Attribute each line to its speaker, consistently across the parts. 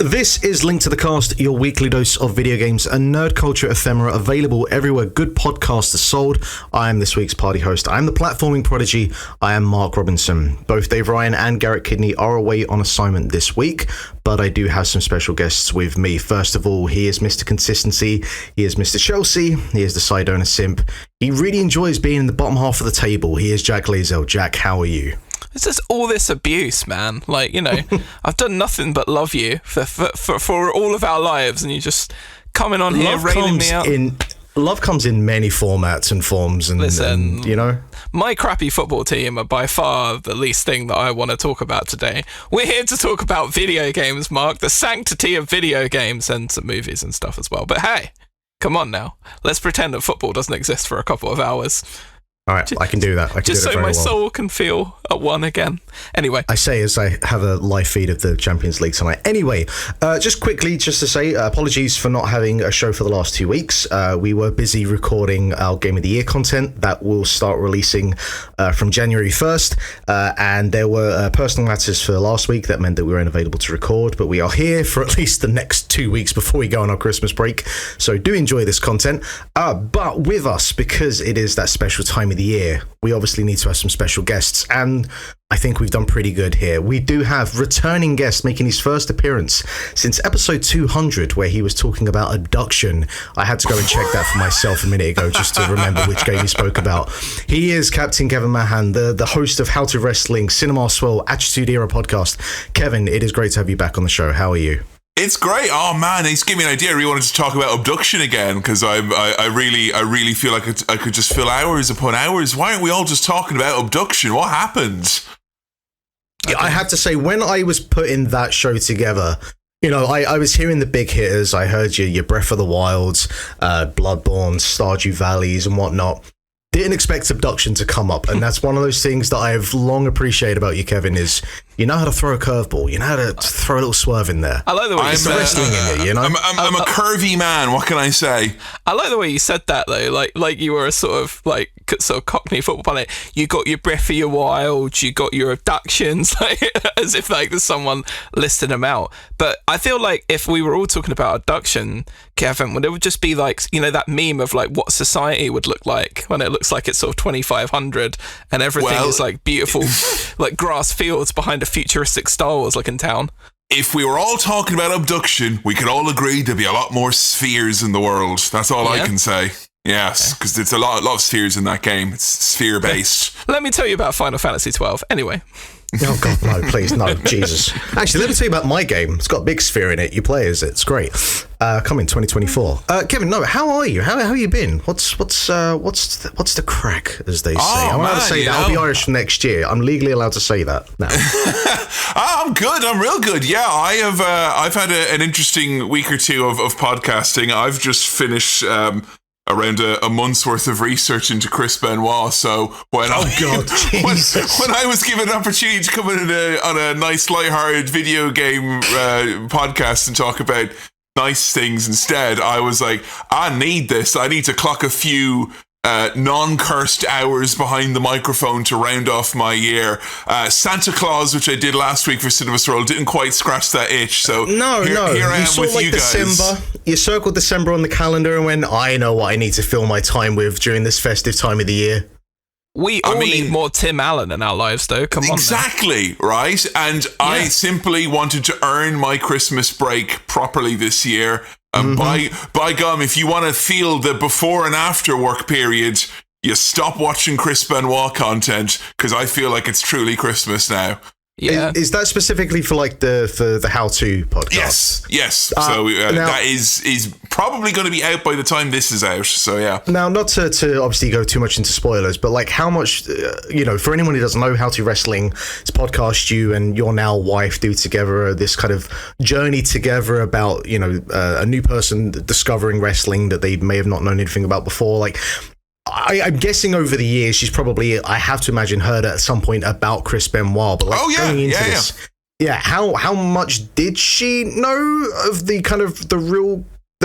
Speaker 1: This is Link to the Cast, your weekly dose of video games and nerd culture ephemera, available everywhere good podcasts are sold. I am this week's party host. I am the platforming prodigy. I am Mark Robinson. Both Dave Ryan and Garrett Kidney are away on assignment this week, but I do have some special guests with me. First of all, he is Mr. Consistency. He is Mr. Chelsea. He is the Sidona Simp. He really enjoys being in the bottom half of the table. He is Jack Lazel. Jack, how are you?
Speaker 2: It's just all this abuse, man. Like, you know, I've done nothing but love you for all of our lives, and you just coming on here railing me out.
Speaker 1: Love comes in many formats and forms, and,
Speaker 2: listen,
Speaker 1: and, you know.
Speaker 2: My crappy football team are by far the least thing that I want to talk about today. We're here to talk about video games, Mark, the sanctity of video games, and some movies and stuff as well. But hey, come on now. Let's pretend that football doesn't exist for a couple of hours.
Speaker 1: All right, I can do that.
Speaker 2: Just so my soul can feel at one again. Anyway.
Speaker 1: I say as I have a live feed of the Champions League tonight. Anyway, just quickly, just to say, apologies for not having a show for the last 2 weeks. We were busy recording our Game of the Year content that will start releasing from January 1st. And there were personal matters for last week that meant that we weren't available to record. But we are here for at least the next 2 weeks before we go on our Christmas break. So do enjoy this content. But with us, because it is that special time of the year, we obviously need to have some special guests, and I think we've done pretty good here. We do have returning guest making his first appearance since episode 200, where he was talking about abduction. I had to go and check that for myself a minute ago just to remember which game he spoke about. He is Captain Kevin Mahan, the host of How to Wrestling, Cinema Swirl, Attitude Era podcast. Kevin, it is great to have you back on the show. How are you?
Speaker 3: It's great. Oh man, it's giving me an idea. I really wanted to talk about abduction again, because I really feel like I could just fill hours upon hours. Why aren't we all just talking about abduction? What happened?
Speaker 1: Yeah, I have to say, when I was putting that show together, you know, I was hearing the big hitters. I heard your Breath of the Wilds, Bloodborne, Stardew Valleys, and whatnot. Didn't expect abduction to come up, and that's one of those things that I've long appreciated about you, Kevin, is you know how to throw a curveball, you know how to throw a little swerve in there.
Speaker 2: I like the way you said
Speaker 1: wrestling in it, you know?
Speaker 3: I'm a curvy man, what can I say?
Speaker 2: I like the way you said that, though, like you were a sort of Cockney football player. You got your Breath of your Wild, you got your abductions, like, as if like there's someone listing them out. But I feel like if we were all talking about abduction, Kevin, it would just be like, you know, that meme of like what society would look like when it looks like it's sort of 2500 and everything is like beautiful, like grass fields behind a futuristic Star Wars looking town.
Speaker 3: If we were all talking about abduction, we could all agree there'd be a lot more spheres in the world. That's all I can say. Yes, because it's a lot of spheres in that game. It's sphere based.
Speaker 2: Let me tell you about Final Fantasy 12. Anyway.
Speaker 1: Oh God, no! Please, no, Jesus. Actually, let me tell you about my game. It's got a big sphere in it. You play as it. It's great. Coming 2024. Kevin, no, how are you? How you been? What's the crack, as they say? I'm allowed to say that. I'll be Irish next year. I'm legally allowed to say that now.
Speaker 3: I'm good. I'm real good. Yeah, I've had an interesting week or two of podcasting. I've just finished around a month's worth of research into Chris Benoit. So when I was given an opportunity to come in on a nice lighthearted video game podcast and talk about nice things instead, I was like, I need this. I need to clock a few non-cursed hours behind the microphone to round off my year. Santa Claus, which I did last week for Cinema Swirl, didn't quite scratch that itch. So here I am with you guys.
Speaker 1: December. You circled December on the calendar and went, I know what I need to fill my time with during this festive time of the year.
Speaker 2: We all need more Tim Allen in our lives, though. Come on.
Speaker 3: Exactly, right? And I simply wanted to earn my Christmas break properly this year. And by gum, if you want to feel the before and after work period, you stop watching Chris Benoit content, because I feel like it's truly Christmas now.
Speaker 2: Yeah.
Speaker 1: Is that specifically for like the how-to podcast?
Speaker 3: Yes. So now, that is probably going to be out by the time this is out. So yeah.
Speaker 1: Now, not to obviously go too much into spoilers, but like how much, for anyone who doesn't know, How to Wrestling, it's a podcast you and your now wife do together, this kind of journey together about, a new person discovering wrestling that they may have not known anything about before. Like, I'm guessing over the years she's probably, I have to imagine, heard at some point about Chris Benoit. But going into this, how much did she know of the kind of the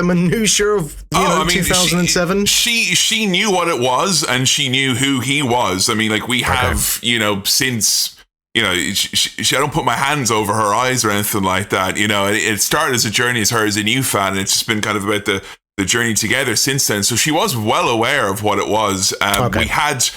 Speaker 1: minutiae of 2007?
Speaker 3: She knew what it was, and she knew who he was. I mean, like we have since you know, I don't put my hands over her eyes or anything like that. You know, it started as a journey as her as a new fan, and it's just been kind of about the journey together since then. So she was well aware of what it was. We had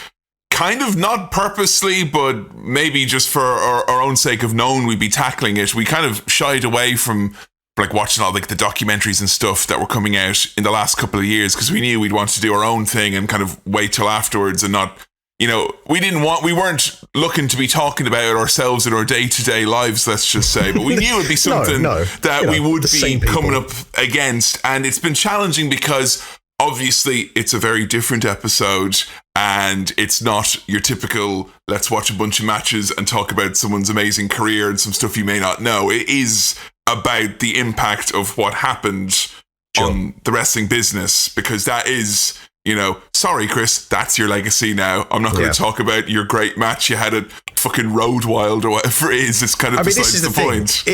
Speaker 3: kind of not purposely, but maybe just for our own sake of knowing we'd be tackling it, we kind of shied away from like watching all like the documentaries and stuff that were coming out in the last couple of years, because we knew we'd want to do our own thing and kind of wait till afterwards and not, you know, we weren't looking to be talking about it ourselves in our day-to-day lives, let's just say, but we knew it'd be something that we would be coming up against. And it's been challenging because obviously it's a very different episode, and it's not your typical let's watch a bunch of matches and talk about someone's amazing career and some stuff you may not know. It is about the impact of what happened on the wrestling business, because that is, you know, sorry, Chris, that's your legacy now. I'm not going to talk about your great match you had at fucking Road Wild or whatever it is. It's kind of besides the point.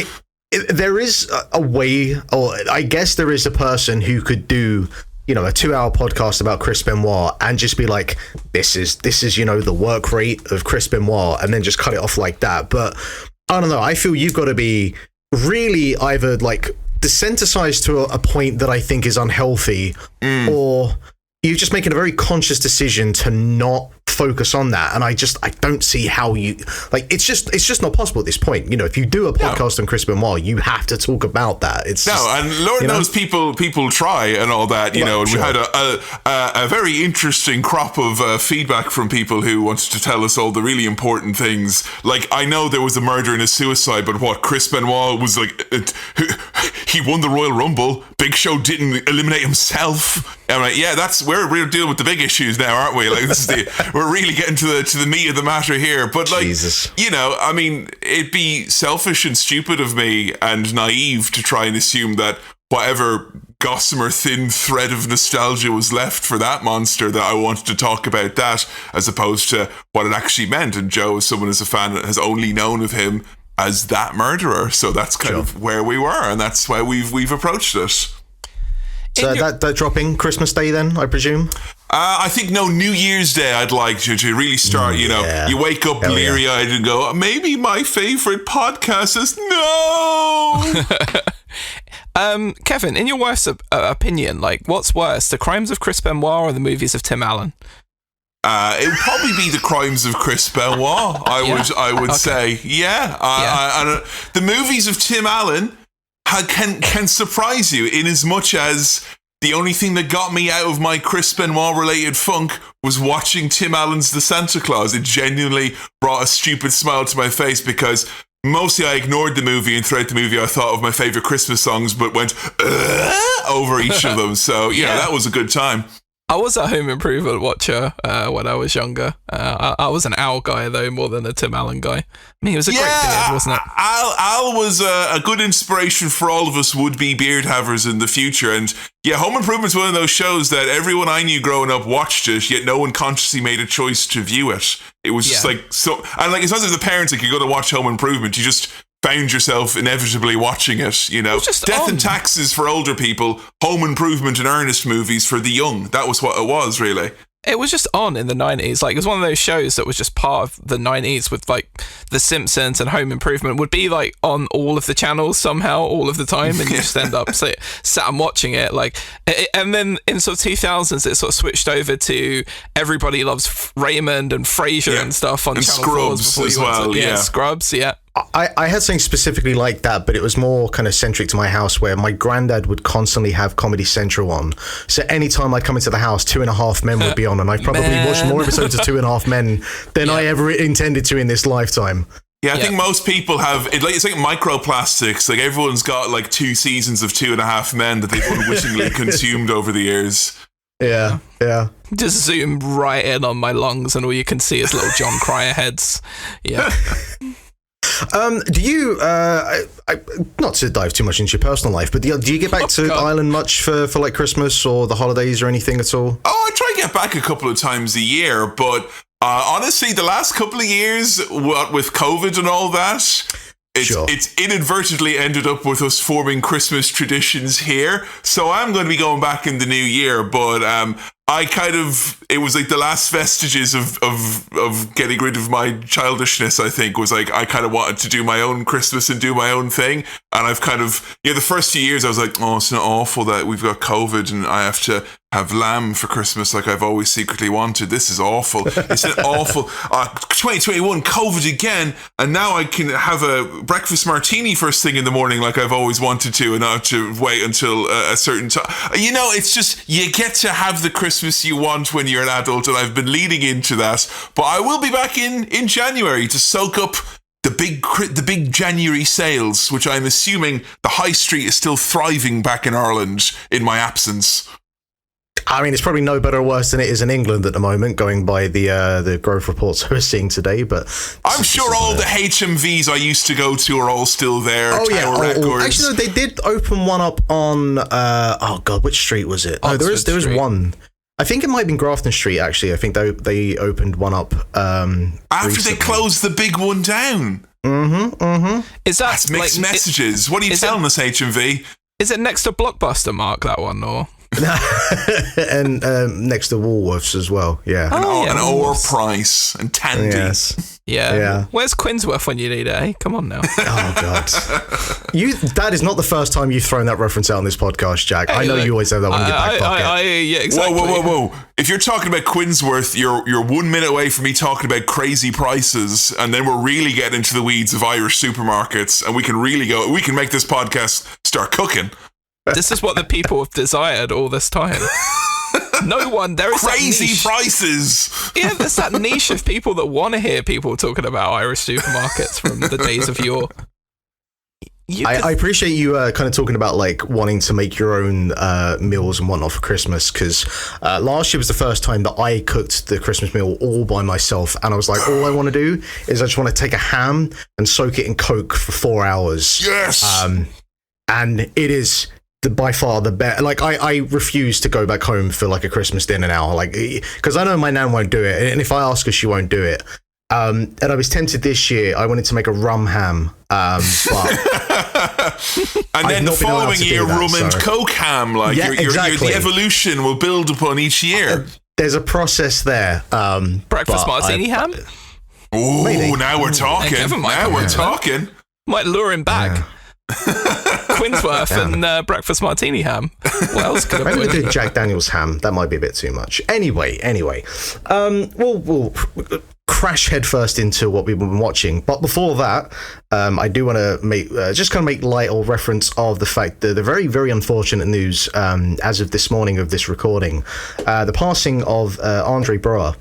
Speaker 1: There is a way, or I guess there is a person who could do, you know, a 2-hour podcast about Chris Benoit and just be like, this is, you know, the work rate of Chris Benoit, and then just cut it off like that. But I don't know. I feel you've got to be really either like desensitized to a point that I think is unhealthy, or you're just making a very conscious decision to not focus on that. And I don't see how you, like, it's just not possible at this point. You know, if you do a podcast on Chris Benoit, you have to talk about that.
Speaker 3: And Lord knows people try and all that, you know, and we had a very interesting crop of feedback from people who wanted to tell us all the really important things. Like, I know there was a murder and a suicide, but what, Chris Benoit was like, he won the Royal Rumble, Big Show didn't eliminate himself. I'm like, yeah, we're dealing with the big issues now, aren't we? Like, this is we're really getting to the meat of the matter here. But like, you know, I mean, it'd be selfish and stupid of me and naive to try and assume that whatever gossamer thin thread of nostalgia was left for that monster, that I wanted to talk about that as opposed to what it actually meant. And Joe, as someone as a fan, has only known of him as that murderer. So that's kind of where we were, and that's why we've approached it.
Speaker 1: So that dropping Christmas Day then, I presume?
Speaker 3: I think New Year's Day I'd like to really start, you know, you wake up bleary-eyed and go, maybe my favourite podcast is
Speaker 2: Kevin, in your wife's opinion, like, what's worse, the crimes of Chris Benoit or the movies of Tim Allen?
Speaker 3: It would probably be the crimes of Chris Benoit, I would say. And the movies of Tim Allen can surprise you, in as much as the only thing that got me out of my Chris Benoit related funk was watching Tim Allen's The Santa Claus. It genuinely brought a stupid smile to my face, because mostly I ignored the movie, and throughout the movie I thought of my favourite Christmas songs but went over each of them. So yeah, that was a good time.
Speaker 2: I was a Home Improvement watcher when I was younger. I was an Al guy, though, more than a Tim Allen guy. I mean, he was a great beard, wasn't it?
Speaker 3: Al was a good inspiration for all of us would-be beard havers in the future. And yeah, Home Improvement's one of those shows that everyone I knew growing up watched it, yet no one consciously made a choice to view it. It was just like, so, and like, it's not as the parents like, you go to watch Home Improvement, you just found yourself inevitably watching it, you know. Death and Taxes for older people, Home Improvement and Ernest movies for the young. That was what it was, really.
Speaker 2: It was just on in the 90s. Like, it was one of those shows that was just part of the 90s, with like The Simpsons and Home Improvement would be like on all of the channels somehow all of the time, and you just end up sat and watching it. Like, and then in sort of 2000s it sort of switched over to Everybody Loves Raymond and Frasier and stuff on
Speaker 3: and
Speaker 2: Channel 4
Speaker 3: Scrubs as well.
Speaker 2: Scrubs,
Speaker 1: I had something specifically like that, but it was more kind of centric to my house, where my granddad would constantly have Comedy Central on. So anytime I come into the house, 2.5 Men would be on, and I probably watched more episodes of 2.5 Men than I ever intended to in this lifetime.
Speaker 3: Yeah, I think most people have it's like microplastics. Like, everyone's got like 2 seasons of 2.5 Men that they've unwittingly consumed over the years.
Speaker 1: Yeah.
Speaker 2: Just zoom right in on my lungs, and all you can see is little John Cryer heads. Yeah.
Speaker 1: Do you, not to dive too much into your personal life, but do you get back to Ireland much for like Christmas or the holidays or anything at all?
Speaker 3: Oh, I try to get back a couple of times a year, but honestly, the last couple of years, what with COVID and all that, it's inadvertently ended up with us forming Christmas traditions here. So I'm going to be going back in the new year, but it was like the last vestiges of getting rid of my childishness, I think, was like, I kind of wanted to do my own Christmas and do my own thing. And I've kind of, the first few years I was like, oh, it's not awful that we've got COVID and I have to have lamb for Christmas like I've always secretly wanted. This is awful. It's an awful 2021 COVID again, and now I can have a breakfast martini first thing in the morning like I've always wanted to, and not have to wait until a certain time. It's just, you get to have the Christmas you want when you're an adult, and I've been leading into that. But I will be back in January to soak up the big January sales, which I'm assuming the high street is still thriving back in Ireland in my absence.
Speaker 1: I mean, it's probably no better or worse than it is in England at the moment, going by the growth reports I was seeing today. But
Speaker 3: I'm sure all the HMVs I used to go to are all still there.
Speaker 1: Oh yeah,
Speaker 3: Records.
Speaker 1: Actually, no, they did open one up on which street was it? No, there is one. I think it might have been Grafton Street. Actually, I think they opened one up
Speaker 3: after recently. They closed the big one down.
Speaker 2: That's
Speaker 3: mixed messages. What are you telling us, HMV?
Speaker 2: Is it next to Blockbuster, Mark? That one, or?
Speaker 1: And next to Woolworths as well, yeah.
Speaker 3: And Or Price and Tandy.
Speaker 1: Yes.
Speaker 2: Yeah. Where's Quinsworth when you need it, eh? Come on now.
Speaker 1: Oh, God. That is not the first time you've thrown that reference out on this podcast, Jack. Hey, I know you always have that one in your back pocket.
Speaker 3: Yeah, exactly. Whoa. If you're talking about Quinsworth, you're 1 minute away from me talking about crazy prices, and then we're really getting into the weeds of Irish supermarkets, and we can make this podcast start cooking.
Speaker 2: This is what the people have desired all this time. There is
Speaker 3: crazy prices.
Speaker 2: Yeah, there's that niche of people that want to hear people talking about Irish supermarkets from the days of yore.
Speaker 1: I appreciate you kind of talking about like wanting to make your own meals and whatnot for Christmas, because last year was the first time that I cooked the Christmas meal all by myself, and I was like, all I want to do is I just want to take a ham and soak it in Coke for 4 hours.
Speaker 3: Yes.
Speaker 1: And it is by far the best. Like I refuse to go back home for like a Christmas dinner now, like, because I know my nan won't do it, and if I ask her, she won't do it. And I was tempted this year. I wanted to make a rum ham, but
Speaker 3: and then the following year, rum and Coke ham. Like
Speaker 1: exactly.
Speaker 3: The evolution will build upon each year.
Speaker 1: There's a process there.
Speaker 2: Breakfast martini ham.
Speaker 3: Oh, now we're talking. We're talking.
Speaker 2: Might lure him back. Yeah. Quinsworth and breakfast martini ham. What else could I
Speaker 1: maybe do Jack Daniel's ham? That might be a bit too much. Anyway, we'll crash headfirst into what we've been watching. But before that, I do want to make light or reference of the fact that the very, very unfortunate news as of this morning of this recording, the passing of Andre Braugher,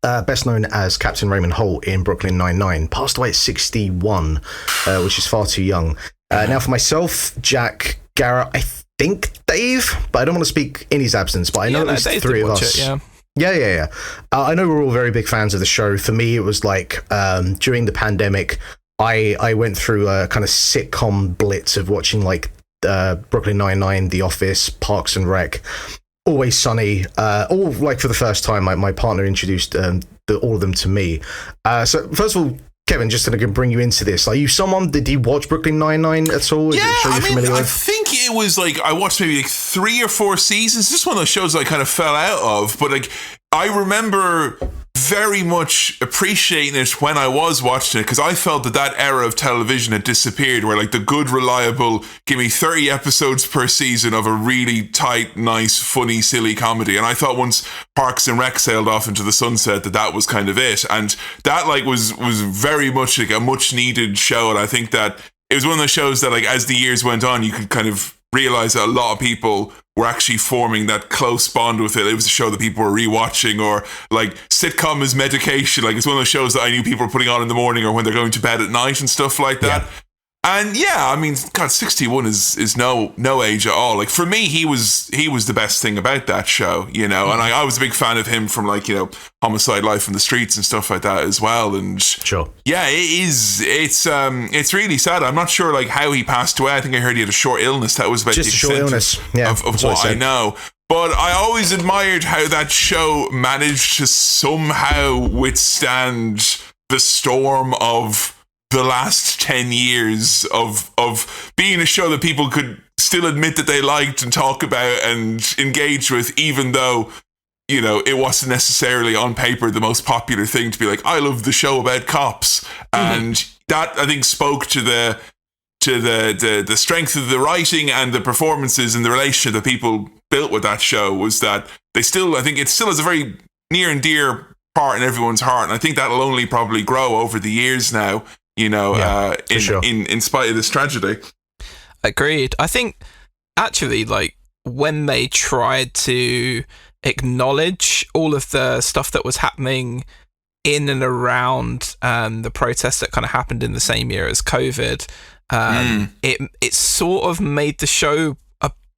Speaker 1: best known as Captain Raymond Holt in Brooklyn Nine-Nine, passed away at 61, which is far too young. Now for myself, Jack, Garrett, I think Dave, but I don't want to speak in his absence, but I know there's three of us. Yeah. I know we're all very big fans of the show. For me, it was like during the pandemic, I went through a kind of sitcom blitz of watching like Brooklyn Nine-Nine, The Office, Parks and Rec, Always Sunny, all like for the first time. My partner introduced all of them to me. So first of all, Kevin, just to bring you into this, are you someone, did you watch Brooklyn Nine-Nine at all?
Speaker 3: Yeah, I think it was like, I watched maybe like 3 or 4 seasons. This is one of those shows I kind of fell out of, but like, I remember very much appreciating it when I was watching it, because I felt that era of television had disappeared, where like the good, reliable, give me 30 episodes per season of a really tight, nice, funny, silly comedy. And I thought once Parks and Rec sailed off into the sunset that was kind of it. And that like was very much like a much needed show. And I think that it was one of those shows that like as the years went on, you could kind of realize that a lot of people were actually forming that close bond with it. It was a show that people were rewatching, or like sitcom as medication. Like it's one of those shows that I knew people were putting on in the morning or when they're going to bed at night and stuff like that. Yeah. And yeah, I mean, God, 61 is no age at all. Like for me, he was the best thing about that show, you know. And I was a big fan of him from like, you know, Homicide: Life on the Streets and stuff like that as well. And
Speaker 1: sure,
Speaker 3: yeah, it's really sad. I'm not sure like how he passed away. I think I heard he had a short illness. That was about
Speaker 1: just
Speaker 3: the
Speaker 1: a short illness, yeah,
Speaker 3: of what I know. But I always admired how that show managed to somehow withstand the storm of the last 10 years of being a show that people could still admit that they liked and talk about and engage with, even though it wasn't necessarily on paper the most popular thing to be like, I love the show about cops. And that, I think, spoke to the strength of the writing and the performances and the relationship that people built with that show, was that I think it still has a very near and dear part in everyone's heart. And I think that'll only probably grow over the years now, in spite of this tragedy.
Speaker 2: Agreed. I think actually, like, when they tried to acknowledge all of the stuff that was happening in and around the protests that kind of happened in the same year as COVID, it sort of made the show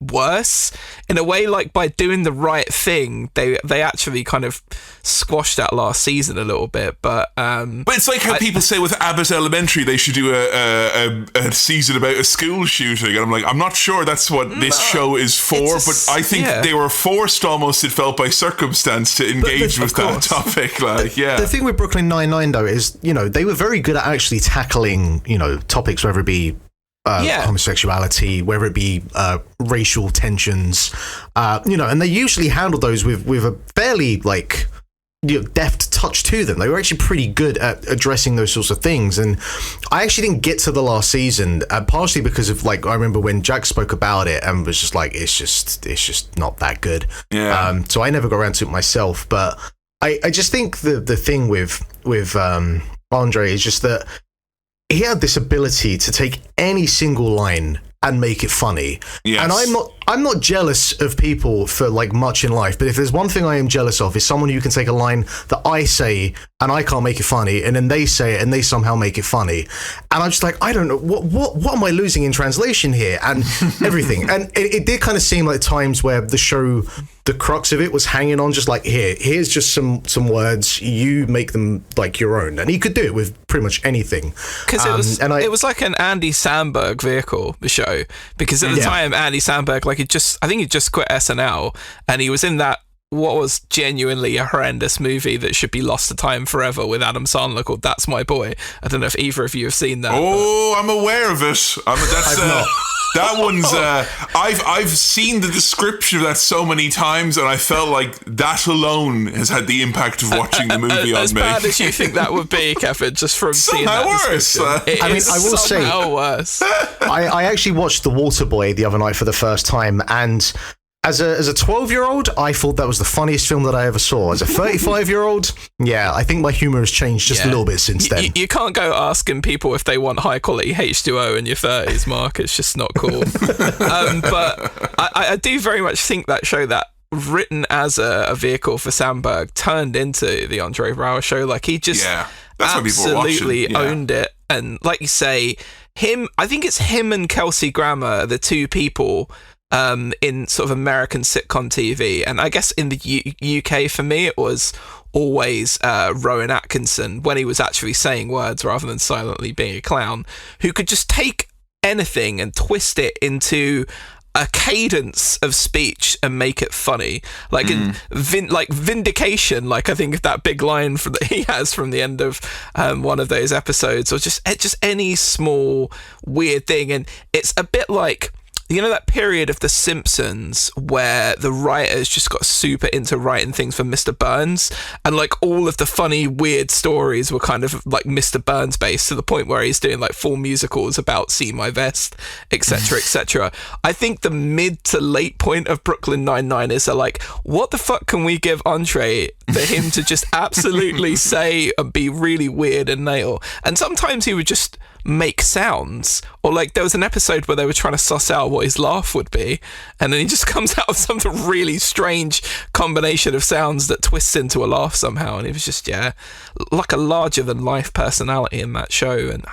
Speaker 2: worse in a way. Like, by doing the right thing, they actually kind of squashed that last season a little bit. But
Speaker 3: it's like how people say with Abbott Elementary they should do a season about a school shooting, and I'm like, I'm not sure that's what this show is for, but I think they were forced almost, it felt, by circumstance to engage with that topic. Like,
Speaker 1: the thing with Brooklyn Nine-Nine though is, they were very good at actually tackling topics, whether it be homosexuality, whether it be racial tensions, and they usually handled those with a fairly deft touch to them. They were actually pretty good at addressing those sorts of things. And I actually didn't get to the last season, partially because of, I remember when Jack spoke about it and was just like, it's just not that good. Yeah. So I never got around to it myself. But I just think the thing with Andre is just that he had this ability to take any single line and make it funny. Yes. And I'm not jealous of people for much in life, but if there's one thing I am jealous of, is someone who can take a line that I say and I can't make it funny, and then they say it and they somehow make it funny. And I'm just like, I don't know, what am I losing in translation here? And everything. And it did kind of seem like times where the show, the crux of it was hanging on just here's just some words, you make them your own. And he could do it with pretty much anything.
Speaker 2: Because it was like an Andy Samberg vehicle, the show, because at the time Andy Samberg, I think he just quit SNL, and he was in that what was genuinely a horrendous movie that should be lost to time forever with Adam Sandler called That's My Boy. I don't know if either of you have seen that.
Speaker 3: Oh, I'm aware of it. I've not. That one's I've seen the description of that so many times, and I felt like that alone has had the impact of watching the movie on me.
Speaker 2: As bad as you think that would be, Kefin, just from seeing that
Speaker 3: worse.
Speaker 2: I will say worse.
Speaker 1: I actually watched The Waterboy the other night for the first time, and as a 12-year-old, I thought that was the funniest film that I ever saw. As a 35-year-old, I think my humor has changed just a little bit since then.
Speaker 2: You can't go asking people if they want high-quality H2O in your 30s, Mark. It's just not cool. But I do very much think that show, that written as a vehicle for Sandberg, turned into the Andre Braugher show. He just absolutely owned it. And like you say, I think it's him and Kelsey Grammer, the two people in sort of American sitcom TV, and I guess in the UK for me it was always Rowan Atkinson, when he was actually saying words rather than silently being a clown, who could just take anything and twist it into a cadence of speech and make it funny. In Vindication, I think of that big line that he has from the end of one of those episodes, or just any small weird thing. And it's a bit like, that period of The Simpsons where the writers just got super into writing things for Mr. Burns, and all of the funny, weird stories were kind of Mr. Burns based, to the point where he's doing full musicals about See My Vest, etc., etc. I think the mid to late point of Brooklyn Nine-Nine is what the fuck can we give Andre for him to just absolutely say and be really weird and nail? And sometimes he would just make sounds, or there was an episode where they were trying to suss out what his laugh would be, and then he just comes out with something really strange combination of sounds that twists into a laugh somehow, and it was just a larger than life personality in that show. And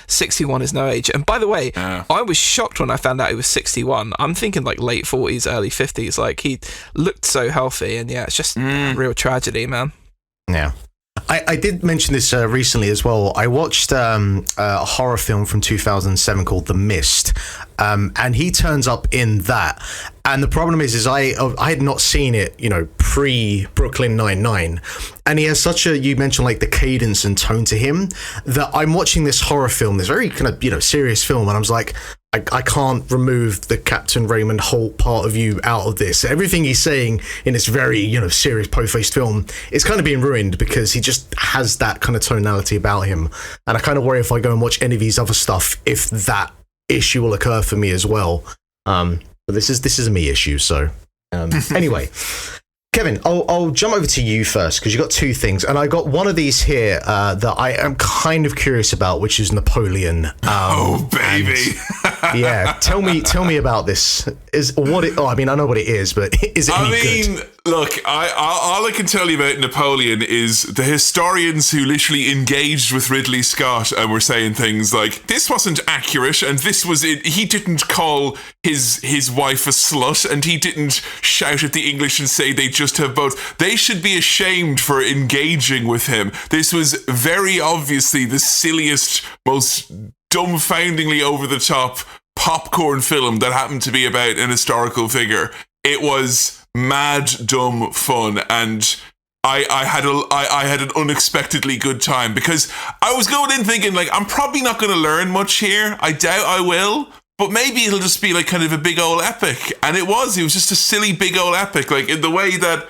Speaker 2: 61 is no age. And by the way, I was shocked when I found out he was 61. I'm thinking late 40s, early 50s. He looked so healthy, and it's just a real tragedy, man.
Speaker 1: Yeah. I did mention this recently as well. I watched a horror film from 2007 called The Mist, and he turns up in that. And the problem is I had not seen it, pre Brooklyn Nine-Nine, and he has such a, you mentioned the cadence and tone to him, that I'm watching this horror film, this very kind of serious film, and I was like, I can't remove the Captain Raymond Holt part of you out of this. Everything he's saying in this very, serious po-faced film is kind of being ruined because he just has that kind of tonality about him. And I kind of worry if I go and watch any of his other stuff, if that issue will occur for me as well. But this is a me issue, so anyway. Kevin, I'll jump over to you first because you got two things, and I got one of these here that I am kind of curious about, which is Napoleon.
Speaker 3: Oh, baby!
Speaker 1: Yeah, tell me about this. I know what it is, but is it any good?
Speaker 3: Look, all I can tell you about Napoleon is the historians who literally engaged with Ridley Scott and were saying things like, this wasn't accurate, and this was it. He didn't call his wife a slut, and he didn't shout at the English and say they just have both. They should be ashamed for engaging with him. This was very obviously the silliest, most dumbfoundingly over-the-top popcorn film that happened to be about an historical figure. It was mad dumb fun, and I had an unexpectedly good time because I was going in thinking like, I'm probably not going to learn much here. I doubt I will, but maybe it'll just be like kind of a big old epic. And it was just a silly big old epic, like in the way that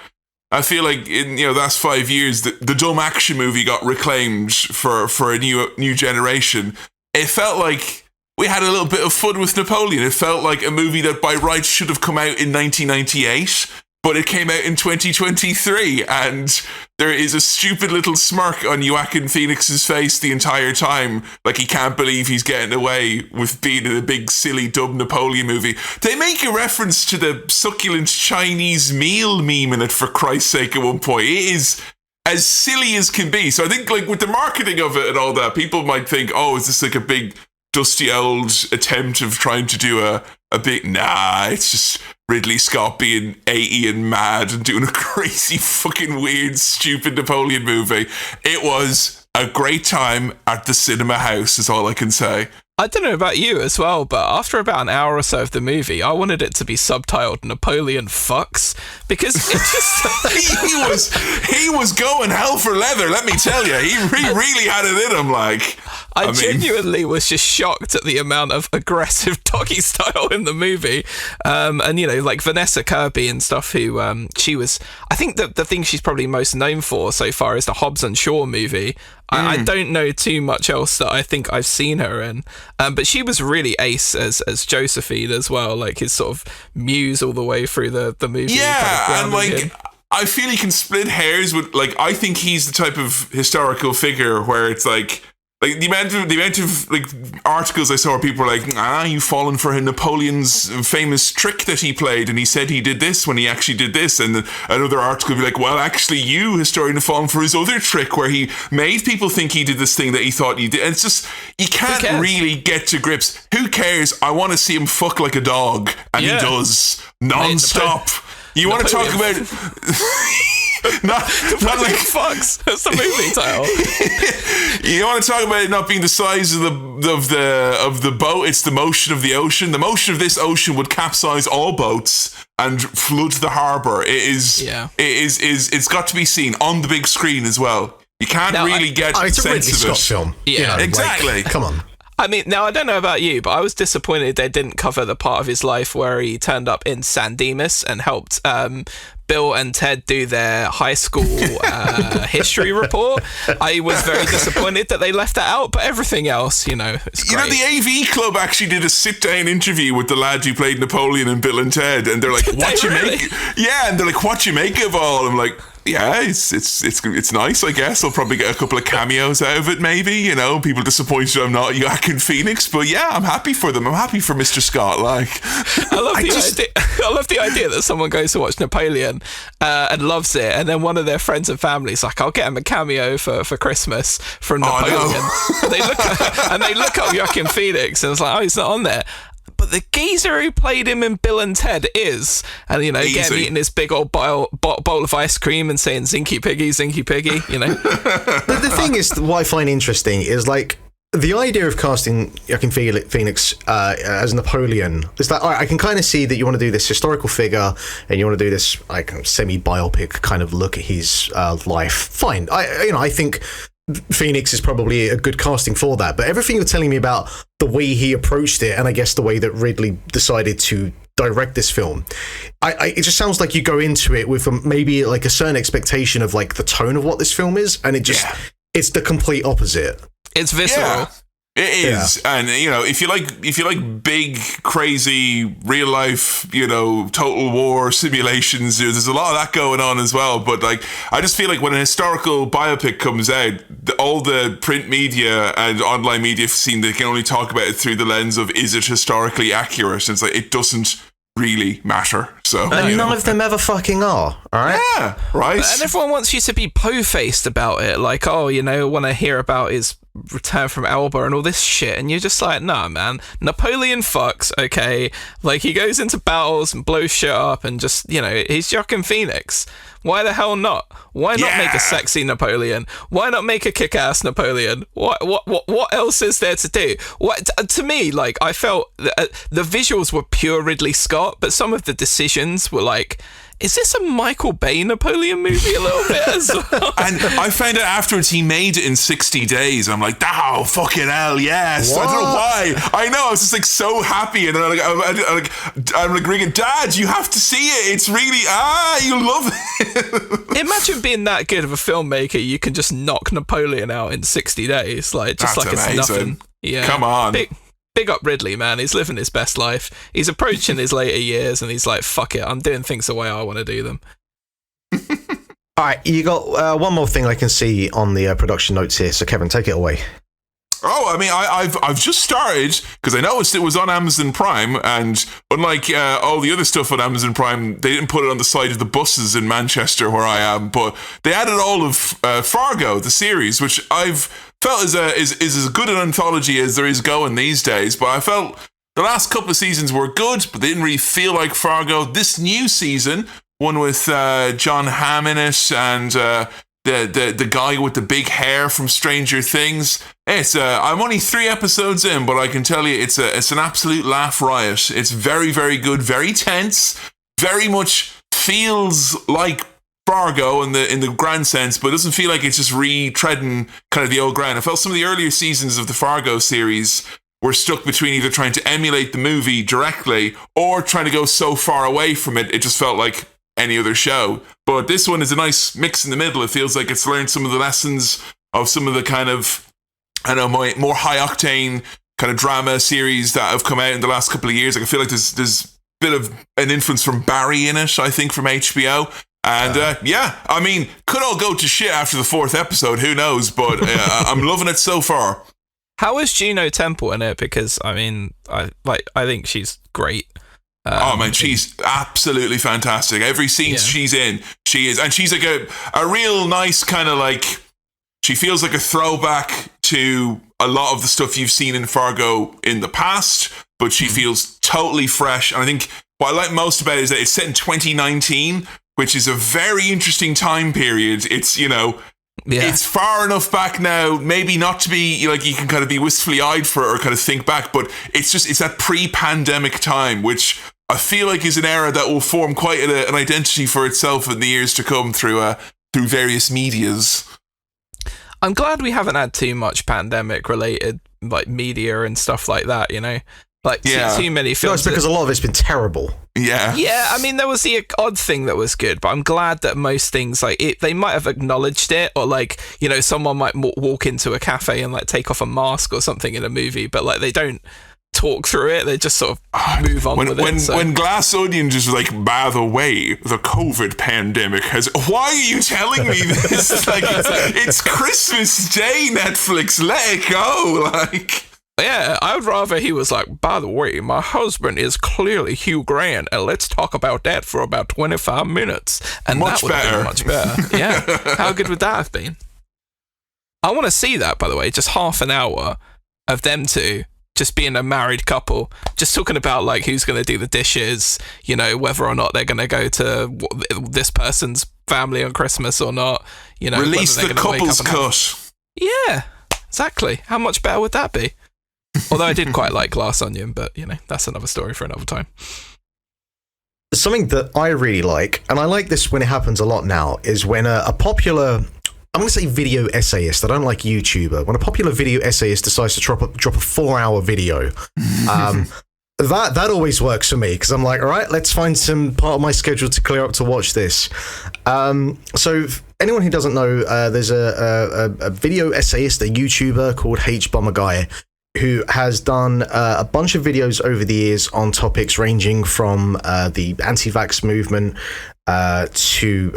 Speaker 3: I feel like in the last 5 years the dumb action movie got reclaimed for a new generation. It felt like we had a little bit of fun with Napoleon. It felt like a movie that by rights should have come out in 1998, but it came out in 2023, and there is a stupid little smirk on Joaquin Phoenix's face the entire time, like he can't believe he's getting away with being in a big, silly, dumb Napoleon movie. They make a reference to the succulent Chinese meal meme in it, for Christ's sake, at one point. It is as silly as can be. So I think, like, with the marketing of it and all that, people might think, oh, is this like a big dusty old attempt of trying to do a big... Nah, it's just Ridley Scott being 80 and mad and doing a crazy fucking weird stupid Napoleon movie. It was a great time at the cinema house is all I can say.
Speaker 2: I don't know about you as well, but after about an hour or so of the movie, I wanted it to be subtitled Napoleon Fucks, because it just...
Speaker 3: he was going hell for leather, let me tell you. He really had it in him, like...
Speaker 2: I genuinely was just shocked at the amount of aggressive doggy style in the movie. And, like Vanessa Kirby and stuff, who she was... I think that the thing she's probably most known for so far is the Hobbs and Shaw movie. I don't know too much else that I think I've seen her in. But she was really ace as Josephine as well, like his sort of muse all the way through the movie.
Speaker 3: Yeah, and like... I feel he can split hairs with... Like, I think he's the type of historical figure where it's like... Like the amount of like articles I saw where people were like, you've fallen for Napoleon's famous trick that he played, and he said he did this when he actually did this, and then another article would be like, well, actually, you, historian, have fallen for his other trick where he made people think he did this thing that he thought he did. And it's just, you can't really get to grips. Who cares? I want to see him fuck like a dog, and he does non-stop. You want to talk about not like
Speaker 2: fucks. That's the movie title.
Speaker 3: You want to talk about it not being the size of the boat? It's the motion of the ocean. The motion of this ocean would capsize all boats and flood the harbour. It's got to be seen on the big screen as well. You can't get
Speaker 1: it's
Speaker 3: sense
Speaker 1: a Ridley Scott film.
Speaker 2: Yeah,
Speaker 3: exactly.
Speaker 1: Come on.
Speaker 2: I mean, now I don't know about you, but I was disappointed they didn't cover the part of his life where he turned up in San Dimas and helped Bill and Ted do their high school history report. I was very disappointed that they left that out, but everything else, it's great.
Speaker 3: The AV Club actually did a sit-down interview with the lad who played Napoleon and Bill and Ted, and they're like, "What you make?" Yeah, and they're like, "What you make of all?" I'm like, yeah, it's nice, I guess. I'll probably get a couple of cameos out of it, maybe. People disappointed I'm not Joaquin Phoenix, but yeah, I'm happy for them. I'm happy for Mr. Scott. Like,
Speaker 2: I love the idea that someone goes to watch Napoleon and loves it, and then one of their friends and family's like, "I'll get him a cameo for Christmas from Napoleon."
Speaker 3: Oh, no.
Speaker 2: They look up Joaquin Phoenix, and it's like, "Oh, he's not on there." But the geezer who played him in Bill and Ted is, and getting eating this big old bowl of ice cream and saying "Zinky Piggy, Zinky Piggy,"
Speaker 1: The thing is, what I find interesting is like the idea of casting Joaquin Phoenix as Napoleon is that I can kind of see that you want to do this historical figure and you want to do this like semi-biopic kind of look at his life. Fine, I think Phoenix is probably a good casting for that. But everything you're telling me about the way he approached it, and I guess the way that Ridley decided to direct this film, it just sounds like you go into it with maybe like a certain expectation of like the tone of what this film is, and it's the complete opposite.
Speaker 2: It's visceral.
Speaker 3: Yeah. It is, and if you like big, crazy, real life, total war simulations, there's a lot of that going on as well. But like, I just feel like when a historical biopic comes out, all the print media and online media seem they can only talk about it through the lens of is it historically accurate? And it's like it doesn't really matter. So
Speaker 1: and none of them ever fucking are. All right.
Speaker 3: Yeah. Right.
Speaker 2: And everyone wants you to be po-faced about it, like, oh, I want to hear about his return from Elba and all this shit, and you're just like, nah, man. Napoleon fucks, okay? Like, he goes into battles and blows shit up, and just he's Joaquin Phoenix. Why the hell not? Why not make a sexy Napoleon? Why not make a kick-ass Napoleon? What else is there to do? To me, like, I felt the visuals were pure Ridley Scott, but some of the decisions were like, is this a Michael Bay Napoleon movie a little bit as well?
Speaker 3: And I found out afterwards he made it in 60 days. I'm like, oh, fucking hell, yes.
Speaker 1: What?
Speaker 3: I don't know why. I know, I was just like so happy. And I'm like ringing, Dad, you have to see it. It's really, you love it.
Speaker 2: Imagine being that good of a filmmaker, you can just knock Napoleon out in 60 days. Like, just
Speaker 3: That's
Speaker 2: like
Speaker 3: amazing.
Speaker 2: It's nothing. Yeah.
Speaker 3: Come on.
Speaker 2: Big up Ridley, man. He's living his best life. He's approaching his later years, and he's like, fuck it, I'm doing things the way I want to do them.
Speaker 1: All right, you got one more thing I can see on the production notes here, so Kevin, take it away.
Speaker 3: Oh, I mean, I've just started, because I noticed it was on Amazon Prime, and unlike all the other stuff on Amazon Prime, they didn't put it on the side of the buses in Manchester where I am, but they added all of Fargo, the series, which I've felt is as good an anthology as there is going these days, but I felt the last couple of seasons were good, but they didn't really feel like Fargo. This new season, one with John Hamm in it, and the guy with the big hair from Stranger Things. It's I'm only 3 episodes in, but I can tell you it's an absolute laugh riot. It's very, very good, very tense, very much feels like Fargo in the grand sense, but it doesn't feel like it's just retreading kind of the old ground. I felt some of the earlier seasons of the Fargo series were stuck between either trying to emulate the movie directly or trying to go so far away from it, it just felt like any other show. But this one is a nice mix in the middle. It feels like it's learned some of the lessons of some of the kind of, more high-octane kind of drama series that have come out in the last couple of years. Like, I feel like there's a bit of an influence from Barry in it, I think, from HBO. And I mean, could all go to shit after the 4th episode, who knows, but I'm loving it so far.
Speaker 2: How is Juno Temple in it? Because I mean, I think she's great.
Speaker 3: She's absolutely fantastic. Every scene she's in, she is, and she's like a real nice kind of like, she feels like a throwback to a lot of the stuff you've seen in Fargo in the past, but she feels totally fresh. And I think what I like most about it is that it's set in 2019, which is a very interesting time period. It's, it's far enough back now, maybe not to be like you can kind of be wistfully eyed for it or kind of think back, but it's that pre-pandemic time, which I feel like is an era that will form quite an identity for itself in the years to come through various medias.
Speaker 2: I'm glad we haven't had too much pandemic related like media and stuff like that, Like, too many films.
Speaker 1: No, it's because a lot of it's been terrible.
Speaker 3: Yeah.
Speaker 2: Yeah, I mean, there was the odd thing that was good, but I'm glad that most things, like, they might have acknowledged it, or, like, someone might walk into a cafe and, like, take off a mask or something in a movie, but, like, they don't talk through it. They just sort of move on with it. So.
Speaker 3: When Glass Onion just like, by the way, the COVID pandemic has... Why are you telling me this? Like, it's Christmas Day, Netflix. Let it go. Like...
Speaker 2: Yeah, I would rather he was like, by the way, my husband is clearly Hugh Grant, and let's talk about that for about 25 minutes. And
Speaker 3: much
Speaker 2: that would have been
Speaker 3: better.
Speaker 2: Much better. Yeah. How good would that have been? I want to see that, by the way, just half an hour of them two just being a married couple, just talking about like who's going to do the dishes, whether or not they're going to go to this person's family on Christmas or not.
Speaker 3: Release the couple's cut.
Speaker 2: Yeah, exactly. How much better would that be? Although I did quite like Glass Onion, but, that's another story for another time.
Speaker 1: Something that I really like, and I like this when it happens a lot now, is when a popular I'm going to say video essayist. I don't like YouTuber. When a popular video essayist decides to drop a 4-hour video, that always works for me, because I'm like, all right, let's find some part of my schedule to clear up to watch this. So anyone who doesn't know, there's a video essayist, a YouTuber called Hbomberguy, who has done a bunch of videos over the years on topics ranging from the anti-vax movement to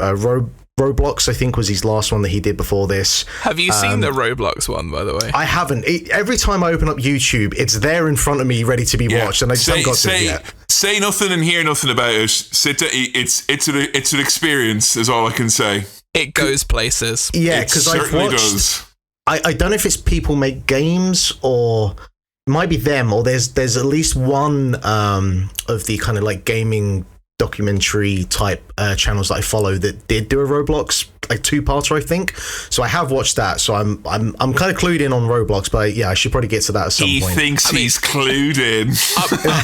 Speaker 1: Roblox, I think, was his last one that he did before this.
Speaker 2: Have you seen the Roblox one, by the way?
Speaker 1: I haven't. Every time I open up YouTube, it's there in front of me, ready to be watched, and I just haven't got to it yet.
Speaker 3: Say nothing and hear nothing about it. It's an experience, is all I can say.
Speaker 2: It goes places.
Speaker 1: Yeah, because I've watched. I don't know if it's people make games, or it might be them, or there's at least one of the kind of like gaming documentary type channels that I follow that did do a Roblox, like 2-parter, I think. So I have watched that. So I'm kind of clued in on Roblox, but yeah, I should probably get to that at some point.
Speaker 3: He thinks he's clued in.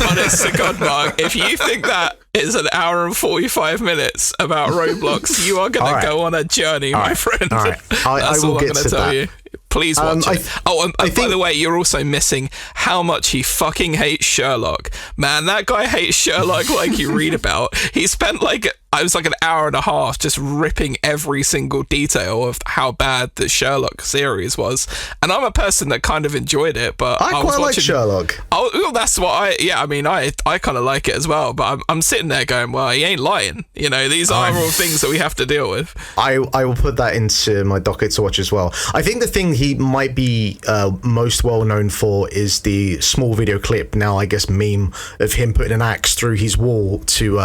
Speaker 2: Honest to God, Mark, if you think that is an hour and 45 minutes about Roblox, you are going to go on a journey, my friend.
Speaker 1: All right. I will get to
Speaker 2: tell
Speaker 1: that.
Speaker 2: you. Please watch it. And by the way, you're also missing how much he fucking hates Sherlock. Man, that guy hates Sherlock like you read about. He spent an hour and a half just ripping every single detail of how bad the Sherlock series was. And I'm a person that kind of enjoyed it, but
Speaker 1: I quite like Sherlock.
Speaker 2: Oh, well, that's what I kind of like it as well. But I'm sitting there going, well, he ain't lying. You know, these are all things that we have to deal with.
Speaker 1: I will put that into my docket to watch as well. I think the thing he might be most well known for is the small video clip, now I guess meme, of him putting an axe through his wall to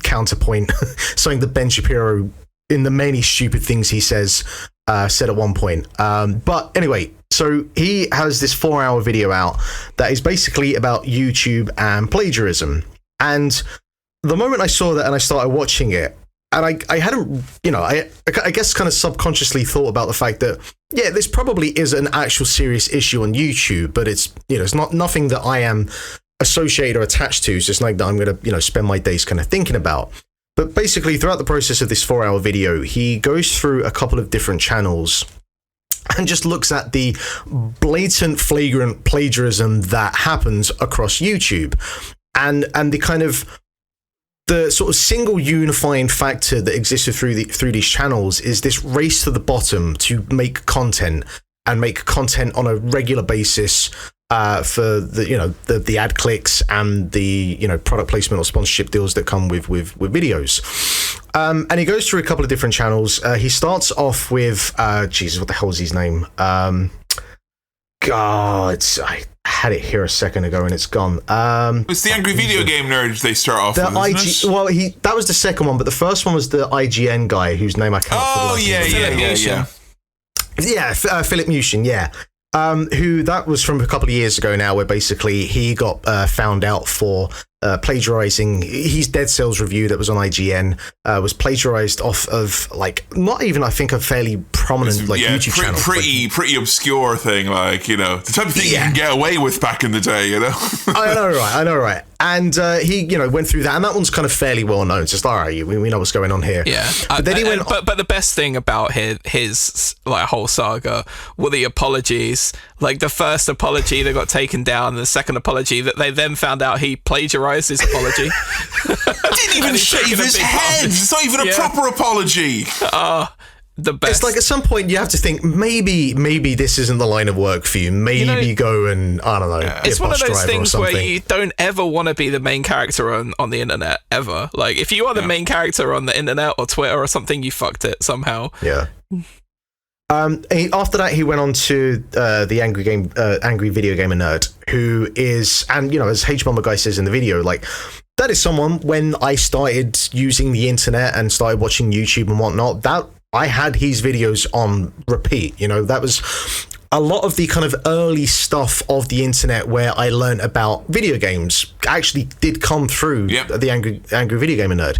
Speaker 1: counterpoint something that Ben Shapiro, in the many stupid things he said at one point. But anyway, so he has this 4-hour video out that is basically about YouTube and plagiarism. And the moment I saw that and I started watching it, and I hadn't, I guess kind of subconsciously thought about the fact that, yeah, this probably is an actual serious issue on YouTube, but it's, it's not nothing that I am associated or attached to. It's just like that I'm going to, spend my days kind of thinking about. But basically, throughout the process of this 4-hour video, he goes through a couple of different channels and just looks at the blatant, flagrant plagiarism that happens across YouTube. And the kind of the sort of single unifying factor that existed through these channels is this race to the bottom to make content, and make content on a regular basis for the ad clicks and the product placement or sponsorship deals that come with videos. And he goes through a couple of different channels. He starts off with Jesus, what the hell is his name? God, I had it here a second ago and it's gone.
Speaker 3: It's the Angry Video Game Nerd they start off with, isn't it?
Speaker 1: Well, that was the second one, but the first one was the IGN guy whose name I can't.
Speaker 3: Oh yeah.
Speaker 1: Yeah, Philip Mushin, yeah. Who that was from a couple of years ago now, where basically he got found out for plagiarizing. His Dead Cells review that was on IGN was plagiarized off of not even, I think, a fairly prominent YouTube channel.
Speaker 3: Pretty obscure thing, the type of thing you can get away with back in the day,
Speaker 1: I know, right? And he, went through that, and that one's kind of fairly well known. It's just, all right, we know what's going on here.
Speaker 2: Yeah,
Speaker 1: but then he went.
Speaker 2: But the best thing about his whole saga were the apologies. Like the first apology that got taken down, and the second apology that they then found out he plagiarized his apology.
Speaker 3: Didn't even shave his head. It's not even a proper apology.
Speaker 2: The best.
Speaker 1: It's like at some point you have to think maybe this isn't the line of work for you. Maybe go and I don't know.
Speaker 2: It's one of those things where you don't ever want to be the main character on the internet ever. Like if you are the main character on the internet or Twitter or something, you fucked it somehow.
Speaker 1: Yeah. After that, he went on to the Angry Video Gamer Nerd, who is, and as Hbomberguy says in the video, that is someone, when I started using the internet and started watching YouTube and whatnot, that I had his videos on repeat. That was a lot of the kind of early stuff of the internet where I learned about video games actually did come through the Angry Video Gamer Nerd.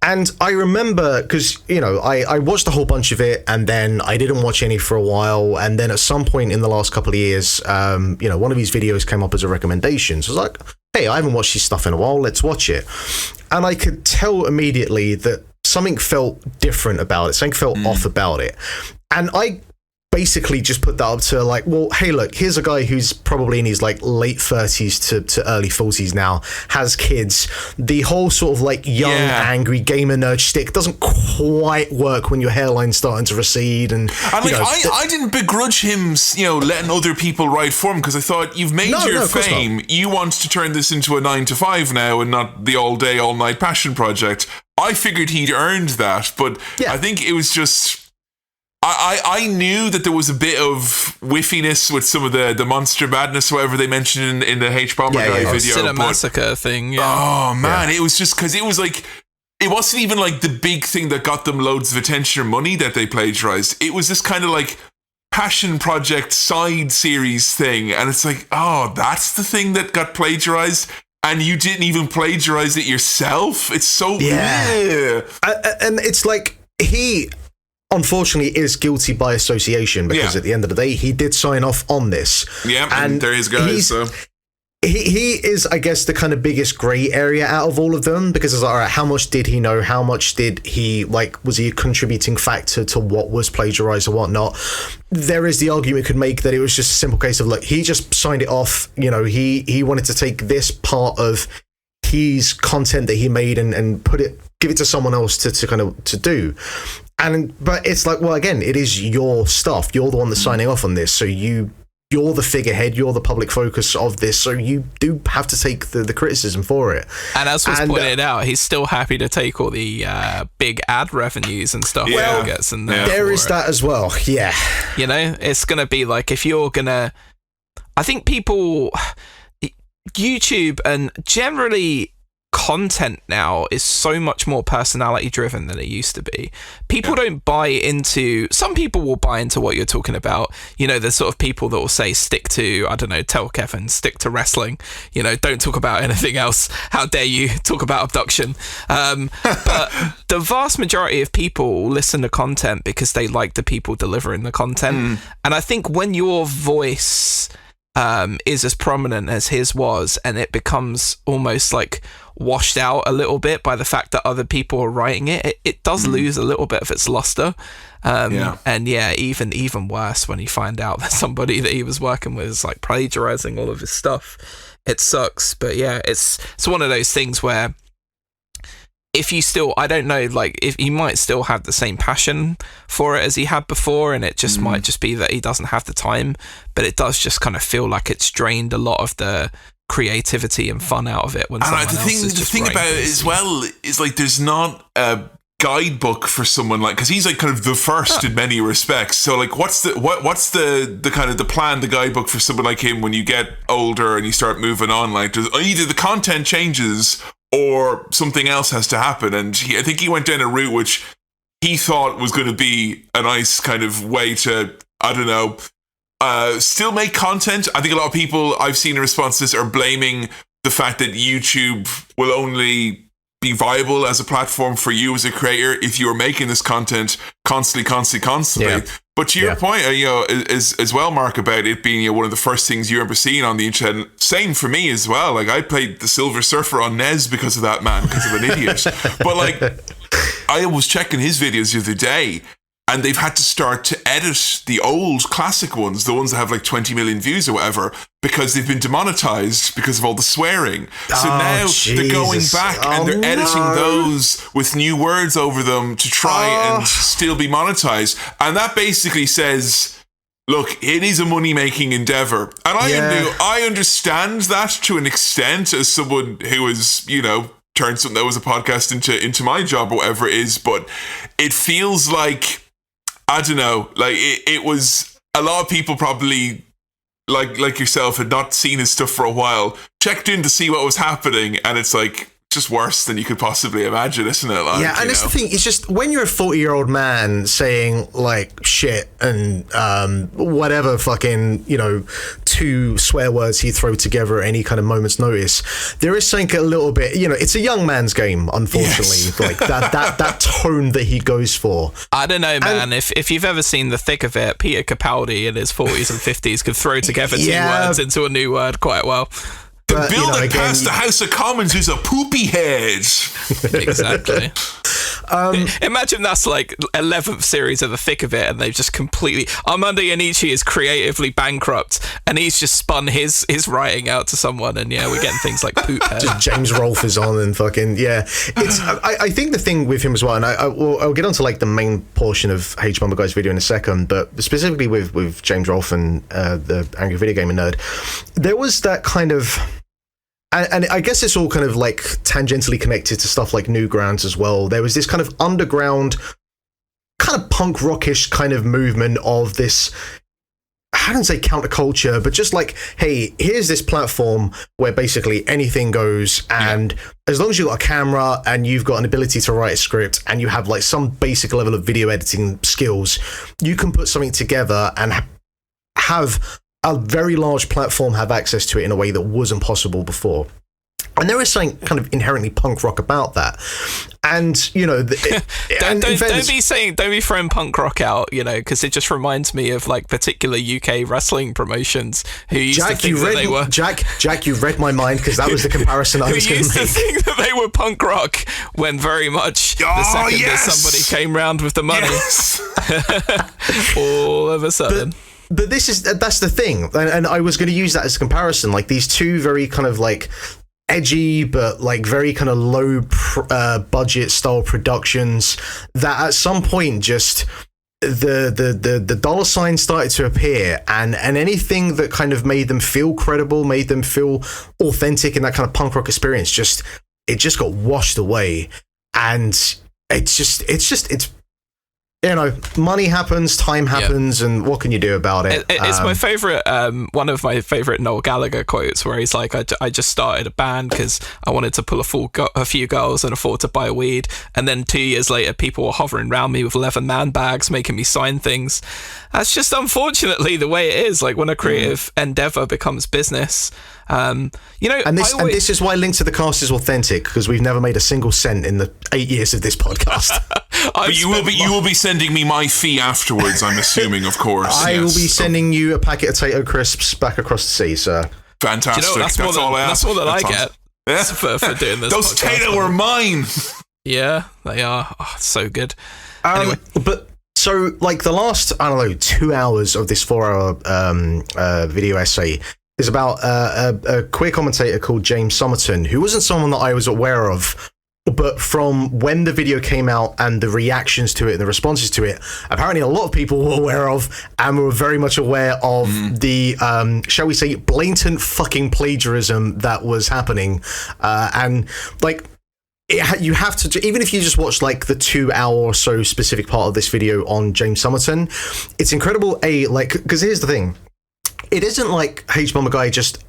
Speaker 1: And I remember, because, I watched a whole bunch of it, and then I didn't watch any for a while, and then at some point in the last couple of years, one of his videos came up as a recommendation. So I was like, hey, I haven't watched his stuff in a while, let's watch it. And I could tell immediately that something felt different about it, something felt off about it. And I basically just put that up to like, well, hey, look, here's a guy who's probably in his like late 30s to early 40s now, has kids. The whole sort of like young, angry gamer nerd shtick doesn't quite work when your hairline's starting to recede. And
Speaker 3: like, I didn't begrudge him, letting other people write for him, because I thought, you've made your fame. You want to turn this into a 9 to 5 now and not the all day, all night passion project. I figured he'd earned that, but I think it was just... I knew that there was a bit of whiffiness with some of the monster madness, whatever they mentioned in the Hbomberguy video.
Speaker 2: Cinemassacre thing,
Speaker 3: Oh, man, it was just because it was like... It wasn't even like the big thing that got them loads of attention or money that they plagiarized. It was this kind of like passion project side series thing. And it's like, oh, that's the thing that got plagiarized? And you didn't even plagiarize it yourself? It's so...
Speaker 1: Yeah. And it's like, he... unfortunately is guilty by association, because at the end of the day, he did sign off on this.
Speaker 3: Yeah, and there is guys. So.
Speaker 1: He is, I guess, the kind of biggest grey area out of all of them, because it's like, all right, how much did he know? How much did he, like, was he a contributing factor to what was plagiarized or whatnot? There is the argument could make that it was just a simple case of, look, he just signed it off. He wanted to take this part of his content that he made and give it to someone else to do. But it's like, well, again, it is your stuff. You're the one that's signing off on this. So you're the figurehead. You're the public focus of this. So you do have to take the criticism for it.
Speaker 2: And as was pointed out, he's still happy to take all the big ad revenues and stuff.
Speaker 1: Well,
Speaker 2: gets in
Speaker 1: there is that as well. Yeah.
Speaker 2: It's going to be like, if you're going to... I think people... YouTube and generally... content now is so much more personality driven than it used to be. People don't buy into... Some people will buy into what you're talking about. The sort of people that will say, stick to, I don't know, tell Kefin, stick to wrestling. Don't talk about anything else. How dare you talk about abduction? But the vast majority of people listen to content because they like the people delivering the content. And I think when your voice... is as prominent as his was, and it becomes almost like washed out a little bit by the fact that other people are writing it does lose a little bit of its luster. And even worse when you find out that somebody that he was working with is like plagiarizing all of his stuff. It sucks, but it's one of those things where if you still, I don't know, like if he might still have the same passion for it as he had before, and it just might just be that he doesn't have the time, but it does just kind of feel like it's drained a lot of the creativity and fun out of it when someone else is just
Speaker 3: the thing about it as well is like there's not a guidebook for someone like, because he's like kind of the first in many respects. So like what's the kind of the plan, the guidebook for someone like him when you get older and you start moving on? Like either the content changes or something else has to happen. And I think he went down a route which he thought was going to be a nice kind of way to, I don't know, still make content. I think a lot of people I've seen in response to this are blaming the fact that YouTube will only be viable as a platform for you as a creator if you are making this content constantly. Yeah. But to your point, as well, Mark, about it being one of the first things you remember seeing on the internet. Same for me as well. Like I played the Silver Surfer on NES because of that man, because of an idiot. But like, I was checking his videos the other day, and they've had to start to edit the old classic ones, the ones that have like 20 million views or whatever, because they've been demonetized because of all the swearing. So now they're going back and they're editing those with new words over them to try and still be monetized. And that basically says, look, it is a money-making endeavor. And I understand that to an extent as someone who has, turned something that was a podcast into my job or whatever it is. But it feels like, I don't know, like it was a lot of people probably like yourself had not seen his stuff for a while, checked in to see what was happening, and it's like just worse than you could possibly imagine, isn't it? Like,
Speaker 1: and it's the thing, it's just when you're a 40-year-old man saying like shit and whatever fucking, 2 swear words he throw together at any kind of moment's notice, there is something a little bit, it's a young man's game, unfortunately. Yes. Like that tone that he goes for.
Speaker 2: I don't know, man. If you've ever seen the thick of it, Peter Capaldi in his 40s and 50s could throw together 2 words into a new word quite well.
Speaker 3: The bill that passed the House of Commons is a poopy head.
Speaker 2: Exactly. Imagine that's like 11th series of the thick of it, and they've just completely. Armando Iannucci is creatively bankrupt, and he's just spun his writing out to someone, and we're getting things like Poop Head.
Speaker 1: Just James Rolfe is on, and fucking It's I think the thing with him as well, and I'll get onto like the main portion of Hbomberguy's video in a second, but specifically with James Rolfe and the Angry Video Gamer Nerd, there was that kind of. And I guess it's all kind of like tangentially connected to stuff like Newgrounds as well. There was this kind of underground, kind of punk rockish kind of movement of this, I don't say counterculture, but just like, hey, here's this platform where basically anything goes, and as long as you've got a camera and you've got an ability to write a script and you have like some basic level of video editing skills, you can put something together and have a very large platform have access to it in a way that wasn't possible before. And there is something kind of inherently punk rock about that. And,
Speaker 2: don't be throwing punk rock out, because it just reminds me of like particular UK wrestling promotions who used to think that they were...
Speaker 1: Jack, you read my mind, because that was the comparison I was going to make.
Speaker 2: Who used to think that they were punk rock when very much the second that somebody came round with the money, all of a sudden...
Speaker 1: But that's the thing, and I was going to use that as a comparison, like these two very kind of like edgy but like very kind of low budget style productions that at some point just the dollar sign started to appear, and anything that kind of made them feel credible, made them feel authentic in that kind of punk rock experience, it just got washed away. And it's money happens, time happens, and what can you do about it?
Speaker 2: It's my favourite, one of my favourite Noel Gallagher quotes, where he's like, I just started a band because I wanted to pull a few girls and afford to buy a weed, and then 2 years later people were hovering around me with 11 man bags making me sign things. That's just unfortunately the way it is, like when a creative endeavour becomes business. And this is why Link to the Cast is authentic, because we've never made a single cent in the 8 years of this podcast.
Speaker 3: But you will be sending me my fee afterwards, I'm assuming, of course.
Speaker 1: I will be sending you a packet of Tato crisps back across the sea, sir.
Speaker 3: Fantastic. That's all I ask.
Speaker 2: That's all that I get for doing this.
Speaker 3: Those Tato are mine.
Speaker 2: Yeah, they are. Oh, so good.
Speaker 1: Anyway, but so like the last 2 hours of this 4-hour video essay is about a queer commentator called James Somerton, who wasn't someone that I was aware of, but from when the video came out and the reactions to it and the responses to it, apparently a lot of people were aware of and were very much aware of the, shall we say, blatant fucking plagiarism that was happening. And like, you have to, even if you just watch like the 2 hour or so specific part of this video on James Somerton, it's incredible. Because here's the thing. It isn't like Hbomberguy just,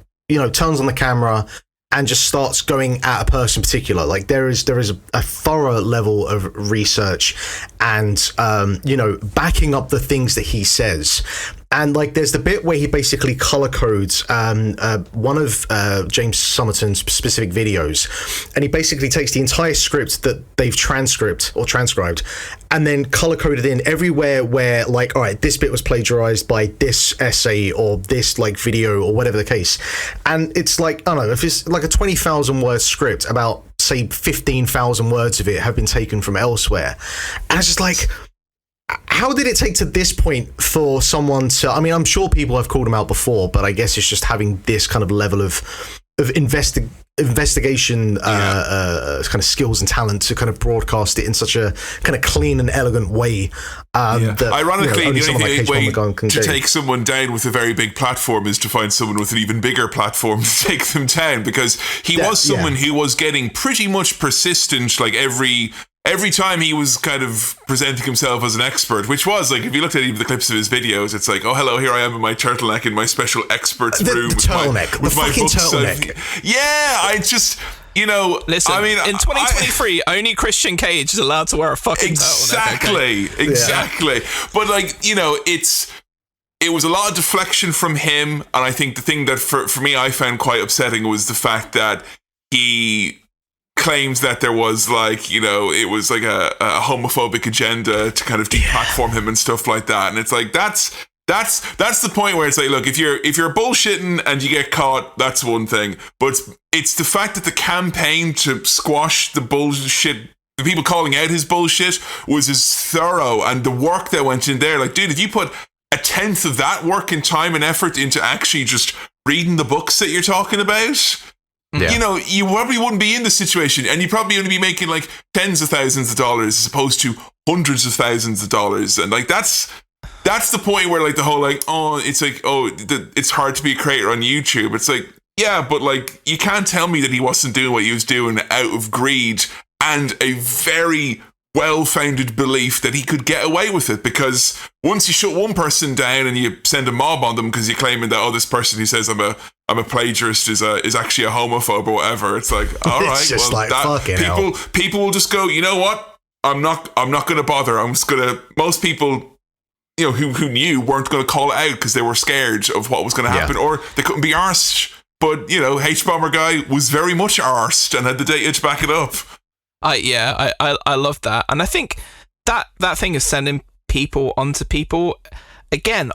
Speaker 1: turns on the camera and just starts going at a person in particular. Like there is a thorough level of research and, backing up the things that he says. And like, there's the bit where he basically color codes one of James Somerton's specific videos, and he basically takes the entire script that they've transcribed, and then color coded in everywhere where like, all right, this bit was plagiarized by this essay or this like video or whatever the case. And it's like, I don't know, if it's like a 20,000 word script, about say 15,000 words of it have been taken from elsewhere. And it's just like, how did it take to this point for someone to, I mean, I'm sure people have called him out before, but I guess it's just having this kind of level of investigation kind of skills and talent to kind of broadcast it in such a kind of clean and elegant way. That,
Speaker 3: ironically,
Speaker 1: only
Speaker 3: the only way
Speaker 1: can
Speaker 3: to
Speaker 1: do.
Speaker 3: take someone down with a very big platform is to find someone with an even bigger platform to take them down, because he was someone who was getting pretty much persistent, like every time he was kind of presenting himself as an expert, which was like, if you looked at even the clips of his videos, it's like, oh, hello, here I am in my turtleneck in my special expert's room.
Speaker 1: The turtleneck. The fucking turtleneck.
Speaker 3: I just...
Speaker 2: listen,
Speaker 3: I mean,
Speaker 2: in 2023, only Christian Cage is allowed to wear a fucking turtleneck.
Speaker 3: Exactly. But like, it was a lot of deflection from him, and I think the thing that for me I found quite upsetting was the fact that he claims that there was like, it was like a homophobic agenda to kind of deplatform him and stuff like that. And it's like, that's the point where it's like, look, if you're bullshitting and you get caught, that's one thing. But it's the fact that the campaign to squash the bullshit the people calling out his bullshit was as thorough, and the work that went in there. Like, dude, if you put a tenth of that work and time and effort into actually just reading the books that you're talking about, you know, you probably wouldn't be in this situation, and you'd probably only be making like tens of thousands of dollars as opposed to hundreds of thousands of dollars. And like that's the point where like the whole like, it's hard to be a creator on YouTube. It's like, yeah, but like you can't tell me that he wasn't doing what he was doing out of greed and a very well-founded belief that he could get away with it, because once you shut one person down and you send a mob on them because you're claiming that, this person who says I'm a plagiarist is actually a homophobe or whatever, it's like, all right,
Speaker 1: just well, like, fucking
Speaker 3: people will just go, you know what, I'm not going to bother. I'm just going to, most people, you know, who knew weren't going to call it out because they were scared of what was going to happen, or they couldn't be arsed. But, you know, Hbomberguy was very much arsed and had the data to back it up.
Speaker 2: I love that. And I think that thing of sending people onto people, again,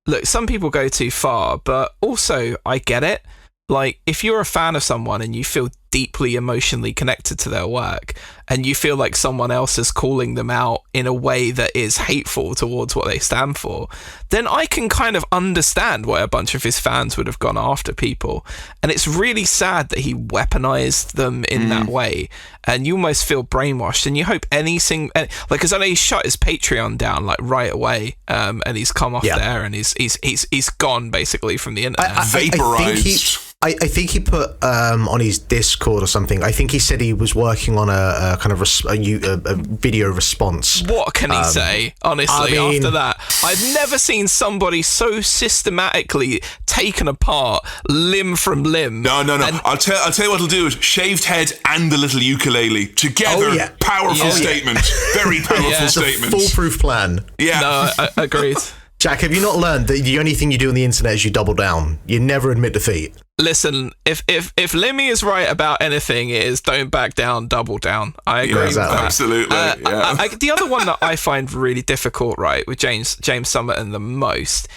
Speaker 2: look, some people go too far, but also I get it. Like, if you're a fan of someone and you feel deeply emotionally connected to their work, and you feel like someone else is calling them out in a way that is hateful towards what they stand for, then I can kind of understand why a bunch of his fans would have gone after people. And it's really sad that he weaponized them in that way, and you almost feel brainwashed, and you hope because I know he shut his Patreon down like right away, and he's come off there, and he's gone basically from the internet.
Speaker 3: Vaporized.
Speaker 1: I think he put on his Discord or something, I think he said he was working on a kind of a video response.
Speaker 2: What can he say, honestly, after that? I've never seen somebody so systematically taken apart limb from limb.
Speaker 3: No. I'll tell you what he'll do: is shaved head and the little ukulele together. Powerful statement. Very powerful statement.
Speaker 1: Foolproof plan.
Speaker 3: Yeah.
Speaker 2: No, I agreed.
Speaker 1: Jack, have you not learned that the only thing you do on the internet is you double down? You never admit defeat.
Speaker 2: Listen, if Limmy is right about anything, it is don't back down, double down. I agree with that.
Speaker 3: Absolutely.
Speaker 2: The other one that I find really difficult, right, with James Summerton the most,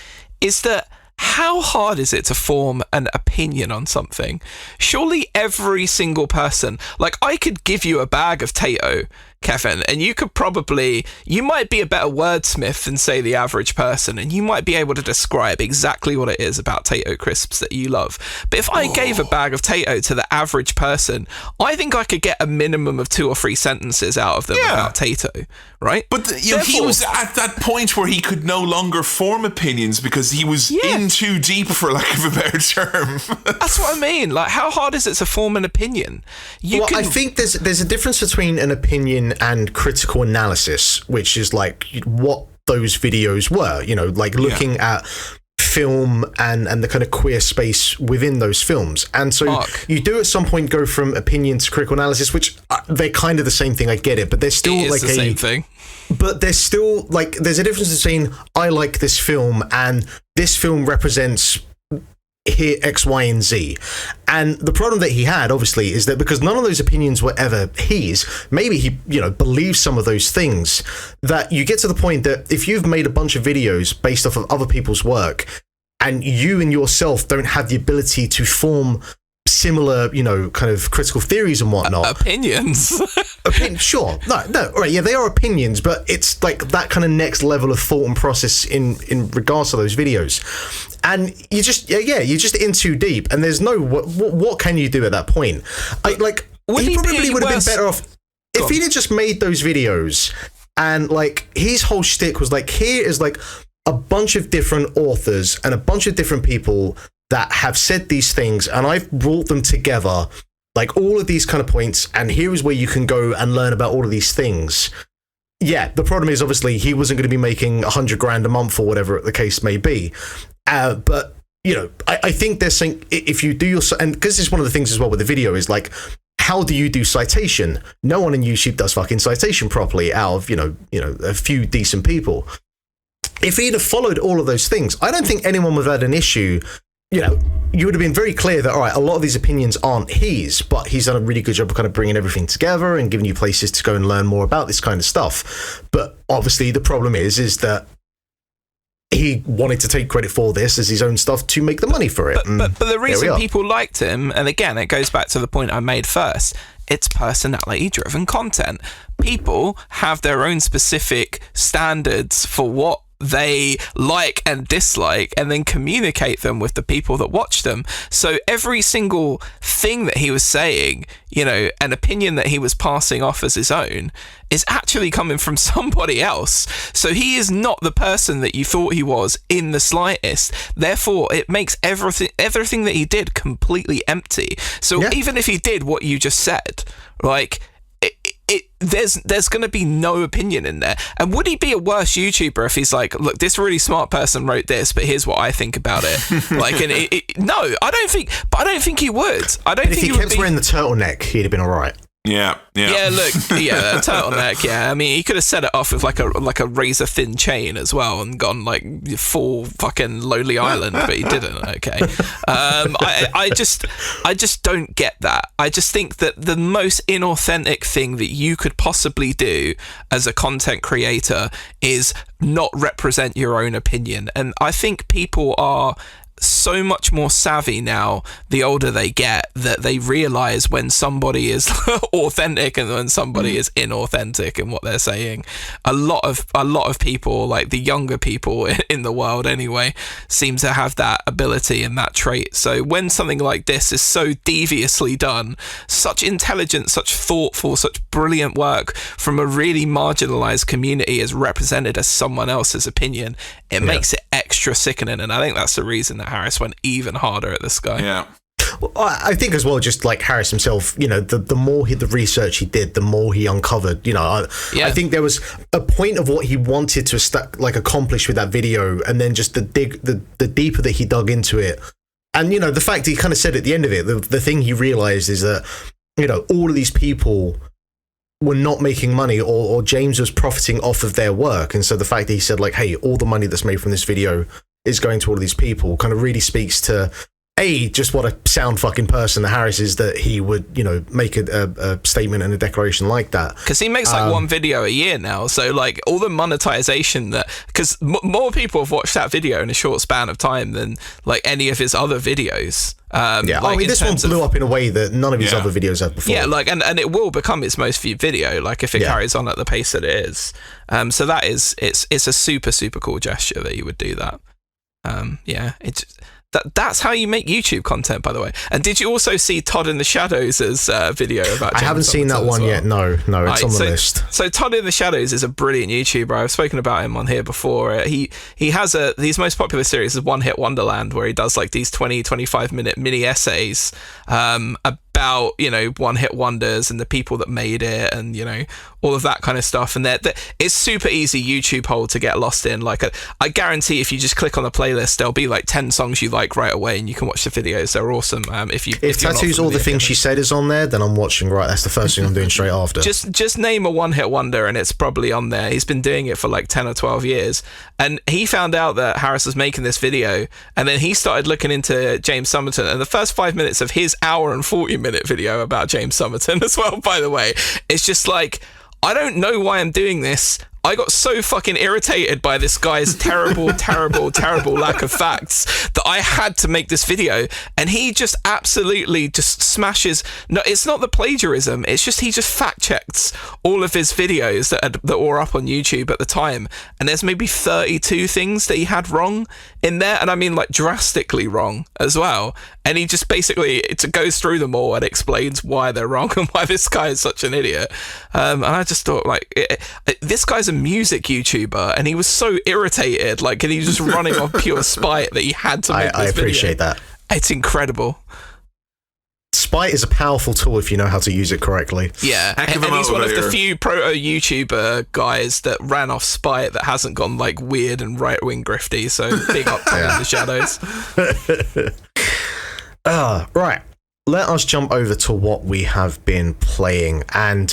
Speaker 2: is that how hard is it to form an opinion on something? Surely every single person, like I could give you a bag of Tato, Kefin, and you might be a better wordsmith than, say, the average person, and you might be able to describe exactly what it is about Tato crisps that you love. But if I gave a bag of Tato to the average person, I think I could get a minimum of 2 or 3 sentences out of them about Tato, right?
Speaker 3: But he was at that point where he could no longer form opinions because he was in too deep, for lack of a better term.
Speaker 2: That's what I mean. Like, how hard is it to form an opinion?
Speaker 1: I think there's a difference between an opinion and critical analysis, which is like what those videos were, you know, like looking at film and the kind of queer space within those films. And so you do at some point go from opinion to critical analysis, which they're kind of the same thing. I get it, but there's still like
Speaker 2: the same thing.
Speaker 1: But there's still like, there's a difference between I like this film and this film represents here X, Y, and Z. And the problem that he had, obviously, is that because none of those opinions were ever his, maybe he, believes some of those things, that you get to the point that if you've made a bunch of videos based off of other people's work and you and yourself don't have the ability to form similar, kind of critical theories and whatnot.
Speaker 2: Opinions.
Speaker 1: Sure. No. Right. Yeah, they are opinions, but it's like that kind of next level of thought and process in regards to those videos. And you're just in too deep, and there's no, what can you do at that point? He probably would have been better off if he'd have just made those videos, and like his whole shtick was like, here is like a bunch of different authors and a bunch of different people that have said these things, and I've brought them together, like all of these kind of points, and here is where you can go and learn about all of these things. Yeah, the problem is obviously he wasn't going to be making $100,000 a month or whatever the case may be. But I think there's saying if you do your, and because it's one of the things as well with the video is like, how do you do citation? No one in YouTube does fucking citation properly out of a few decent people. If he'd have followed all of those things, I don't think anyone would have had an issue. You would have been very clear that, all right, a lot of these opinions aren't his, but he's done a really good job of kind of bringing everything together and giving you places to go and learn more about this kind of stuff. But obviously the problem is that he wanted to take credit for this as his own stuff to make the money for it.
Speaker 2: But the reason people liked him, and again, it goes back to the point I made first, it's personality-driven content. People have their own specific standards for what they like and dislike, and then communicate them with the people that watch them. So every single thing that he was saying, you know, an opinion that he was passing off as his own, is actually coming from somebody else. So he is not the person that you thought he was in the slightest. Therefore, it makes everything that he did completely empty. So even if he did what you just said, like, there's going to be no opinion in there. And would he be a worse YouTuber if he's like, look, this really smart person wrote this, but here's what I think about it? Like, and no, I don't think he would. I don't think
Speaker 1: if he kept wearing the turtleneck, he'd have been all right.
Speaker 3: Yeah.
Speaker 2: Look, a turtleneck. Yeah, I mean, he could have set it off with like a razor thin chain as well, and gone like full fucking Lonely Island, but he didn't. Okay, I just don't get that. I just think that the most inauthentic thing that you could possibly do as a content creator is not represent your own opinion, and I think people are so much more savvy now the older they get, that they realize when somebody is authentic and when somebody is inauthentic in what they're saying. A lot of people, like the younger people in the world anyway, seem to have that ability and that trait. So when something like this is so deviously done, such intelligent, such thoughtful, such brilliant work from a really marginalized community is represented as someone else's opinion, it makes it extra sickening. And I think that's the reason that Harris went even harder at this guy.
Speaker 3: Yeah.
Speaker 1: Well, I think as well, just like Harris himself, you know, the more the research he did, the more he uncovered. You know, I think there was a point of what he wanted to accomplish with that video, and then just the deeper that he dug into it, and you know, the fact he kind of said at the end of it, the thing he realized is that, you know, all of these people were not making money, or James was profiting off of their work, and so the fact that he said like, hey, all the money that's made from this video is going to all of these people, kind of really speaks to just what a sound fucking person that Harris is, that he would, you know, make a statement and a declaration like that.
Speaker 2: Because he makes like one video a year now, so like all the monetization that, because more people have watched that video in a short span of time than like any of his other videos.
Speaker 1: I mean, this one blew up in a way that none of his other videos have before. Yeah,
Speaker 2: like, and it will become its most viewed video, like if it carries on at the pace that it is. So that is, it's a super, super cool gesture that he would do that. That's how you make YouTube content, by the way. And did you also see Todd in the Shadows' video about James
Speaker 1: I haven't seen that one yet. No, it's on the list.
Speaker 2: So Todd in the Shadows is a brilliant YouTuber. I've spoken about him on here before. He has his most popular series is One Hit Wonderland, where he does like these 20-25 minute mini essays about, you know, one hit wonders and the people that made it, and you know, all of that kind of stuff. And it's super easy YouTube hole to get lost in. Like, I guarantee if you just click on the playlist, there'll be like 10 songs you like right away, and you can watch the videos. They're awesome. If
Speaker 1: Tattoos All the Things She Said is on there, then I'm watching. Right, that's the first thing I'm doing straight after.
Speaker 2: Just name a one hit wonder and it's probably on there. He's been doing it for like 10 or 12 years, and he found out that Harris was making this video, and then he started looking into James Somerton, and the first 5 minutes of his hour and 40-minute video about James Somerton as well, by the way, it's just like, I don't know why I'm doing this. I got so fucking irritated by this guy's terrible lack of facts that I had to make this video. And he just absolutely just smashes. No, it's not the plagiarism. It's just he just fact checks all of his videos that were up on YouTube at the time. And there's maybe 32 things that he had wrong in there. And I mean like drastically wrong as well. And he just basically goes through them all and explains why they're wrong and why this guy is such an idiot. And I just thought, like, this guy's a music YouTuber, and he was so irritated, like, and he was just running on pure spite that he had to make this video. I appreciate
Speaker 1: that.
Speaker 2: It's incredible.
Speaker 1: Spite is a powerful tool if you know how to use it correctly.
Speaker 2: Yeah, and he's one of the few proto-YouTuber guys that ran off spite that hasn't gone, like, weird and right-wing grifty, so big up to the Shadows.
Speaker 1: Right. let us jump over to what we have been playing. And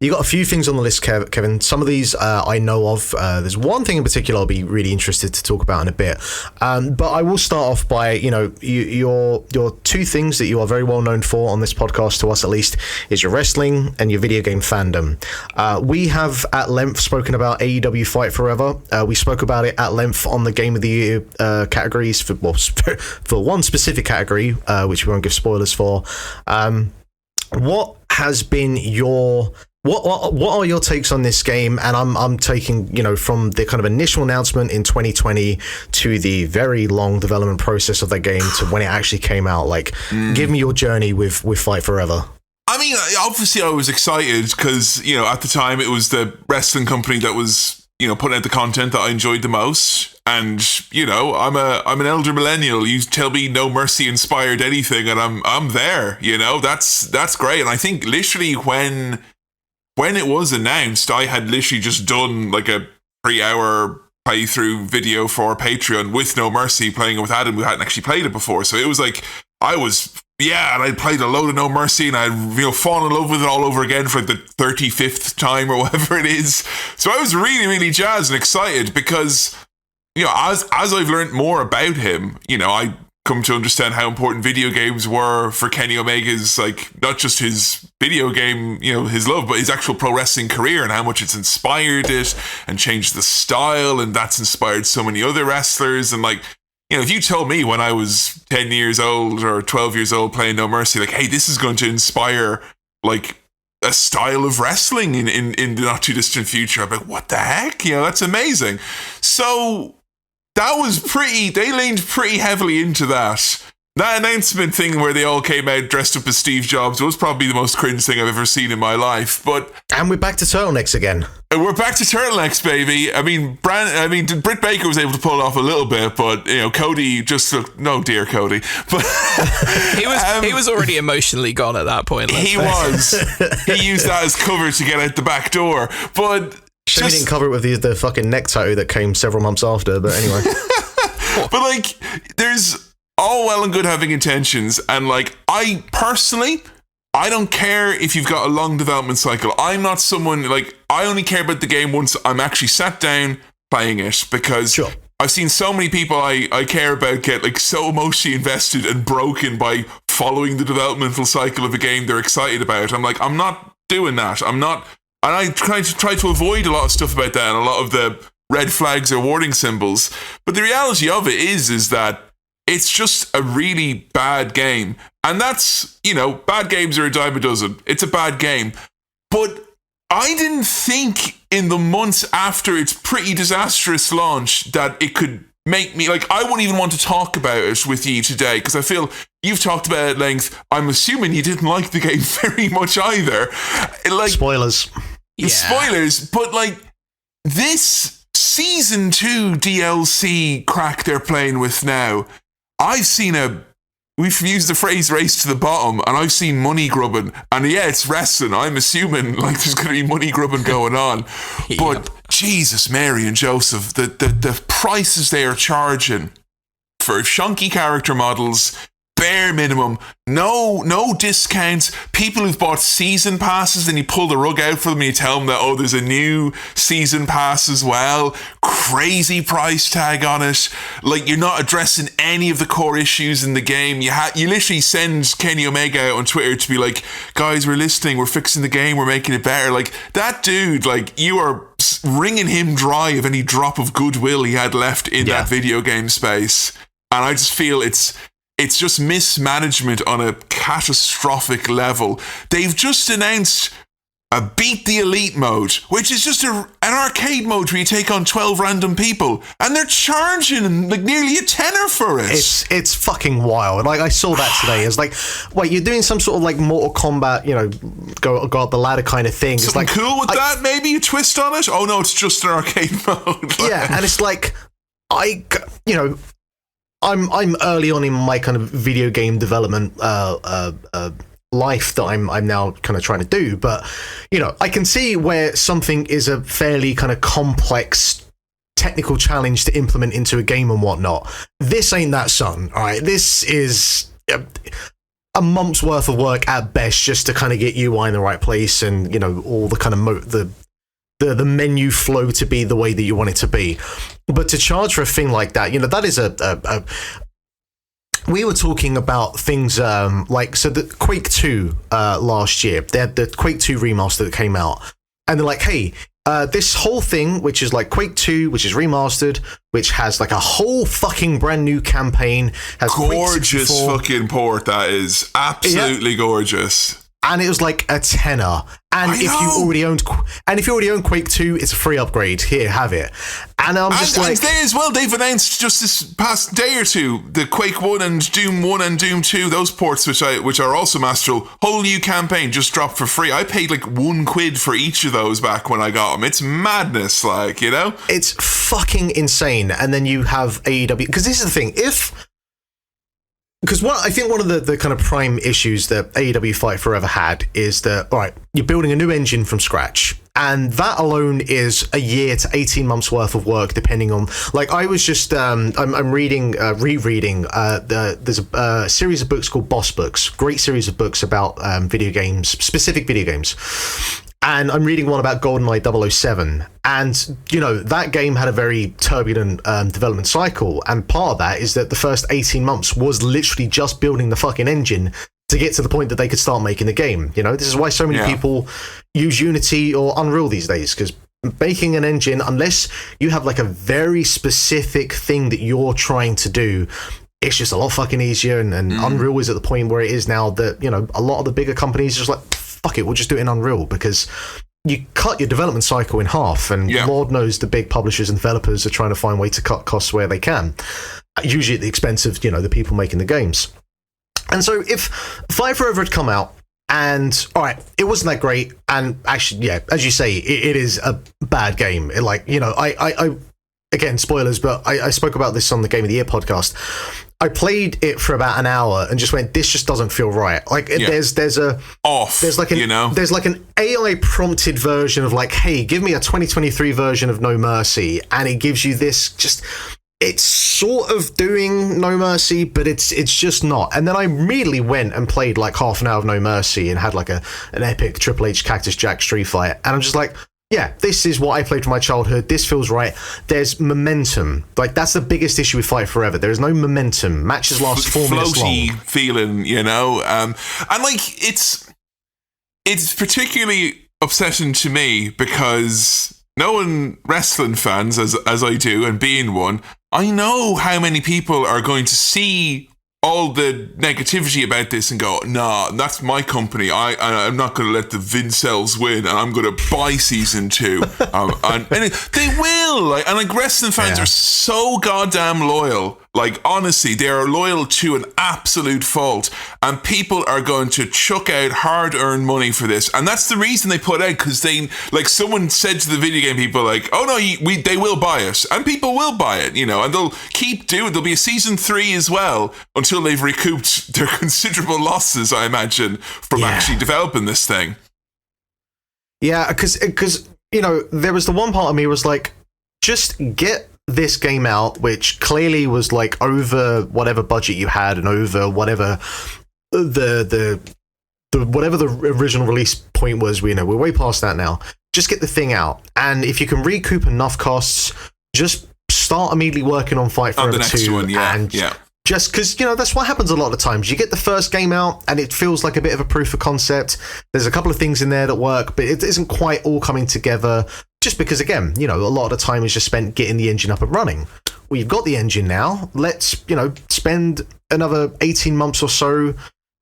Speaker 1: you got a few things on the list, Kevin. Some of these I know of. There's one thing in particular I'll be really interested to talk about in a bit. But I will start off by, your two things that you are very well known for on this podcast, to us at least, is your wrestling and your video game fandom. We have at length spoken about AEW Fight Forever. We spoke about it at length on the Game of the Year categories for one specific category, which we won't give spoilers for. What has been your what are your takes on this game? And I'm taking, from the kind of initial announcement in 2020 to the very long development process of that game to when it actually came out. Like, give me your journey with Fight Forever.
Speaker 3: I mean, obviously I was excited because, at the time it was the wrestling company that was, putting out the content that I enjoyed the most. And, I'm an elder millennial. You tell me No Mercy inspired anything and I'm there, that's great. And I think literally when it was announced, I had literally just done like a 3-hour playthrough video for Patreon with No Mercy, playing it with Adam, who hadn't actually played it before. So it was like, and I played a load of No Mercy, and I'd fallen in love with it all over again for like the 35th time or whatever it is. So I was really, really jazzed and excited because, as I've learned more about him, I come to understand how important video games were for Kenny Omega's, like, not just his video game, his love, but his actual pro wrestling career, and how much it's inspired it and changed the style, and that's inspired so many other wrestlers. And like, if you told me when I was 10 years old or 12 years old playing No Mercy, like, hey, this is going to inspire like a style of wrestling in the not too distant future, I'm like, what the heck? That's amazing. So that was they leaned pretty heavily into that. That announcement thing where they all came out dressed up as Steve Jobs was probably the most cringe thing I've ever seen in my life.
Speaker 1: And we're back to turtlenecks again.
Speaker 3: We're back to turtlenecks, baby. I mean, Britt Baker was able to pull it off a little bit, but Cody just looked, no, dear Cody. But
Speaker 2: he was already emotionally gone at that point.
Speaker 3: He used that as cover to get out the back door, but.
Speaker 1: Shame he didn't cover it with the fucking neck tattoo that came several months after, but anyway.
Speaker 3: But like, there's all well and good having intentions, and like, I personally, I don't care if you've got a long development cycle. I'm not someone, like, I only care about the game once I'm actually sat down playing it, because
Speaker 1: sure.
Speaker 3: I've seen so many people I care about get like so emotionally invested and broken by following the developmental cycle of a game they're excited about. I'm like, I'm not doing that. And I try to avoid a lot of stuff about that and a lot of the red flags or warning symbols. But the reality of it is that it's just a really bad game. And that's, bad games are a dime a dozen. It's a bad game. But I didn't think in the months after its pretty disastrous launch that it could make me, like, I wouldn't even want to talk about it with you today, because I feel you've talked about it at length. I'm assuming you didn't like the game very much either. Like,
Speaker 1: spoilers.
Speaker 2: Yeah.
Speaker 3: Spoilers, but like, this Season 2 DLC crack they're playing with now, we've used the phrase race to the bottom, and I've seen money grubbing, and yeah, it's wrestling. I'm assuming like there's going to be money grubbing going on. But Jesus, Mary and Joseph, the prices they are charging for shonky character models, bare minimum, no discounts. People who've bought season passes, then you pull the rug out for them and you tell them that, there's a new season pass as well. Crazy price tag on it. Like, you're not addressing any of the core issues in the game. You literally send Kenny Omega out on Twitter to be like, guys, we're listening, we're fixing the game, we're making it better. Like, that dude, like, you are wringing him dry of any drop of goodwill he had left in that video game space. And I just feel it's just mismanagement on a catastrophic level. They've just announced a Beat the Elite mode, which is just an arcade mode where you take on 12 random people, and they're charging like nearly a tenner for it.
Speaker 1: It's fucking wild. Like, I saw that today. It's like, wait, you're doing some sort of like Mortal Kombat, go up the ladder kind of thing.
Speaker 3: Something
Speaker 1: it's like
Speaker 3: cool with that, maybe a twist on it. Oh no, it's just an arcade mode.
Speaker 1: Yeah, and it's like, I'm early on in my kind of video game development life that I'm now kind of trying to do, but I can see where something is a fairly kind of complex technical challenge to implement into a game and whatnot. This ain't that, son. All right, this is. a month's worth of work at best just to kind of get UI in the right place and, you know, all the kind of the menu flow to be the way that you want it to be. But to charge for a thing like that, you know, that is a we were talking about things like, so the Quake 2 last year, they had the Quake 2 remaster that came out, and they're like, hey, this whole thing, which is like Quake 2, which is remastered, which has like a whole fucking brand new campaign, has
Speaker 3: gorgeous fucking port, that is absolutely gorgeous.
Speaker 1: And it was like a tenner. And if you already owned Quake 2, it's a free upgrade. Here, have it. And I'm just
Speaker 3: and they as well, they've announced just this past day or two, the Quake 1 and Doom 1 and Doom 2, those ports which are also masterful, whole new campaign just dropped for free. I paid like £1 for each of those back when I got them. It's madness, like, you know?
Speaker 1: It's fucking insane. And then you have AEW, because this is the thing, because I think one of the kind of prime issues that AEW Fight Forever had is that, all right, you're building a new engine from scratch, and that alone is a year to 18 months worth of work, depending on, like, I was just, I'm rereading, there's a series of books called Boss Books, great series of books about video games, specific video games. And I'm reading one about GoldenEye 007. And, you know, that game had a very turbulent development cycle. And part of that is that the first 18 months was literally just building the fucking engine to get to the point that they could start making the game. You know, this is why so many people use Unity or Unreal these days, because making an engine, unless you have like a very specific thing that you're trying to do, it's just a lot fucking easier. And Unreal is at the point where it is now that, you know, a lot of the bigger companies are just like, fuck it, we'll just do it in Unreal, because you cut your development cycle in half, and Lord knows the big publishers and developers are trying to find a way to cut costs where they can, usually at the expense of, you know, the people making the games. And so if Fight Forever had come out and, all right, it wasn't that great, and actually, yeah, as you say, it is a bad game. It, like, you know, I again, spoilers, but I spoke about this on the Game of the Year podcast. I played it for about an hour and just went, this just doesn't feel right. Like there's like an AI prompted version of like, hey, give me a 2023 version of No Mercy, and it gives you this just, it's sort of doing No Mercy, but it's just not. And then I immediately went and played like half an hour of No Mercy and had like an epic Triple H Cactus Jack street fight, and I'm just like, yeah, this is what I played from my childhood. This feels right. There's momentum. Like, that's the biggest issue with Fight Forever. There is no momentum. Matches last 4 minutes long.
Speaker 3: Floaty feeling, you know? And, like, it's particularly upsetting to me because knowing wrestling fans, as I do, and being one, I know how many people are going to see all the negativity about this and go, nah, that's my company. I'm not going to let the Vincels win, and I'm going to buy season 2. And they will. Like wrestling fans are so goddamn loyal. Like, honestly, they are loyal to an absolute fault, and people are going to chuck out hard-earned money for this. And that's the reason they put out, because they, like, someone said to the video game people, like, oh no, they will buy it, and people will buy it, you know, and they'll keep doing. There'll be a season 3 as well until they've recouped their considerable losses, I imagine, from actually developing this thing.
Speaker 1: Yeah, because you know, there was the one part of me was like, just get this game out, which clearly was like over whatever budget you had and over whatever the whatever the original release point was. We're way past that now. Just get the thing out, and if you can recoup enough costs, just start immediately working on Fight Forever 2. Just because, you know, that's what happens a lot of times. You get the first game out and it feels like a bit of a proof of concept. There's a couple of things in there that work, but it isn't quite all coming together. Just because, again, you know, a lot of the time is just spent getting the engine up and running. Well, you've got the engine now. Let's, you know, spend another 18 months or so,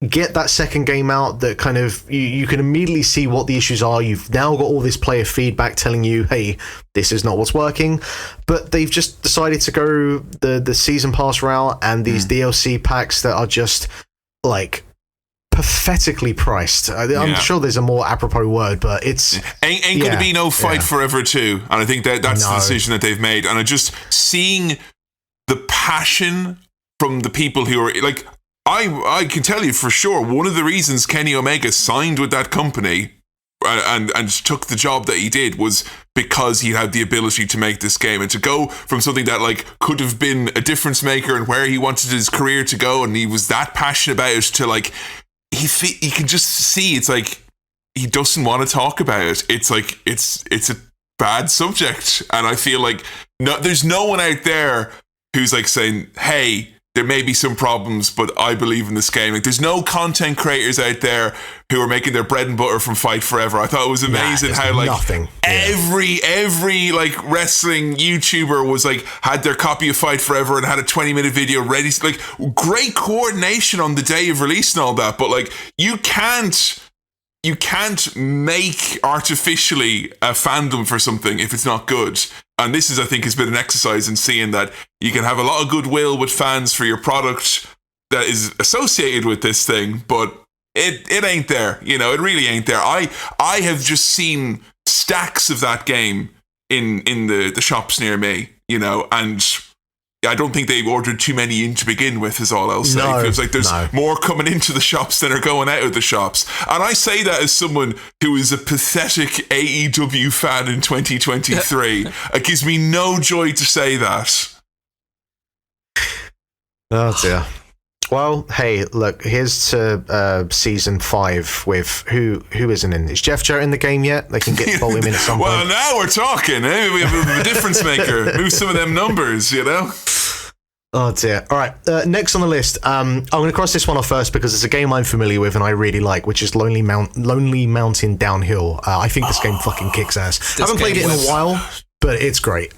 Speaker 1: get that second game out that kind of, you can immediately see what the issues are. You've now got all this player feedback telling you, hey, this is not what's working. But they've just decided to go the season pass route and these DLC packs that are just, like, pathetically priced. I'm sure there's a more apropos word, but it's
Speaker 3: ain't gonna be no Fight Forever 2, and I think that's the decision that they've made. And I just seeing the passion from the people who are like, I can tell you for sure, one of the reasons Kenny Omega signed with that company and took the job that he did was because he had the ability to make this game, and to go from something that like could have been a difference maker and where he wanted his career to go, and he was that passionate about it, to like you can just see it's like he doesn't want to talk about it. It's like it's a bad subject, and I feel like there's no one out there who's like saying, hey, there may be some problems, but I believe in this game. Like, there's no content creators out there who are making their bread and butter from Fight Forever. I thought it was amazing how like every like wrestling YouTuber was like had their copy of Fight Forever and had a 20-minute video ready. Like, great coordination on the day of release and all that, but like you can't make artificially a fandom for something if it's not good. And this is, I think, has been an exercise in seeing that you can have a lot of goodwill with fans for your product that is associated with this thing, but it ain't there. You know, it really ain't there. I have just seen stacks of that game in the shops near me, you know, and I don't think they ordered too many in to begin with, is all I'll say. It feels like there's more coming into the shops than are going out of the shops. And I say that as someone who is a pathetic AEW fan in 2023. It gives me no joy to say that.
Speaker 1: Oh dear. Well, hey, look, here's to season 5 with who isn't in. Is Jeff Jarrett in the game yet? They can get volume in at some point.
Speaker 3: Well, now we're talking, eh? We have a difference maker. Move some of them numbers, you know?
Speaker 1: Oh dear. All right, next on the list, I'm going to cross this one off first because it's a game I'm familiar with and I really like, which is Lonely Mountain Downhill. I think this game fucking kicks ass. I haven't played it in a while, but it's great.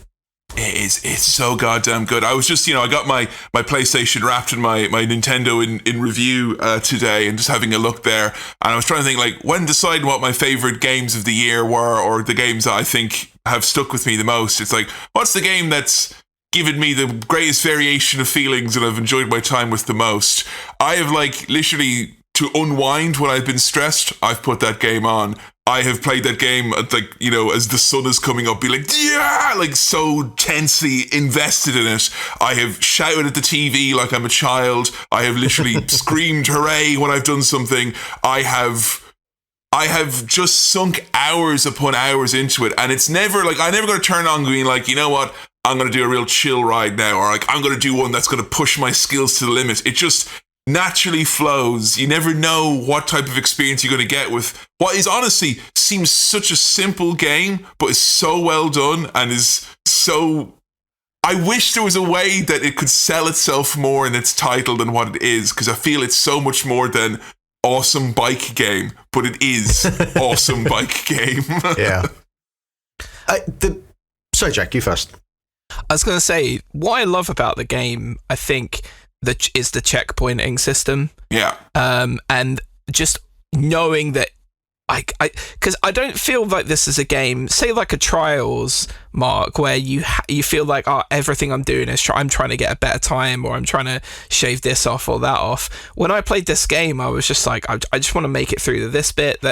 Speaker 3: It's so goddamn good. I was just, you know, I got my PlayStation Wrapped and my Nintendo in review today and just having a look there. And I was trying to think, like, when deciding what my favorite games of the year were, or the games that I think have stuck with me the most. It's like, what's the game that's given me the greatest variation of feelings and I've enjoyed my time with the most? I have, like, literally, to unwind when I've been stressed, I've put that game on. I have played that game, like, you know, as the sun is coming up, be like, yeah, like so tensely invested in it. I have shouted at the TV like I'm a child. I have literally screamed hooray when I've done something. I have just sunk hours upon hours into it. And it's never like, I'm never going to turn on being like, you know what, I'm going to do a real chill ride now. Or like, I'm going to do one that's going to push my skills to the limit. It just naturally flows. You never know what type of experience you're going to get with what is honestly seems such a simple game, but is so well done and is so... I wish there was a way that it could sell itself more in its title than what it is, because I feel it's so much more than awesome bike game, but it is awesome bike game.
Speaker 1: Yeah. Sorry, Jack, you first.
Speaker 2: I was going to say, what I love about the game, I think, is the checkpointing system.
Speaker 3: Yeah.
Speaker 2: And just knowing that because I don't feel like this is a game, say like a Trials, Mark, where you feel like, oh, everything I'm doing is I'm trying to get a better time, or I'm trying to shave this off or that off. When I played this game, I was just like, I just want to make it through this bit,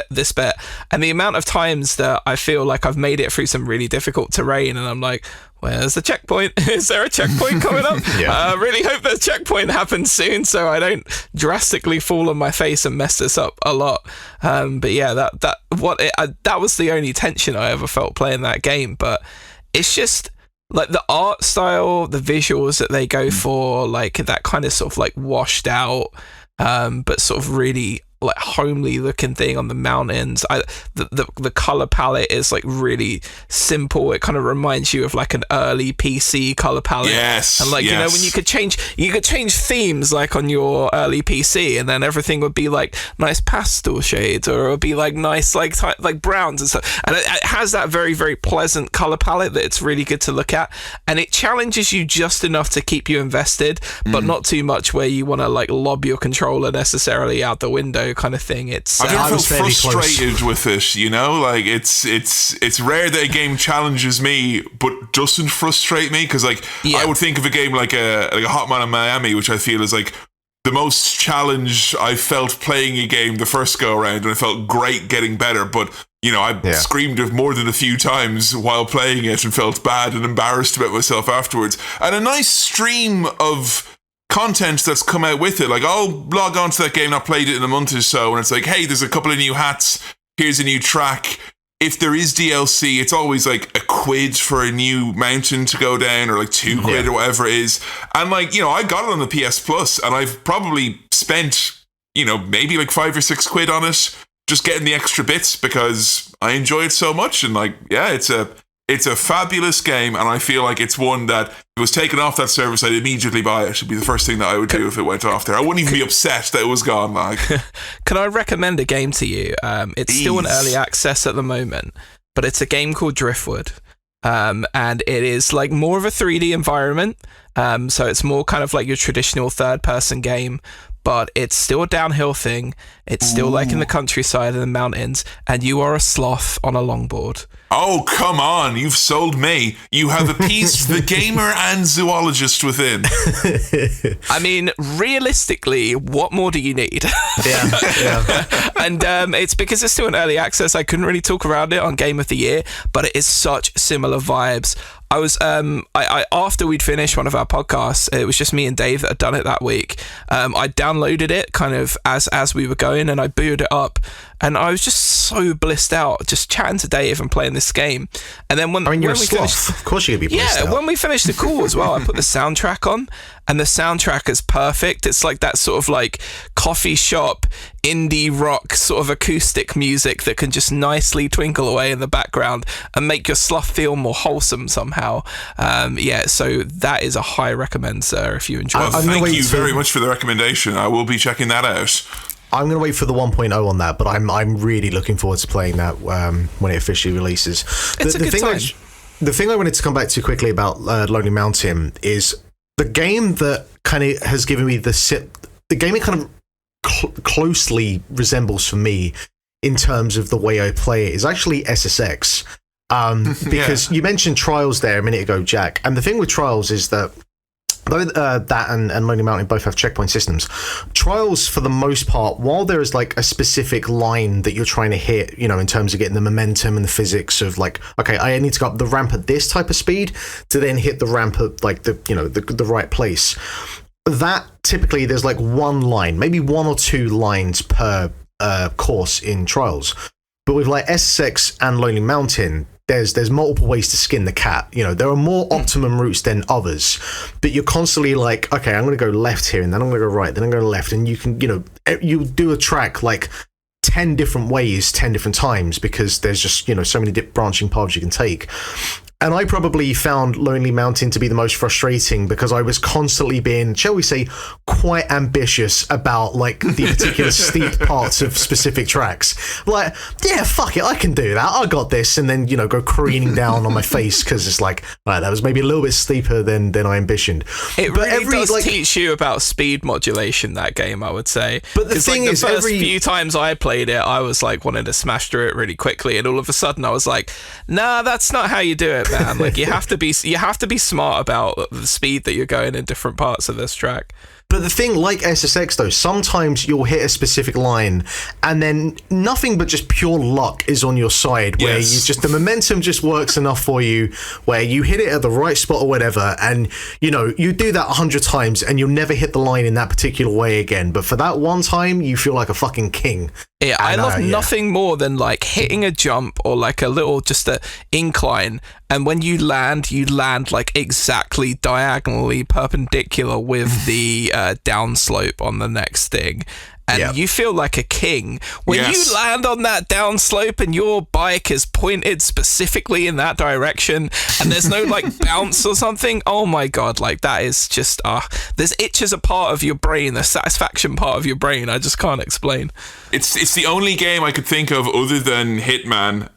Speaker 2: and the amount of times that I feel like I've made it through some really difficult terrain, and I'm like, where's the checkpoint? Is there a checkpoint coming up?
Speaker 1: Yeah.
Speaker 2: I really hope the checkpoint happens soon so I don't drastically fall on my face and mess this up a lot. But yeah, that was the only tension I ever felt playing that game. But it's just like the art style, the visuals that they go for, like that kind of sort of like washed out, but sort of really like homely looking thing on the mountains. The color palette is like really simple. It kind of reminds you of like an early PC color palette.
Speaker 3: Yes.
Speaker 2: And like, you know, when you could change themes like on your early PC, and then everything would be like nice pastel shades, or it would be like nice like browns and stuff. And it has that very, very pleasant color palette that it's really good to look at, and it challenges you just enough to keep you invested, but not too much where you want to like lob your controller necessarily out the window kind of thing. It's
Speaker 3: I've never felt frustrated with it, you know, like it's rare that a game challenges me but doesn't frustrate me, because like I would think of a game like a Hotman in Miami, which I feel is like the most challenge I felt playing a game the first go around, and I felt great getting better, but you know, I screamed it more than a few times while playing it and felt bad and embarrassed about myself afterwards. And a nice stream of content that's come out with it, like I'll log on to that game, I've played it in a month or so, and it's like, hey, there's a couple of new hats, here's a new track. If there is DLC, it's always like a quid for a new mountain to go down, or like £2 or whatever it is. And like, you know, I got it on the PS Plus, and I've probably spent, maybe like £5 or £6 on it, just getting the extra bits because I enjoy it so much. And like, yeah, it's a fabulous game, and I feel like it's one that if it was taken off that service, I'd immediately buy it. It would be the first thing that I would do if it went off there. I wouldn't even be upset that it was gone. Like,
Speaker 2: can I recommend a game to you? It's still in early access at the moment, but it's a game called Driftwood. And it is like more of a 3D environment. So it's more kind of like your traditional third-person game, but it's still a downhill thing. It's still like in the countryside and the mountains, and you are a sloth on a longboard.
Speaker 3: Oh, come on. You've sold me. You have appeased the gamer and zoologist within.
Speaker 2: I mean, realistically, what more do you need?
Speaker 1: Yeah.
Speaker 2: And it's because it's still in early access, I couldn't really talk around it on Game of the Year, but it is such similar vibes. I was after we'd finished one of our podcasts, it was just me and Dave that had done it that week. I downloaded it kind of as we were going, and I booted it up, and I was just so blissed out just chatting to Dave and playing this game. And then when
Speaker 1: you're a
Speaker 2: we
Speaker 1: sloth.
Speaker 2: finished,
Speaker 1: of course you're gonna be blissed out.
Speaker 2: when we finished the call as well, I put the soundtrack on, and the soundtrack is perfect. It's like that sort of like coffee shop indie rock sort of acoustic music that can just nicely twinkle away in the background and make your sloth feel more wholesome somehow. So that is a high recommend, sir, if you enjoy it.
Speaker 3: Thank you very much for the recommendation. I will be checking that out.
Speaker 1: I'm going to wait for the 1.0 on that, but I'm really looking forward to playing that when it officially releases.
Speaker 2: It's a good time.
Speaker 1: The thing I wanted to come back to quickly about Lonely Mountain is the game that kind of has given me the game it kind of closely resembles for me in terms of the way I play it is actually SSX. Because you mentioned Trials there a minute ago, Jack, and the thing with Trials is that though that and Lonely Mountain both have checkpoint systems, Trials, for the most part, while there is like a specific line that you're trying to hit, in terms of getting the momentum and the physics of like, okay, I need to go up the ramp at this type of speed to then hit the ramp at like the right place. That typically there's like one line, maybe one or two lines per course in Trials. But with like SSX and Lonely Mountain, there's multiple ways to skin the cat. There are more optimum routes than others, but you're constantly like, okay, I'm going to go left here, and then I'm going to go right, then I'm going to go left, and you can, you do a track like 10 different ways, 10 different times, because there's just, so many branching paths you can take. And I probably found Lonely Mountain to be the most frustrating because I was constantly being, shall we say, quite ambitious about like the particular steep parts of specific tracks. Like, yeah, fuck it, I can do that. I got this. And then, go careening down on my face because it's like, right, that was maybe a little bit steeper than I ambitioned.
Speaker 2: It really does teach you about speed modulation, that game, I would say.
Speaker 1: But the thing is,
Speaker 2: the first few times I played it, I was like wanting to smash through it really quickly. And all of a sudden I was like, nah, that's not how you do it, man. Like you have to be smart about the speed that you're going in different parts of this track.
Speaker 1: But the thing, like SSX though, sometimes you'll hit a specific line and then nothing but just pure luck is on your side, where the momentum just works enough for you, where you hit it at the right spot or whatever, and you do that 100 times and you'll never hit the line in that particular way again. But for that one time, you feel like a fucking king.
Speaker 2: Yeah, I love nothing more than like hitting a jump or like a little just a incline, and when you land like exactly diagonally perpendicular with the downslope on the next thing. And you feel like a king when you land on that downslope and your bike is pointed specifically in that direction and there's no like bounce or something. Oh my God, like that is just, there's itches a part of your brain, the satisfaction part of your brain I just can't explain.
Speaker 3: It's the only game I could think of other than Hitman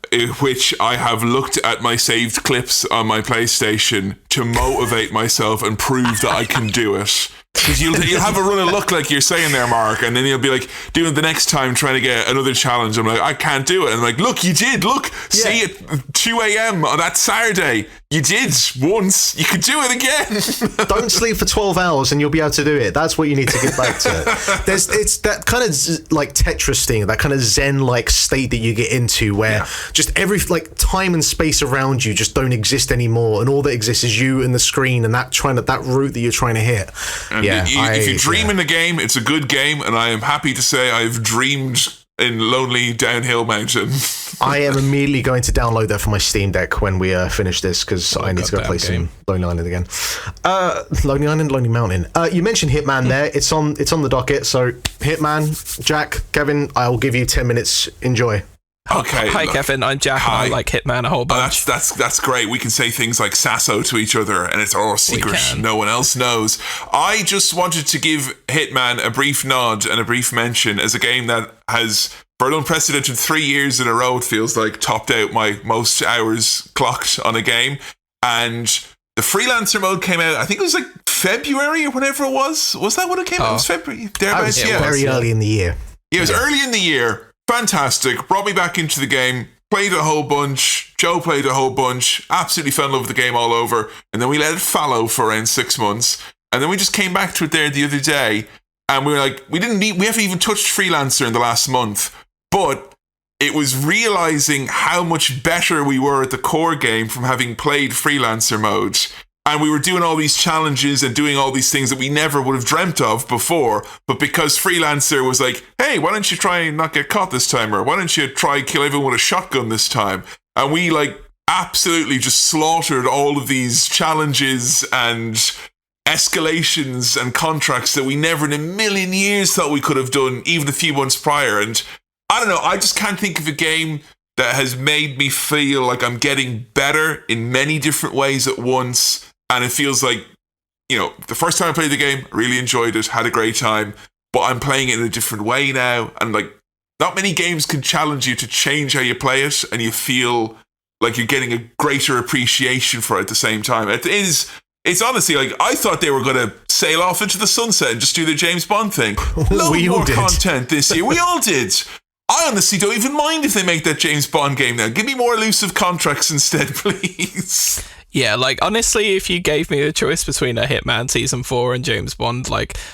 Speaker 3: which I have looked at my saved clips on my PlayStation to motivate myself and prove that I can do it. Because you'll have a run of luck, like you're saying there, Mark, and then you'll be like doing it the next time, trying to get another challenge. I'm like, I can't do it. And I'm like, look, you did. Look, see at 2 a.m. on that Saturday. You did once. You could do it again.
Speaker 1: Don't sleep for 12 hours and you'll be able to do it. That's what you need to get back to. It's that kind of like Tetris thing, that kind of Zen-like state that you get into where just every like time and space around you just don't exist anymore, and all that exists is you and the screen and that route that you're trying to hit.
Speaker 3: And if you dream in the game, it's a good game, and I am happy to say I've dreamed in Lonely Downhill Mountain.
Speaker 1: I am immediately going to download that for my Steam Deck when we finish this, because I need to go play some Lonely Island again. Lonely Island, Lonely Mountain. You mentioned Hitman there. It's on the docket. So Hitman, Jack, Kevin, I'll give you 10 minutes. Enjoy.
Speaker 3: Okay.
Speaker 2: Hi, Kefin. I'm Jack, and I like Hitman a whole bunch.
Speaker 3: That's great. We can say things like sasso to each other, and it's our secret no one else knows. I just wanted to give Hitman a brief nod and a brief mention as a game that has, for an unprecedented 3 years in a row, it feels like, topped out my most hours clocked on a game. And the freelancer mode came out, I think it was like February or whenever it was. Was that when it came out? It was February.
Speaker 1: Very early in the year.
Speaker 3: Yeah, it was early in the year. Fantastic. Brought me back into the game. Played a whole bunch. Joe played a whole bunch. Absolutely fell in love with the game all over. And then we let it fallow for around 6 months. And then we just came back to it there the other day. And we were like, we haven't even touched Freelancer in the last month. But it was realizing how much better we were at the core game from having played Freelancer mode. And we were doing all these challenges and doing all these things that we never would have dreamt of before. But because Freelancer was like, hey, why don't you try and not get caught this time? Or why don't you try kill everyone with a shotgun this time? And we absolutely just slaughtered all of these challenges and escalations and contracts that we never in a million years thought we could have done even a few months prior. And I don't know, I just can't think of a game that has made me feel like I'm getting better in many different ways at once. And it feels like, the first time I played the game, I really enjoyed it, had a great time, but I'm playing it in a different way now. And not many games can challenge you to change how you play it, and you feel like you're getting a greater appreciation for it at the same time. It's honestly I thought they were going to sail off into the sunset and just do the James Bond thing. Load more content this year. We all did. I honestly don't even mind if they make that James Bond game now. Give me more elusive contracts instead, please.
Speaker 2: Yeah, honestly, if you gave me a choice between a Hitman Season 4 and James Bond,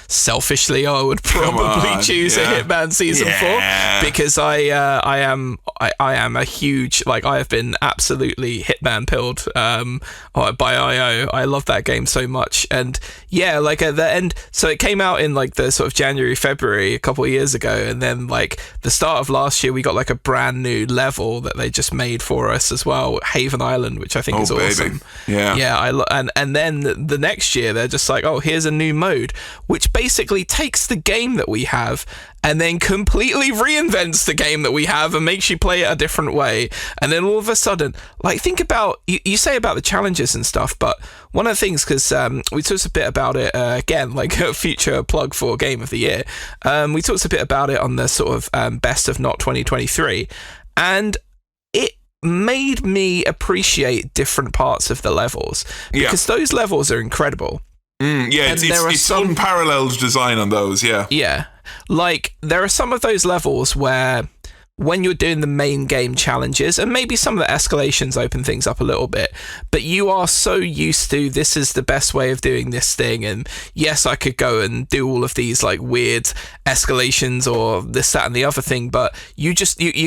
Speaker 2: selfishly, I would probably choose a Hitman Season 4, because I am a huge, I have been absolutely Hitman pilled by IO. I love that game so much. And yeah, at the end, so it came out in the sort of January, February a couple of years ago, and then the start of last year, we got a brand new level that they just made for us as well, Haven Island, which I think is awesome.
Speaker 3: Baby. Yeah.
Speaker 2: And then the next year they're just here's a new mode, which basically takes the game that we have and then completely reinvents the game that we have and makes you play it a different way. And then all of a sudden, think about, you say about the challenges and stuff, but one of the things, because we talked a bit about it, again, a future plug for Game of the Year, we talked a bit about it on the sort of Best of Not 2023, and it made me appreciate different parts of the levels, because those levels are incredible.
Speaker 3: It's unparalleled design on those.
Speaker 2: There are some of those levels where when you're doing the main game challenges, and maybe some of the escalations open things up a little bit, but you are so used to, this is the best way of doing this thing, and yes, I could go and do all of these weird escalations or this, that, and the other thing, but you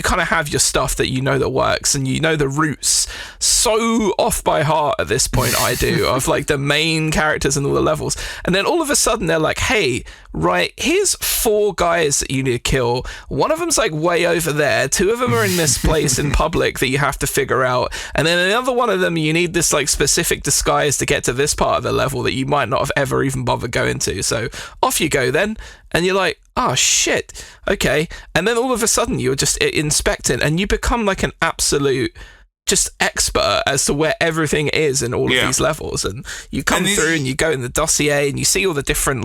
Speaker 2: kind of have your stuff that that works, and the routes so off by heart at this point. I do of the main characters and all the levels, and then all of a sudden they're hey, right, here's 4 guys that you need to kill. One of them's way over there, 2 of them are in this place in public that you have to figure out, and then another one of them you need this specific disguise to get to this part of the level that you might not have ever even bothered going to. So off you go then, and you're oh shit, okay, and then all of a sudden you're just inspecting, and you become an absolute just expert as to where everything is in all of these levels, and you come through and you go in the dossier and you see all the different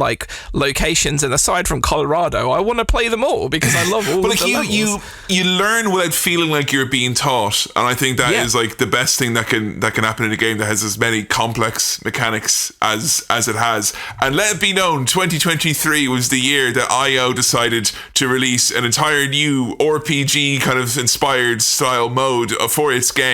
Speaker 2: locations, and aside from Colorado, I want to play them all because I love all of the levels.
Speaker 3: You learn without feeling like you're being taught, and I think that is the best thing that can happen in a game that has as many complex mechanics as it has. And let it be known, 2023 was the year that IO decided to release an entire new RPG kind of inspired style mode for its game,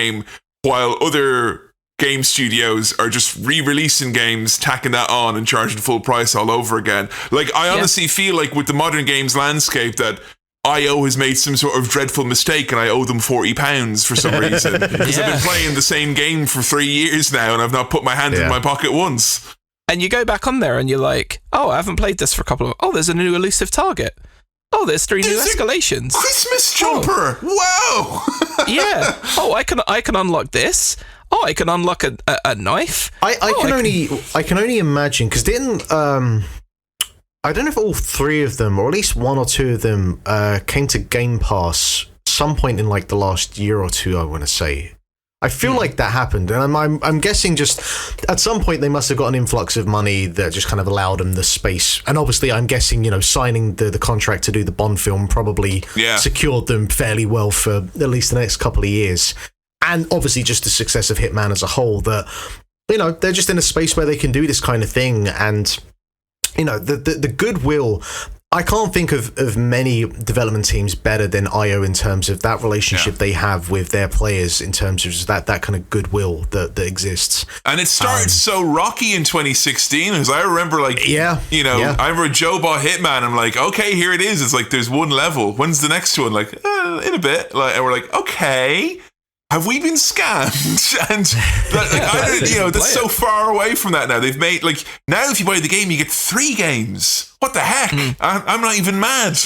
Speaker 3: while other game studios are just re-releasing games, tacking that on and charging full price all over again. I honestly feel with the modern games landscape that IO has made some sort of dreadful mistake and I owe them £40 for some reason, because I've been playing the same game for 3 years now and I've not put my hand in my pocket once.
Speaker 2: And you go back on there and you're oh, I haven't played this for a couple of... Oh, there's a new elusive target. Oh, there's 3 new escalations.
Speaker 3: Christmas jumper! Wow!
Speaker 2: Yeah. Oh, I can unlock this. Oh, I can unlock a knife.
Speaker 1: I can only imagine, because didn't I don't know if all three of them, or at least one or two of them, came to Game Pass some point in like the last year or two, I want to say. I feel like that happened, and I'm guessing just at some point they must have got an influx of money that just kind of allowed them the space. And obviously, I'm guessing, you know, signing the contract to do the Bond film probably secured them fairly well for at least the next couple of years. And obviously, just the success of Hitman as a whole, that, you know, they're just in a space where they can do this kind of thing. And, you know, the goodwill. I can't think of many development teams better than IO in terms of that relationship they have with their players, in terms of just that kind of goodwill that exists.
Speaker 3: And it started so rocky in 2016, because I remember, like, I remember Joe bought Hitman. I'm like, okay, here it is. It's like, there's one level. When's the next one? Like, in a bit. Like, and we're like, okay. Have we been scammed? And that's so far away from that now. They've made, like, now if you buy the game, you get 3 games. What the heck? I'm not even mad.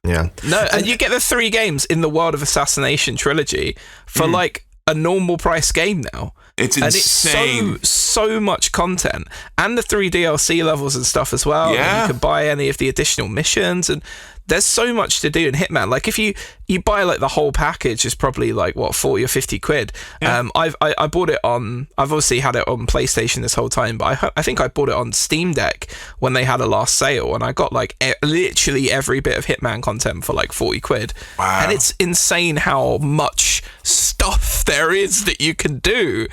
Speaker 1: Yeah.
Speaker 2: No, and you get the 3 games in the World of Assassination trilogy for like a normal price game now.
Speaker 3: It's insane.
Speaker 2: And it's so much content, and the 3 DLC levels and stuff as well.
Speaker 3: Yeah.
Speaker 2: And you can buy any of the additional missions, and there's so much to do in Hitman. Like, if you buy like the whole package, is probably like 40 or 50 quid.
Speaker 3: Yeah.
Speaker 2: I bought it on. I've obviously had it on PlayStation this whole time, but I think I bought it on Steam Deck when they had a last sale, and I got like literally every bit of Hitman content for like 40 quid.
Speaker 3: Wow.
Speaker 2: And it's insane how much stuff there is that you can do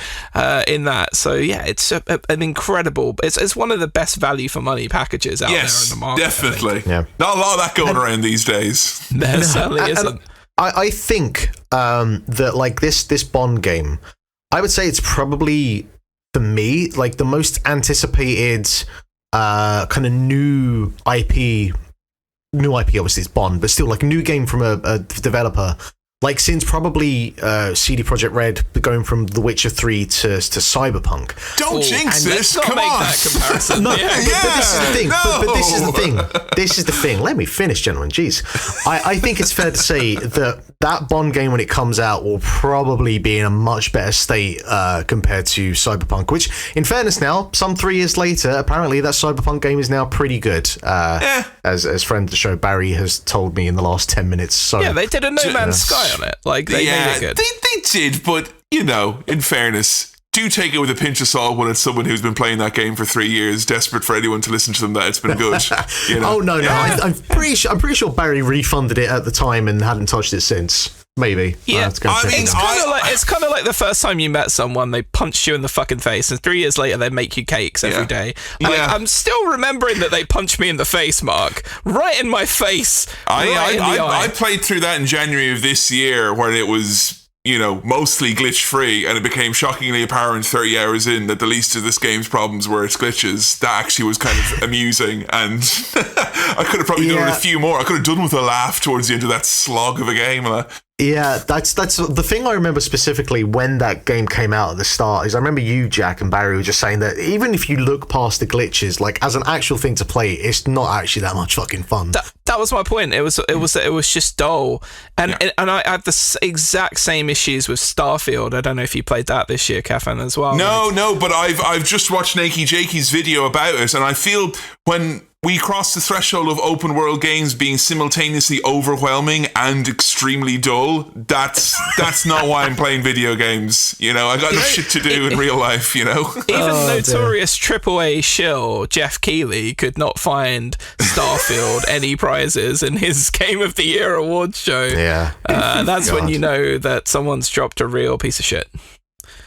Speaker 2: in that. So yeah, it's an incredible. It's one of the best value for money packages out there in the market.
Speaker 3: Definitely.
Speaker 1: Yeah.
Speaker 3: Not a lot of that going around these days.
Speaker 2: There certainly isn't.
Speaker 1: I think that, like, this Bond game, I would say it's probably, for me, like the most anticipated kind of new IP. New IP, obviously, it's Bond, but still, like, a new game from a developer. Like, since probably CD Projekt Red going from The Witcher 3 to Cyberpunk.
Speaker 3: Don't jinx this.
Speaker 2: Come
Speaker 3: on.
Speaker 2: That comparison.
Speaker 1: No, but this is the thing. But this is the thing. This is the thing. Let me finish, gentlemen. Jeez. I think it's fair to say that Bond game, when it comes out, will probably be in a much better state compared to Cyberpunk, which, in fairness now, some 3 years later, apparently that Cyberpunk game is now pretty good. As friend of the show, Barry, has told me in the last 10 minutes. So
Speaker 2: yeah, they did a No Man's Sky on it. Like, they made it good.
Speaker 3: They did, but, you know, in fairness, do take it with a pinch of salt when it's someone who's been playing that game for 3 years, desperate for anyone to listen to them that it's been good. You know?
Speaker 1: Oh no! I'm pretty sure Barry refunded it at the time and hadn't touched it since. Maybe.
Speaker 2: Yeah,
Speaker 1: it's
Speaker 2: kind of like the first time you met someone, they punched you in the fucking face, and 3 years later they make you cakes every day. Like, I'm still remembering that they punched me in the face, Mark, right in my face.
Speaker 3: I played through that in January of this year, where it was, you know, mostly glitch free, and it became shockingly apparent 30 hours in that the least of this game's problems were its glitches. That actually was kind of amusing, and I could have probably done a few more. I could have done with a laugh towards the end of that slog of a game.
Speaker 1: Yeah, that's the thing I remember specifically when that game came out at the start. Is I remember you, Jack, and Barry were just saying that even if you look past the glitches, like, as an actual thing to play, it's not actually that much fucking fun.
Speaker 2: That was my point. It was just dull, and I had the exact same issues with Starfield. I don't know if you played that this year, Kefin, as well.
Speaker 3: No, but I've just watched Nakey Jakey's video about it, and I feel when we cross the threshold of open world games being simultaneously overwhelming and extremely dull, that's not why I'm playing video games. You know, I got enough shit to do in real life, you know?
Speaker 2: Even notorious AAA shill Jeff Keighley could not find Starfield any prizes in his Game of the Year awards show.
Speaker 1: Yeah.
Speaker 2: That's when you know that someone's dropped a real piece of shit.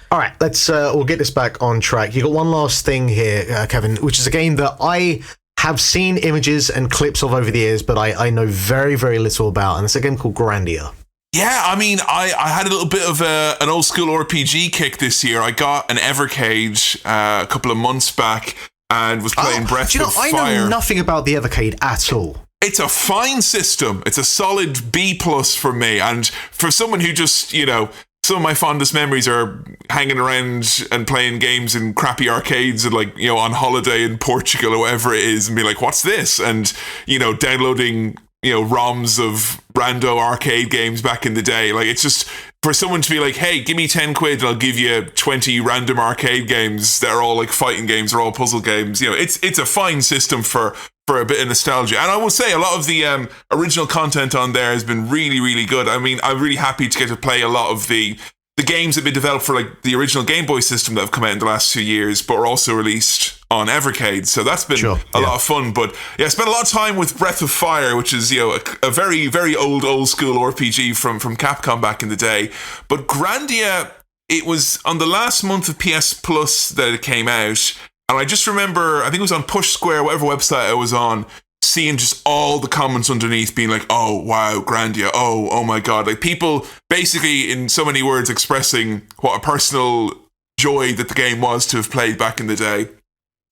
Speaker 1: All right, we'll get this back on track. You got one last thing here, Kevin, which is a game that I have seen images and clips of over the years, but I know very, very little about, and it's a game called Grandia.
Speaker 3: Yeah, I mean, I had a little bit of an old school RPG kick this year. I got an Evercade a couple of months back and was playing Breath of Fire.
Speaker 1: I know nothing about the Evercade at all.
Speaker 3: It's a fine system. It's a solid B+ for me, and for someone who just, you know, some of my fondest memories are hanging around and playing games in crappy arcades and, like, you know, on holiday in Portugal or whatever it is, and be like, what's this? And, you know, downloading ROMs of rando arcade games back in the day. Like, it's just for someone to be like, hey, give me 10 quid and I'll give you 20 random arcade games that are all like fighting games or all puzzle games. It's a fine system for a bit of nostalgia. And I will say a lot of the original content on there has been really, really good. I mean, I'm really happy to get to play a lot of the games that have been developed for like the original Game Boy system that have come out in the last 2 years, but are also released on Evercade. So that's been a lot of fun. But yeah, I spent a lot of time with Breath of Fire, which is, a very, very old school RPG from Capcom back in the day. But Grandia, it was on the last month of PS Plus that it came out. And I just remember, I think it was on Push Square, whatever website I was on, seeing just all the comments underneath being like, oh, wow, Grandia, oh my God. Like, people basically, in so many words, expressing what a personal joy that the game was to have played back in the day.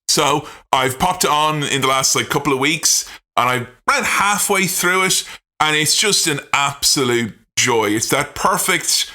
Speaker 3: So I've popped it on in the last couple of weeks, and I ran halfway through it, and it's just an absolute joy. It's that perfect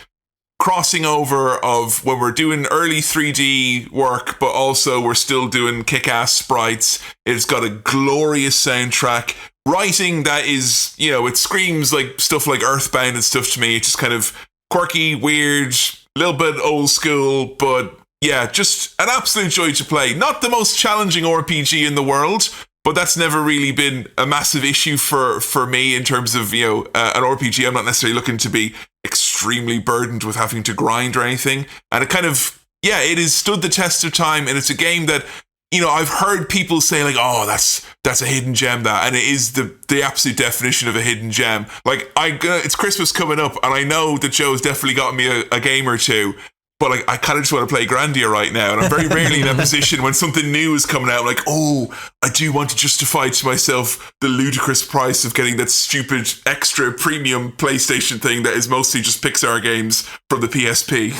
Speaker 3: crossing over of when we're doing early 3D work, but also we're still doing kick-ass sprites. It's got a glorious soundtrack. Writing that is, it screams like stuff like Earthbound and stuff to me. It's just kind of quirky, weird, a little bit old school, but yeah, just an absolute joy to play. Not the most challenging RPG in the world, but that's never really been a massive issue for me in terms of, an RPG. I'm not necessarily looking to be extremely burdened with having to grind or anything. And it kind of, it has stood the test of time. And it's a game that, I've heard people say like, oh, that's a hidden gem, that. And it is the absolute definition of a hidden gem. Like, it's Christmas coming up, and I know that Joe's definitely got me a game or two. But I kind of just want to play Grandia right now. And I'm very rarely in that position when something new is coming out. Like, oh, I do want to justify to myself the ludicrous price of getting that stupid extra premium PlayStation thing that is mostly just Pixar games from the PSP.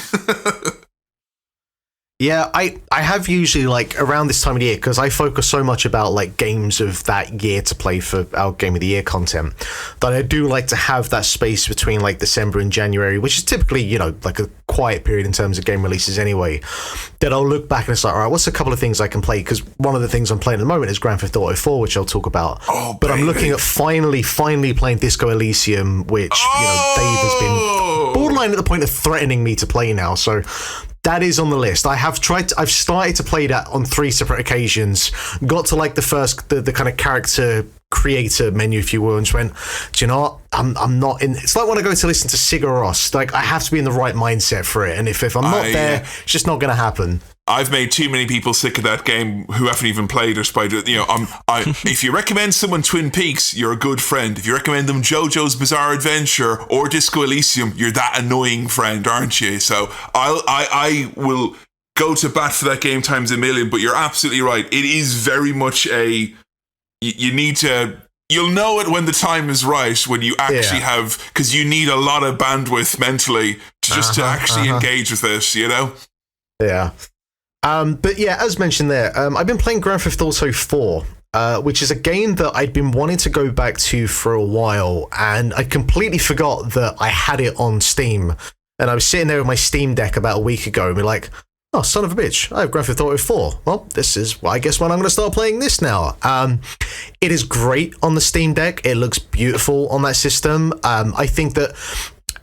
Speaker 1: Yeah, I have usually around this time of the year, because I focus so much about games of that year to play for our Game of the Year content, that I do like to have that space between December and January, which is typically, a quiet period in terms of game releases anyway, that I'll look back and it's like, all right, what's a couple of things I can play? Because one of the things I'm playing at the moment is Grand Theft Auto 4, which I'll talk about.
Speaker 3: Oh,
Speaker 1: but I'm looking at finally playing Disco Elysium, which, Dave has been borderline at the point of threatening me to play now. So that is on the list. I've started to play that on 3 separate occasions. Got to the first, the kind of character creator menu, if you will, and just went, do you know what? I'm not in. It's like when I go to listen to Sigur Rós. I have to be in the right mindset for it. And if I'm not there, it's just not going to happen.
Speaker 3: I've made too many people sick of that game who haven't even played it. If you recommend someone Twin Peaks, you're a good friend. If you recommend them JoJo's Bizarre Adventure or Disco Elysium, you're that annoying friend, aren't you? So I will go to bat for that game times a million. But you're absolutely right. It is very much you need to. You'll know it when the time is right, when you actually have, because you need a lot of bandwidth mentally to actually engage with this.
Speaker 1: Yeah. But yeah, as mentioned there, I've been playing Grand Theft Auto 4, which is a game that I'd been wanting to go back to for a while, and I completely forgot that I had it on Steam. And I was sitting there with my Steam Deck about a week ago and be like, oh, son of a bitch, I have Grand Theft Auto 4. Well, this is, I guess, when I'm going to start playing this now. It is great on the Steam Deck. It looks beautiful on that system. I think that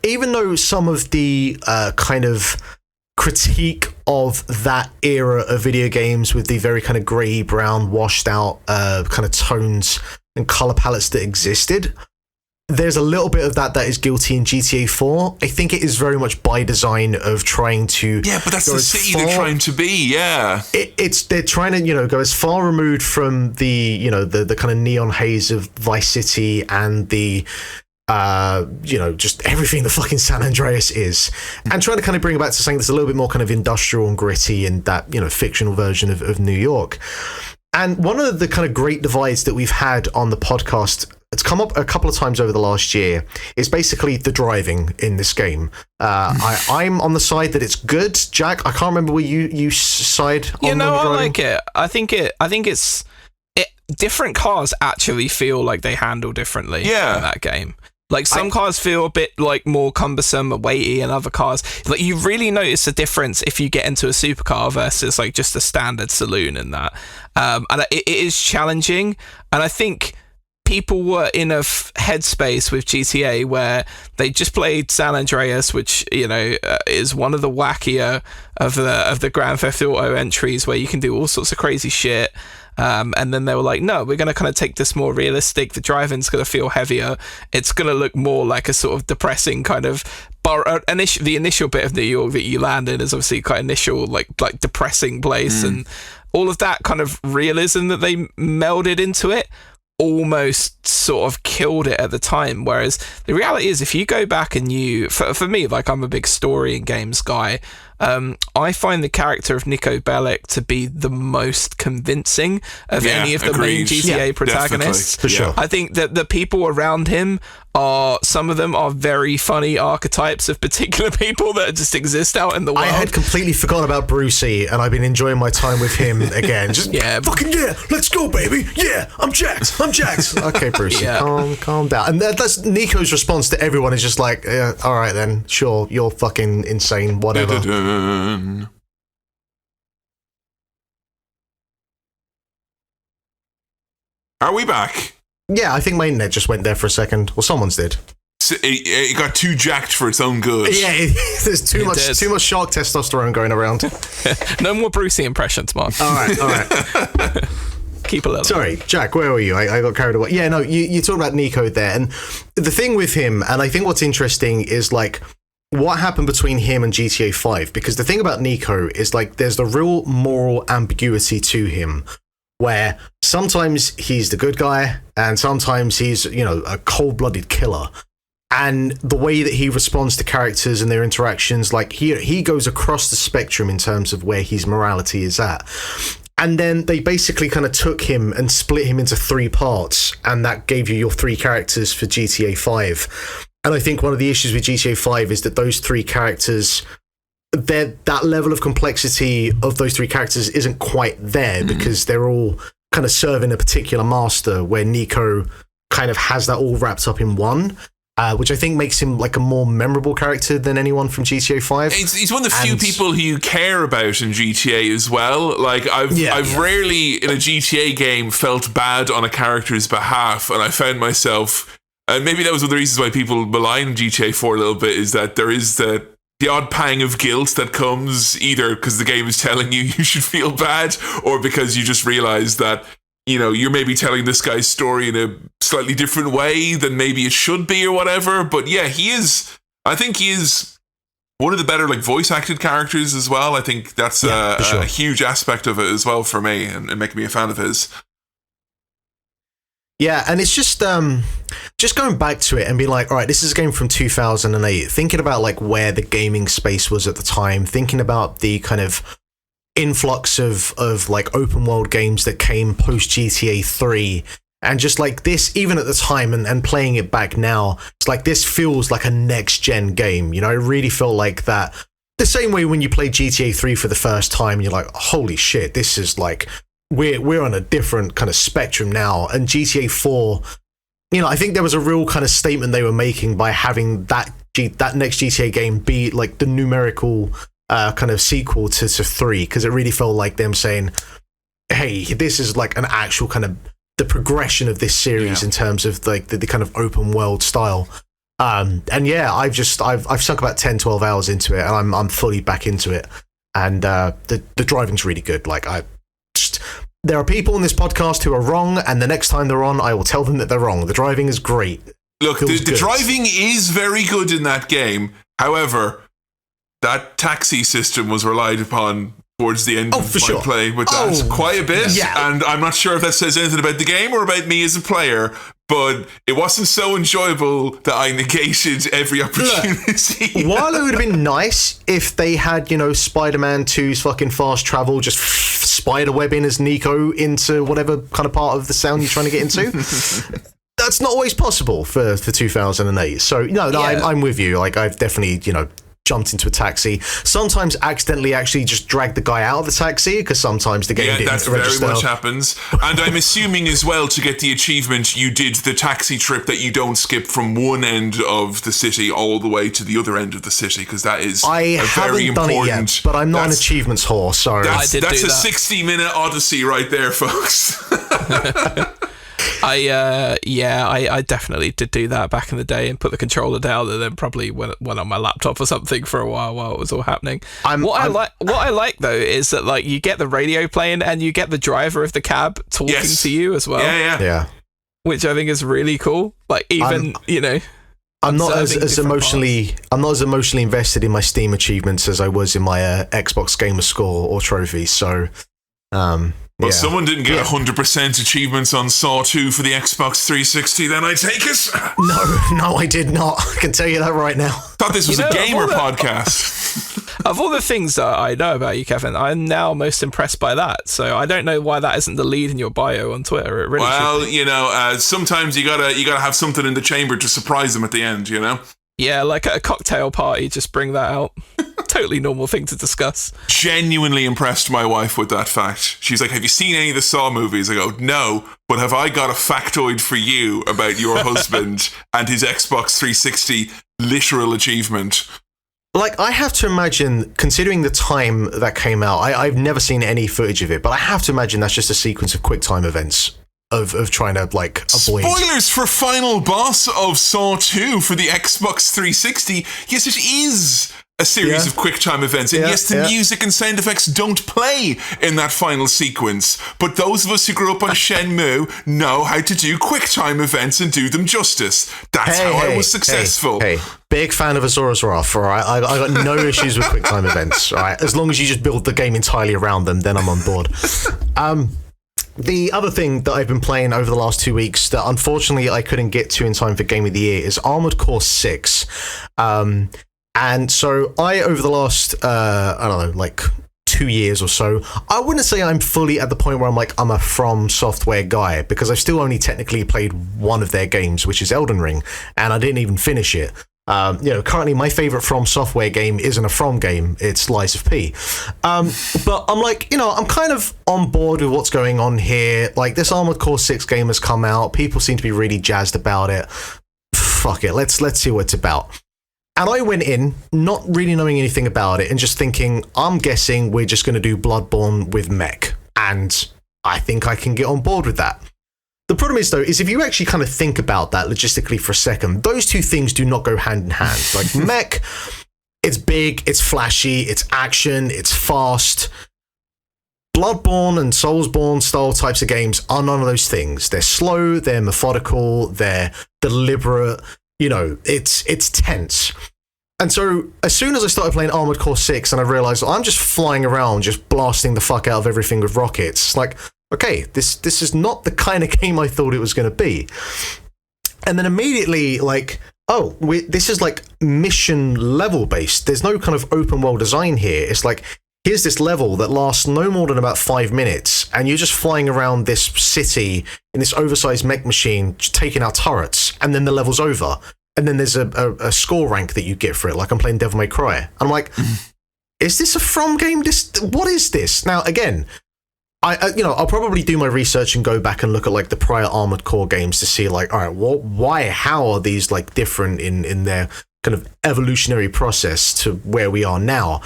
Speaker 1: even though some of the kind of critique of that era of video games with the very kind of grey, brown, washed out kind of tones and color palettes that existed, there's a little bit of that is guilty in GTA 4. I think it is very much by design of trying to...
Speaker 3: Yeah, but that's the city they're trying to be, yeah.
Speaker 1: They're trying to, go as far removed from the, the kind of neon haze of Vice City and the... just everything the fucking San Andreas is, and trying to kind of bring it back to something that's a little bit more kind of industrial and gritty and that, fictional version of New York. And one of the kind of great divides that we've had on the podcast, it's come up a couple of times over the last year, is basically the driving in this game. I'm on the side that it's good. Jack, I can't remember where you side on the driving.
Speaker 2: I like it. I think it's different cars actually feel like they handle differently in that game. Some cars feel a bit more cumbersome and weighty, and other cars, you really notice a difference if you get into a supercar versus just a standard saloon and that. And it is challenging, and I think people were in a headspace with GTA where they just played San Andreas, which is one of the wackier of the Grand Theft Auto entries, where you can do all sorts of crazy shit. And then they were like, no, we're going to kind of take this more realistic. The driving's going to feel heavier. It's going to look more like a sort of depressing kind of the initial bit of New York that you land in is obviously quite initial, like depressing place, and all of that kind of realism that they melded into it almost sort of killed it at the time. Whereas the reality is, if you go back and for me, like, I'm a big story and games guy, I find the character of Nico Bellic to be the most convincing of any of the main GTA protagonists.
Speaker 1: For sure.
Speaker 2: I think that the people around him some of them are very funny archetypes of particular people that just exist out in the world.
Speaker 1: I had completely forgotten about Brucey, and I've been enjoying my time with him again. Just let's go, baby. Yeah, I'm jacked. Okay, Brucey, calm down. And that's Nico's response to everyone is just like, all right then, sure, you're fucking insane, whatever.
Speaker 3: Are we back?
Speaker 1: Yeah, I think my internet just went there for a second. Well, someone's did.
Speaker 3: So it got too jacked for its own good.
Speaker 1: Yeah, there's too much shark testosterone going around.
Speaker 2: No more Brucey impressions, Mark.
Speaker 1: All right.
Speaker 2: Keep a little.
Speaker 1: Sorry, Jack, where were you? I got carried away. Yeah, no, you talk about Nico there, and the thing with him, and I think what's interesting is like what happened between him and GTA 5, because the thing about Nico is like there's the real moral ambiguity to him, where sometimes he's the good guy and sometimes he's, a cold-blooded killer. And the way that he responds to characters and their interactions, like he goes across the spectrum in terms of where his morality is at. And then they basically kind of took him and split him into 3 parts, and that gave you your 3 characters for GTA 5. And I think one of the issues with GTA 5 is that those 3 characters, that level of complexity of those 3 characters isn't quite there, because they're all kind of serving a particular master, where Nico kind of has that all wrapped up in one. Which I think makes him like a more memorable character than anyone from GTA 5.
Speaker 3: He's one of the few people who you care about in GTA as well. Like I've rarely in a GTA game felt bad on a character's behalf, and I found myself, and maybe that was one of the reasons why people malign GTA 4 a little bit, is that there is the odd pang of guilt that comes either because the game is telling you should feel bad, or because you just realize that you're maybe telling this guy's story in a slightly different way than maybe it should be or whatever. But yeah, I think he is one of the better like voice acted characters as well. I think that's a huge aspect of it as well for me, and making me a fan of his.
Speaker 1: Yeah, and it's just going back to it and being like, all right, this is a game from 2008. Thinking about like where the gaming space was at the time, thinking about the kind of influx of like open world games that came post GTA 3, and just like this, even at the time, and playing it back now, it's like this feels like a next gen game. It really felt like that the same way when you play GTA 3 for the first time, you're like, holy shit, this is like we're on a different kind of spectrum now. And GTA 4, I think there was a real kind of statement they were making by having that next GTA game be like the numerical kind of sequel to 3, because it really felt like them saying, hey, this is like an actual kind of the progression of this series in terms of like the kind of open world style. And yeah, I've sunk about 10-12 hours into it, and I'm fully back into it. And the driving's really good. Like there are people in this podcast who are wrong, and the next time they're on, I will tell them that they're wrong. The driving is great.
Speaker 3: Look, the driving is very good in that game. However, that taxi system was relied upon towards the end of my play with that quite a bit. Yeah. And I'm not sure if that says anything about the game or about me as a player, but it wasn't so enjoyable that I negated every opportunity.
Speaker 1: Look, while it would have been nice if they had, Spider-Man 2's fucking fast travel, just spiderwebbing as Nico into whatever kind of part of the sound you're trying to get into. That's not always possible for 2008. So, I'm with you. Like, I've definitely, jumped into a taxi, sometimes accidentally actually just dragged the guy out of the taxi, because sometimes the game didn't register.
Speaker 3: That very much happens. And I'm assuming as well, to get the achievement, you did the taxi trip that you don't skip from one end of the city all the way to the other end of the city, because that is very important.
Speaker 1: Done it yet, but I'm not an achievements whore, so
Speaker 3: that's a 60-minute odyssey right there, folks.
Speaker 2: I definitely did do that back in the day and put the controller down and then probably went on my laptop or something for a while it was all happening. What I like though is that like you get the radio playing and you get the driver of the cab talking to you as well.
Speaker 3: Yeah.
Speaker 2: Which I think is really cool. Like even
Speaker 1: I'm not as emotionally invested in my Steam achievements as I was in my Xbox Gamer Score or trophy. So,
Speaker 3: someone didn't get 100% achievements on Saw 2 for the Xbox 360. Then I take it.
Speaker 1: No, I did not. I can tell you that right now.
Speaker 3: Thought this was a gamer podcast.
Speaker 2: Of all the things that I know about you, Kevin, I'm now most impressed by that. So I don't know why that isn't the lead in your bio on Twitter. It really should be.
Speaker 3: Sometimes you gotta have something in the chamber to surprise them at the end.
Speaker 2: Yeah, like at a cocktail party, just bring that out. Totally normal thing to discuss.
Speaker 3: Genuinely impressed my wife with that fact. She's like, have you seen any of the Saw movies? I go, no, but have I got a factoid for you about your husband and his Xbox 360 literal achievement?
Speaker 1: Like, I have to imagine, considering the time that came out, I've never seen any footage of it, but I have to imagine that's just a sequence of QuickTime events of trying to, like, avoid...
Speaker 3: Spoilers for final boss of Saw 2 for the Xbox 360. Yes, it is a series of QuickTime events. And yes, the music and sound effects don't play in that final sequence. But those of us who grew up on Shenmue know how to do QuickTime events and do them justice. That's how I was successful.
Speaker 1: Hey, big fan of Azura's Wrath, all right? I got no issues with QuickTime events, all right? As long as you just build the game entirely around them, then I'm on board. The other thing that I've been playing over the last 2 weeks that unfortunately I couldn't get to in time for Game of the Year is Armored Core 6. And so over the last, 2 years or so, I wouldn't say I'm fully at the point where I'm a From Software guy, because I've still only technically played one of their games, which is Elden Ring, and I didn't even finish it. Currently my favorite From Software game isn't a From game, it's Lies of P. But I'm I'm kind of on board with what's going on here. Like, this Armored Core 6 game has come out, people seem to be really jazzed about it. Fuck it, let's see what it's about. And I went in not really knowing anything about it and just thinking, I'm guessing we're just going to do Bloodborne with mech. And I think I can get on board with that. The problem is, though, is if you actually kind of think about that logistically for a second, those two things do not go hand in hand. Like, mech, it's big, it's flashy, it's action, it's fast. Bloodborne and Soulsborne style types of games are none of those things. They're slow, they're methodical, they're deliberate. It's tense. And so as soon as I started playing Armored Core 6 and I realized I'm just flying around, just blasting the fuck out of everything with rockets, like, okay, this is not the kind of game I thought it was going to be. And then immediately, like, this is like mission level based. There's no kind of open world design here. It's like, here's this level that lasts no more than about 5 minutes, and you're just flying around this city in this oversized mech machine, taking out turrets, and then the level's over. And then there's a score rank that you get for it, like I'm playing Devil May Cry. And I'm like, is this a From game? What is this? Now, again, I'll probably do my research and go back and look at like the prior Armored Core games to see like, all right, how are these like different in their kind of evolutionary process to where we are now?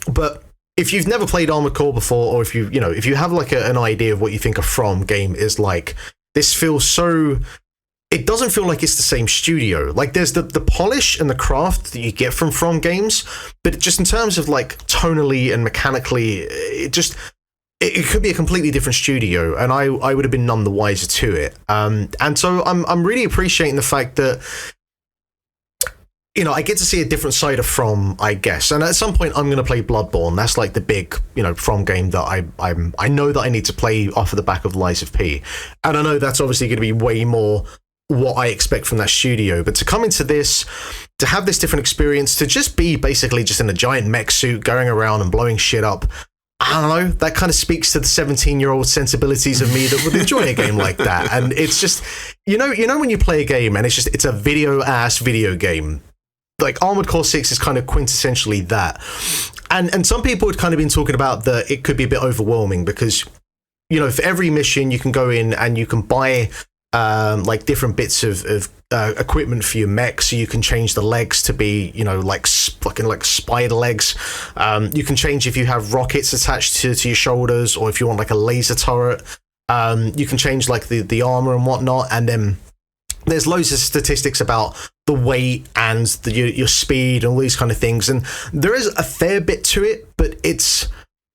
Speaker 1: But if you've never played Armored Core before, or if you have like an idea of what you think a From game is like, this feels so... It doesn't feel like it's the same studio. Like, there's the polish and the craft that you get from games, but just in terms of like tonally and mechanically, it could be a completely different studio, and I would have been none the wiser to it. And so I'm really appreciating the fact that I get to see a different side of From, I guess. And at some point, I'm going to play Bloodborne. That's like the big, From game that I know that I need to play off of the back of Lies of P. And I know that's obviously going to be way more what I expect from that studio. But to come into this, to have this different experience, to just be basically just in a giant mech suit going around and blowing shit up, I don't know, that kind of speaks to the 17-year-old sensibilities of me that would enjoy a game like that. And it's just, when you play a game and it's a video game, like Armored Core 6 is kind of quintessentially that. And some people had kind of been talking about that it could be a bit overwhelming because, for every mission you can go in and you can buy like different bits of equipment for your mech, so you can change the legs to be, like fucking like spider legs. You can change if you have rockets attached to your shoulders, or if you want like a laser turret. You can change like the armor and whatnot, and then there's loads of statistics about the weight and your speed and all these kind of things, and there is a fair bit to it, but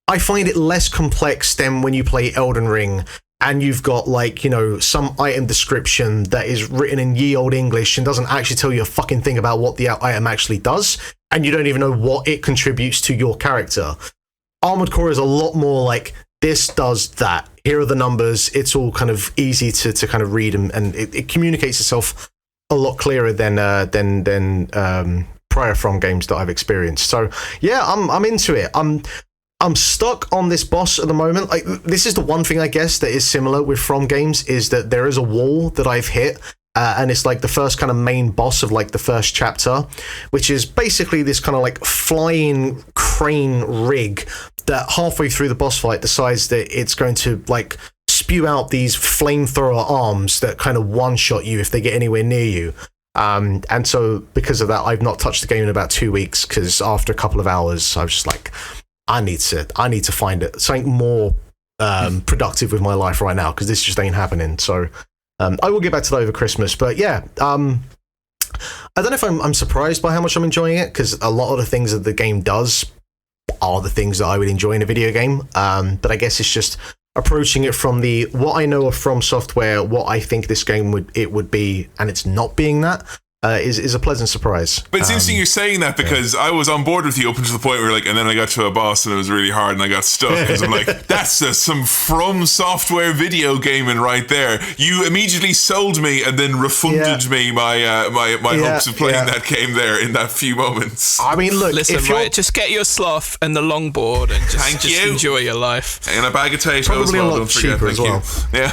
Speaker 1: I find it less complex than when you play Elden Ring and you've got like, some item description that is written in ye old English and doesn't actually tell you a fucking thing about what the item actually does, and you don't even know what it contributes to your character. Armored Core is a lot more like, this does that. Here are the numbers. It's all kind of easy to kind of read, and it communicates itself a lot clearer than prior From games that I've experienced. So yeah, I'm into it. I'm stuck on this boss at the moment. Like, this is the one thing I guess that is similar with From games, is that there is a wall that I've hit, and it's like the first kind of main boss of like the first chapter, which is basically this kind of like flying crane rig that halfway through the boss fight decides that it's going to like spew out these flamethrower arms that kind of one-shot you if they get anywhere near you. And so because of that, I've not touched the game in about 2 weeks, because after a couple of hours, I was just like, I need to find it something more productive with my life right now, because this just ain't happening. So I will get back to that over Christmas. But yeah, I don't know if I'm surprised by how much I'm enjoying it, because a lot of the things that the game does are the things that I would enjoy in a video game. But I guess it's just approaching it from what I know of From Software, what I think this game would be, and it's not being that. Is a pleasant surprise.
Speaker 3: But it's interesting you're saying that, because I was on board with you up until the point where like, and then I got to a boss and it was really hard and I got stuck, because I'm like, that's some From Software video gaming right there. You immediately sold me and then refunded me my hopes of playing that game there in that few moments.
Speaker 1: I mean, look,
Speaker 2: listen, right, just get your slough and the longboard and just enjoy your life.
Speaker 3: And a bag of potatoes.
Speaker 1: Probably
Speaker 3: well,
Speaker 1: a lot cheaper as well.
Speaker 3: Yeah.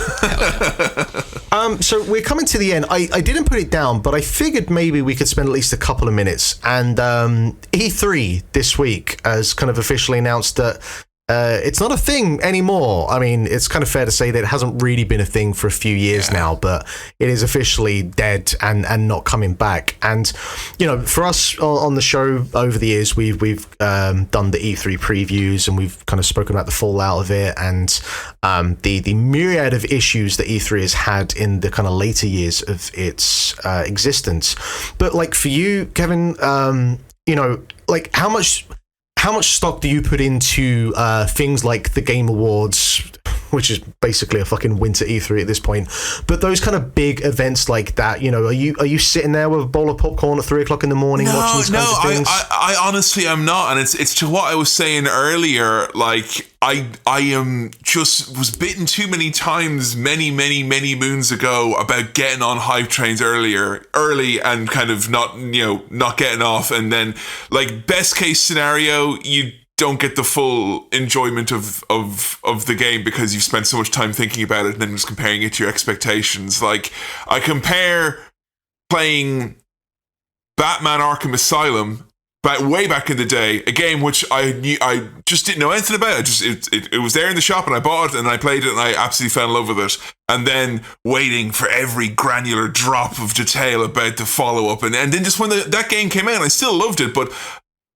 Speaker 1: So we're coming to the end. I didn't put it down, but I figured maybe we could spend at least a couple of minutes. And E3 this week has kind of officially announced that it's not a thing anymore. I mean, it's kind of fair to say that it hasn't really been a thing for a few years now, but it is officially dead and not coming back. And, for us on the show over the years, we've done the E3 previews, and we've kind of spoken about the fallout of it and the myriad of issues that E3 has had in the kind of later years of its existence. But like for you, Kevin, like how much stock do you put into things like the Game Awards, which is basically a fucking winter E3 at this point, but those kind of big events like that, are you sitting there with a bowl of popcorn at 3 o'clock in the morning watching these kinds of things?
Speaker 3: I honestly am not, and it's to what I was saying earlier. Like I was bitten too many times, many moons ago, about getting on hype trains early and kind of not getting off, and then like best case scenario, you don't get the full enjoyment of the game because you've spent so much time thinking about it and then just comparing it to your expectations. Like, I compare playing Batman Arkham Asylum way back in the day, a game which I just didn't know anything about. It was there in the shop and I bought it and I played it and I absolutely fell in love with it. And then waiting for every granular drop of detail about the follow-up. And then just when that game came out, I still loved it, but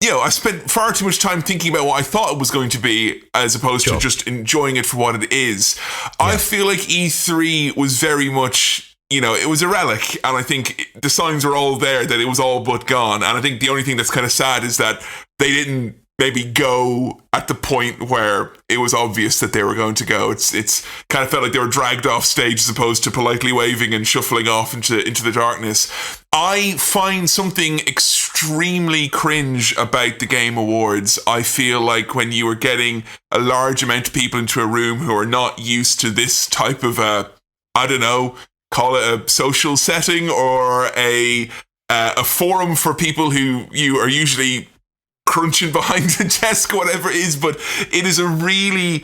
Speaker 3: I spent far too much time thinking about what I thought it was going to be as opposed to just enjoying it for what it is. Yeah. I feel like E3 was very much, it was a relic, and I think the signs were all there that it was all but gone. And I think the only thing that's kind of sad is that they didn't maybe go at the point where it was obvious that they were going to go. It's kind of felt like they were dragged off stage as opposed to politely waving and shuffling off into the darkness. I find something extremely cringe about the Game Awards. I feel like when you are getting a large amount of people into a room who are not used to this type of call it a social setting or a forum for people who you are usually crunching behind the desk, whatever it is, but it is a really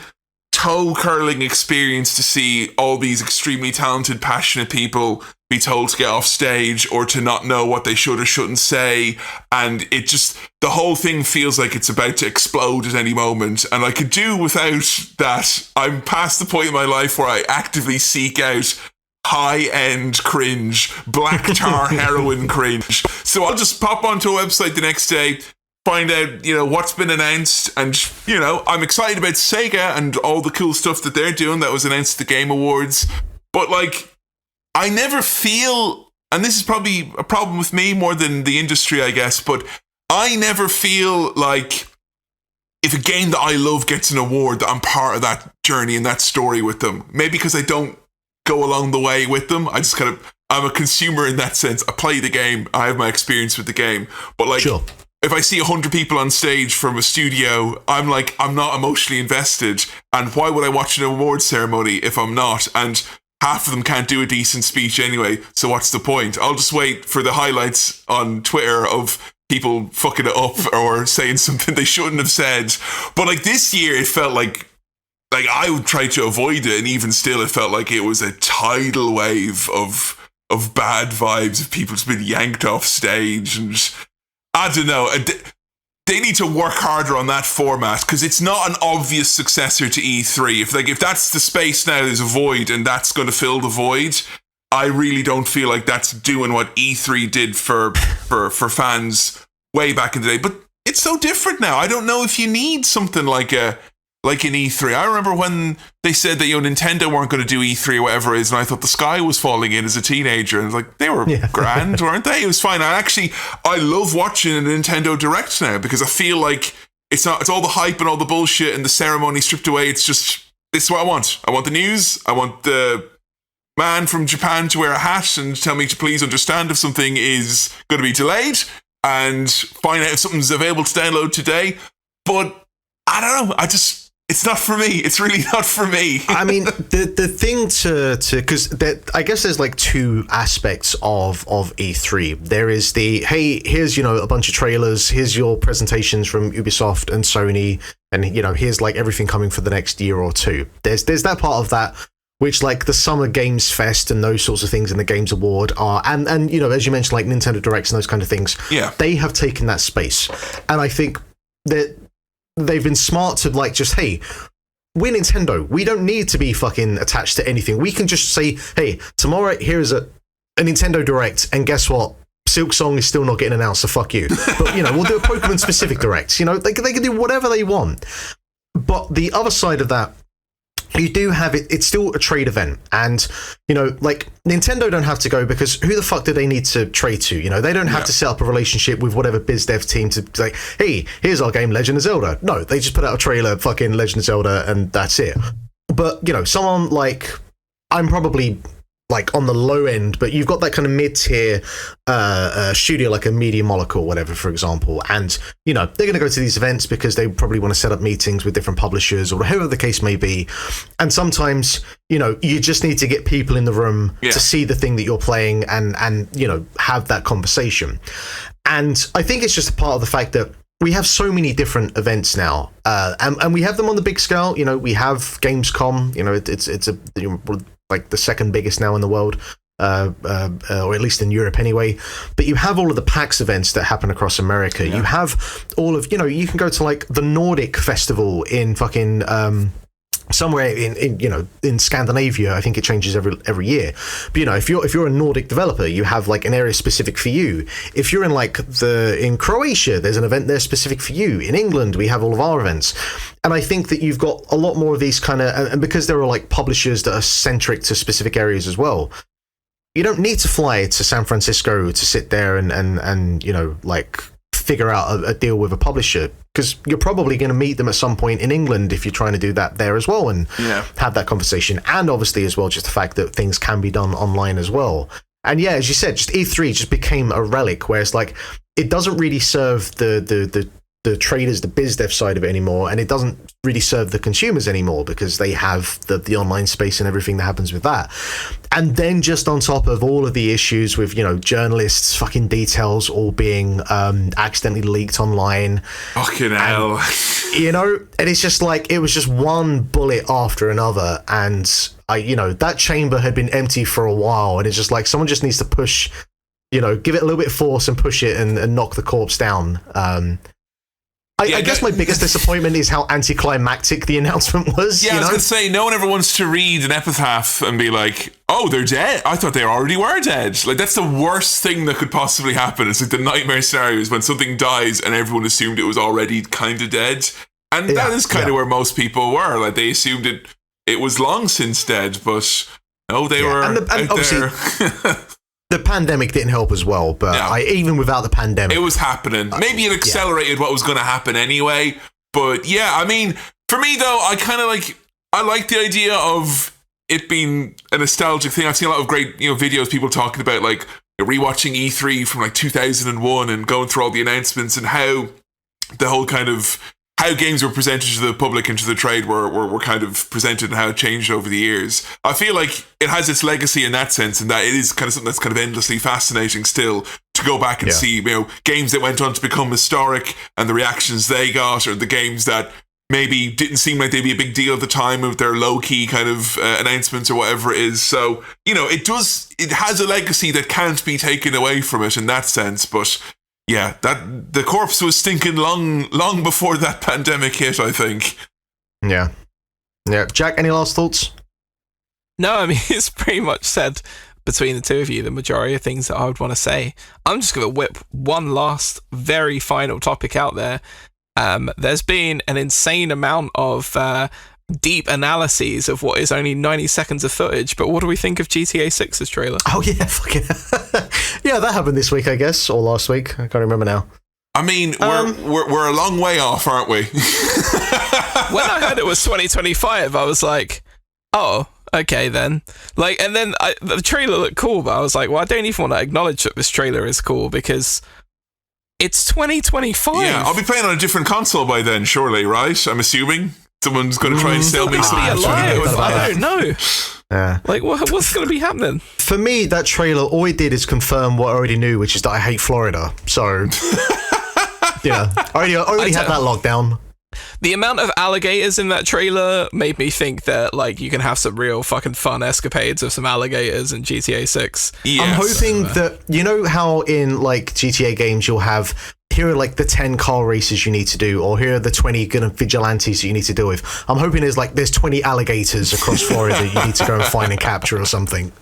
Speaker 3: toe-curling experience to see all these extremely talented, passionate people be told to get off stage or to not know what they should or shouldn't say, and it just, the whole thing feels like it's about to explode at any moment, and I could do without that. I'm past the point in my life where I actively seek out high-end cringe, black tar heroin cringe. So I'll just pop onto a website the next day, find out, what's been announced. And, I'm excited about Sega and all the cool stuff that they're doing that was announced at the Game Awards. But, I never feel, and this is probably a problem with me more than the industry, I guess, but I never feel like if a game that I love gets an award, that I'm part of that journey and that story with them. Maybe because I don't go along the way with them. I just I'm a consumer in that sense. I play the game. I have my experience with the game. But sure. If I see 100 people on stage from a studio, I'm not emotionally invested. And why would I watch an award ceremony if I'm not? And half of them can't do a decent speech anyway. So what's the point? I'll just wait for the highlights on Twitter of people fucking it up or saying something they shouldn't have said. But this year, it felt like I would try to avoid it, and even still, it felt like it was a tidal wave of bad vibes of people just being yanked off stage, and I don't know. They need to work harder on that format because it's not an obvious successor to E3. If that's the space now, there's a void, and that's going to fill the void. I really don't feel like that's doing what E3 did for fans way back in the day. But it's so different now. I don't know if you need something like an E3. I remember when they said that Nintendo weren't going to do E3 or whatever it is, and I thought the sky was falling in as a teenager. And they were grand, weren't they? It was fine. I love watching a Nintendo Direct now because I feel like it's all the hype and all the bullshit and the ceremony stripped away. It's just, this is what I want. I want the news. I want the man from Japan to wear a hat and tell me to please understand if something is going to be delayed and find out if something's available to download today. But I don't know. It's not for me. It's really not for me.
Speaker 1: I mean, the thing because I guess there's two aspects of E3. There is hey, here's a bunch of trailers. Here's your presentations from Ubisoft and Sony, and here's everything coming for the next year or two. There's that part of that, which the Summer Games Fest and those sorts of things and the Games Award are, and as you mentioned, Nintendo Directs and those kind of things.
Speaker 3: Yeah,
Speaker 1: they have taken that space, and I think that they've been smart to just, hey, we're Nintendo. We don't need to be fucking attached to anything. We can just say, hey, tomorrow here's a Nintendo Direct, and guess what? Silk Song is still not getting announced, so fuck you. But we'll do a Pokemon specific Direct. They can do whatever they want. But the other side of that, you do have it. It's still a trade event, and Nintendo don't have to go because who the fuck do they need to trade to? They don't have to set up a relationship with whatever biz dev team to say, hey, here's our game, Legend of Zelda. No, they just put out a trailer, fucking Legend of Zelda, and that's it. But someone I'm probably on the low end, but you've got that kind of mid-tier studio like a Media Molecule, whatever, for example, and they're going to go to these events because they probably want to set up meetings with different publishers or whoever the case may be, and sometimes you just need to get people in the room to see the thing that you're playing and have that conversation. And I think it's just a part of the fact that we have so many different events now, and we have them on the big scale. We have Gamescom. It's the second biggest now in the world, or at least in Europe anyway. But you have all of the PAX events that happen across America. You have all of, you can go to the Nordic Festival in fucking somewhere in Scandinavia. I think it changes every year. But if you're a Nordic developer, you have an area specific for you. If you're in Croatia, there's an event there specific for you. In England, we have all of our events. And I think that you've got a lot more of these kind of, and because there are publishers that are centric to specific areas as well, you don't need to fly to San Francisco to sit there and figure out a deal with a publisher, because you're probably going to meet them at some point in England if you're trying to do that there as well and have that conversation. And obviously as well, just the fact that things can be done online as well. And as you said, just E3 just became a relic where it's it doesn't really serve the traders, the biz dev side of it anymore, and it doesn't really serve the consumers anymore because they have the online space and everything that happens with that. And then just on top of all of the issues with journalists fucking details all being accidentally leaked online,
Speaker 3: fucking hell,
Speaker 1: and it's just it was just one bullet after another, and that chamber had been empty for a while, and it's just someone just needs to push, give it a little bit of force and push it and knock the corpse down. I guess my biggest disappointment is how anticlimactic the announcement was.
Speaker 3: Yeah, I was going to say, no one ever wants to read an epitaph and be like, oh, they're dead. I thought they already were dead. Like, that's the worst thing that could possibly happen. It's like the nightmare scenario is when something dies and everyone assumed it was already kind of dead. And that is kind of where most people were. Like, they assumed it was long since dead, but no, they were
Speaker 1: and
Speaker 3: out there.
Speaker 1: The pandemic didn't help as well, but even without the pandemic,
Speaker 3: it was happening. Maybe it accelerated what was going to happen anyway. But yeah, I mean, for me though, I like the idea of it being a nostalgic thing. I've seen a lot of great videos, people talking about like rewatching E3 from like 2001 and going through all the announcements and how the whole kind of how games were presented to the public and to the trade were kind of presented and how it changed over the years. I feel like it has its legacy in that sense, and that it is kind of something that's kind of endlessly fascinating still to go back and see, games that went on to become historic and the reactions they got, or the games that maybe didn't seem like they'd be a big deal at the time of their low-key kind of announcements or whatever it is. So, it has a legacy that can't be taken away from it in that sense, but yeah, that the corpse was stinking long before that pandemic hit, I think.
Speaker 1: Yeah. Jack, any last thoughts?
Speaker 2: No, I mean, it's pretty much said between the two of you the majority of things that I would want to say. I'm just going to whip one last, very final topic out there. There's been an insane amount of deep analyses of what is only 90 seconds of footage, but what do we think of GTA 6's trailer?
Speaker 1: Oh yeah, fucking yeah, that happened this week, I guess, or last week. I can't remember now.
Speaker 3: I mean, we're a long way off, aren't we?
Speaker 2: When I heard it was 2025, I was like, oh, okay then. Like, and then the trailer looked cool, but I was like, well, I don't even want to acknowledge that this trailer is cool because it's 2025.
Speaker 3: Yeah, I'll be playing on a different console by then, surely, right? I'm assuming. Someone's going to try and sell me some.
Speaker 2: I don't know. Yeah. Like, what's going to be happening?
Speaker 1: For me, that trailer, all it did is confirm what I already knew, which is that I hate Florida. So, I already had that lockdown.
Speaker 2: The amount of alligators in that trailer made me think that, like, you can have some real fucking fun escapades of some alligators in GTA 6.
Speaker 1: Yes. I'm hoping that, how in, like, GTA games you'll have, here are, like, the 10 car races you need to do, or here are the 20 vigilantes that you need to deal with. I'm hoping there's 20 alligators across Florida that you need to go and find and capture or something.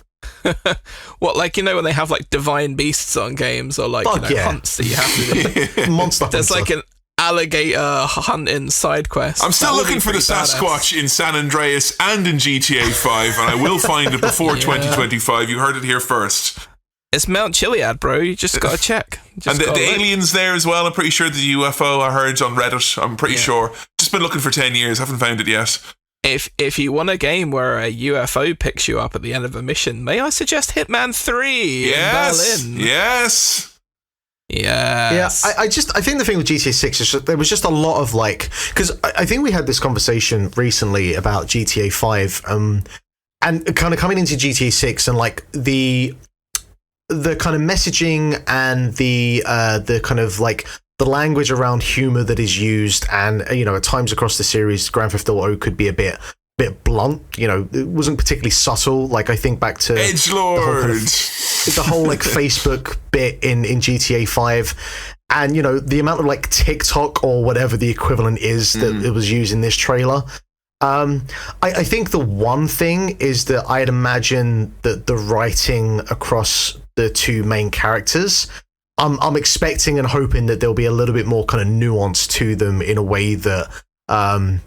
Speaker 2: What, like, when they have, like, divine beasts on games, or, like, hunts that you have to do?
Speaker 1: Monster
Speaker 2: There's, like, an alligator hunting side quest.
Speaker 3: I'm still looking for the Sasquatch in San Andreas and in GTA 5, and I will find it before 2025. You heard it here first.
Speaker 2: It's Mount Chiliad, bro. You just gotta check.
Speaker 3: And the aliens there as well. I'm pretty sure the UFO I heard on Reddit. I'm pretty sure. Just been looking for 10 years. Haven't found it yet.
Speaker 2: If you want a game where a UFO picks you up at the end of a mission, may I suggest Hitman 3 in Berlin?
Speaker 3: Yes.
Speaker 1: Yeah, I think the thing with GTA 6 is that there was just a lot of because I think we had this conversation recently about GTA 5 and kind of coming into GTA 6 and like the kind of messaging and the kind of like the language around humor that is used, and at times across the series Grand Theft Auto could be a bit blunt. It wasn't particularly subtle. Like, I think back to
Speaker 3: edgelord,
Speaker 1: the whole like Facebook bit in GTA 5, and the amount of like TikTok or whatever the equivalent is that it was used in this trailer. I think the one thing is that I'd imagine that the writing across the two main characters, I'm expecting and hoping that there'll be a little bit more kind of nuance to them in a way that
Speaker 3: I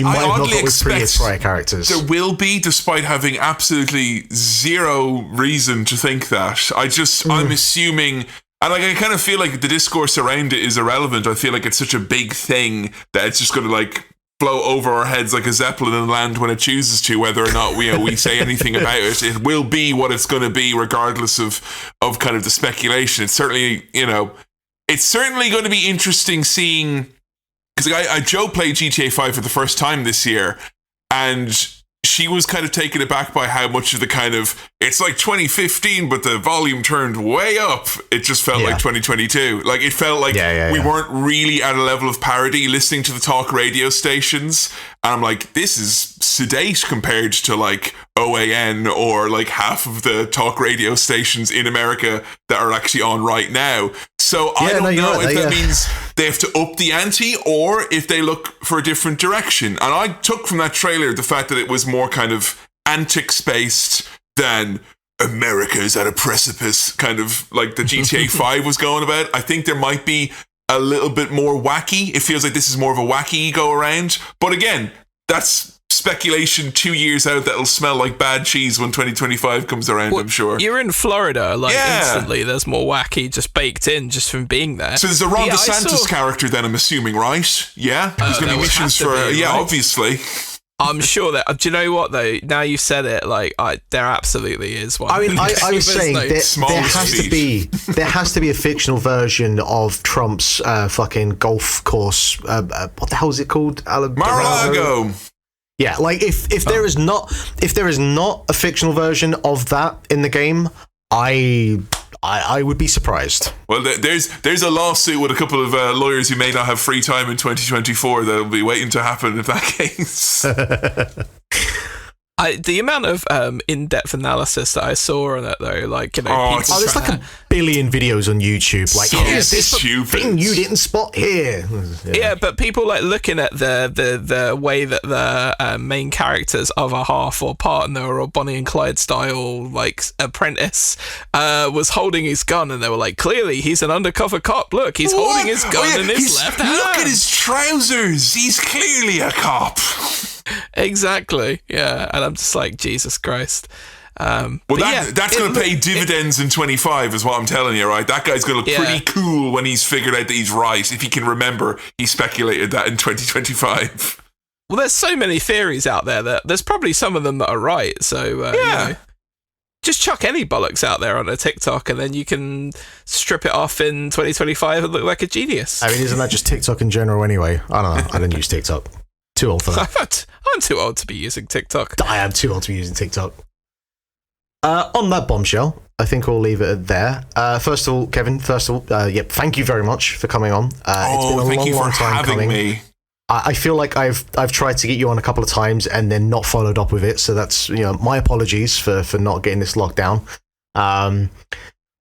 Speaker 3: oddly expect
Speaker 1: prior characters.
Speaker 3: There will be, despite having absolutely zero reason to think that. I'm assuming, and like I kind of feel like the discourse around it is irrelevant. I feel like it's such a big thing that it's just going to like flow over our heads like a zeppelin and land when it chooses to, whether or not we say anything about it. It will be what it's going to be, regardless of kind of the speculation. It's certainly, it's certainly going to be interesting seeing. Because Joe played GTA 5 for the first time this year, and she was kind of taken aback by how much of the kind of, it's like 2015, but the volume turned way up. It just felt like 2022. Like, it felt like we weren't really at a level of parody listening to the talk radio stations. And I'm like, this is sedate compared to like OAN or like half of the talk radio stations in America that are actually on right now. So I don't know if that means they have to up the ante or if they look for a different direction. And I took from that trailer the fact that it was more kind of antics-based than America is at a precipice, kind of like the GTA 5 was going about. I think there might be a little bit more wacky. It feels like this is more of a wacky go around. But again, that's speculation 2 years out that'll smell like bad cheese when 2025 comes around, I'm sure.
Speaker 2: You're in Florida, instantly there's more wacky just baked in just from being there.
Speaker 3: So there's a Ron DeSantis character then, I'm assuming, right? Yeah? There's going to be missions for... right? Obviously.
Speaker 2: I'm sure that... do you know what, though? Now you've said it, there absolutely is one.
Speaker 1: I mean, I was saying there has to be a fictional version of Trump's fucking golf course. What the hell is it called?
Speaker 3: Mar-a-Lago.
Speaker 1: Yeah, like if there is not a fictional version of that in the game, I would be surprised.
Speaker 3: Well, there's a lawsuit with a couple of lawyers who may not have free time in 2024 that'll be waiting to happen in that case.
Speaker 2: The amount of in-depth analysis that I saw on it, though,
Speaker 1: there's like a billion videos on YouTube. Like, here's this thing you didn't spot here.
Speaker 2: Yeah, but people looking at the way that the main character's other half or partner or Bonnie and Clyde style apprentice was holding his gun, and they were like, clearly he's an undercover cop. Look, he's holding his gun in his left hand.
Speaker 3: Look at his trousers. He's clearly a cop.
Speaker 2: Exactly, yeah, and I'm just like, Jesus Christ.
Speaker 3: That's going to pay dividends in 25 is what I'm telling you, right? That guy's going to look pretty cool when he's figured out that he's right, if he can remember he speculated that in 2025.
Speaker 2: Well, there's so many theories out there that there's probably some of them that are right, so just chuck any bollocks out there on a TikTok and then you can strip it off in 2025 and look like a genius.
Speaker 1: I mean, isn't that just TikTok in general anyway? I don't know, I don't use TikTok. Too old for that.
Speaker 2: I'm too old to be using TikTok.
Speaker 1: I am too old to be using TikTok. On that bombshell, I think we'll leave it there. First of all, Kevin, thank you very much for coming on. It's been a long time coming. Me. I feel like I've tried to get you on a couple of times and then not followed up with it, so that's my apologies for not getting this locked down.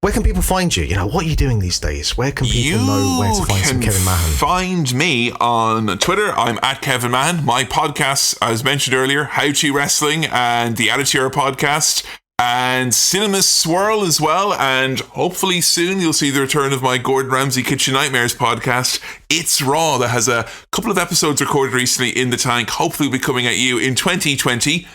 Speaker 1: Where can people find you? What are you doing these days? Where can people know where to find some Kevin Mahan?
Speaker 3: Find me on Twitter. I'm at Kevin Mahan. My podcasts, as mentioned earlier, How to Wrestling and the Attitude Era podcast, and Cinema Swirl as well. And hopefully soon you'll see the return of my Gordon Ramsay Kitchen Nightmares podcast, It's Raw, that has a couple of episodes recorded recently in the tank. Hopefully will be coming at you in 2020.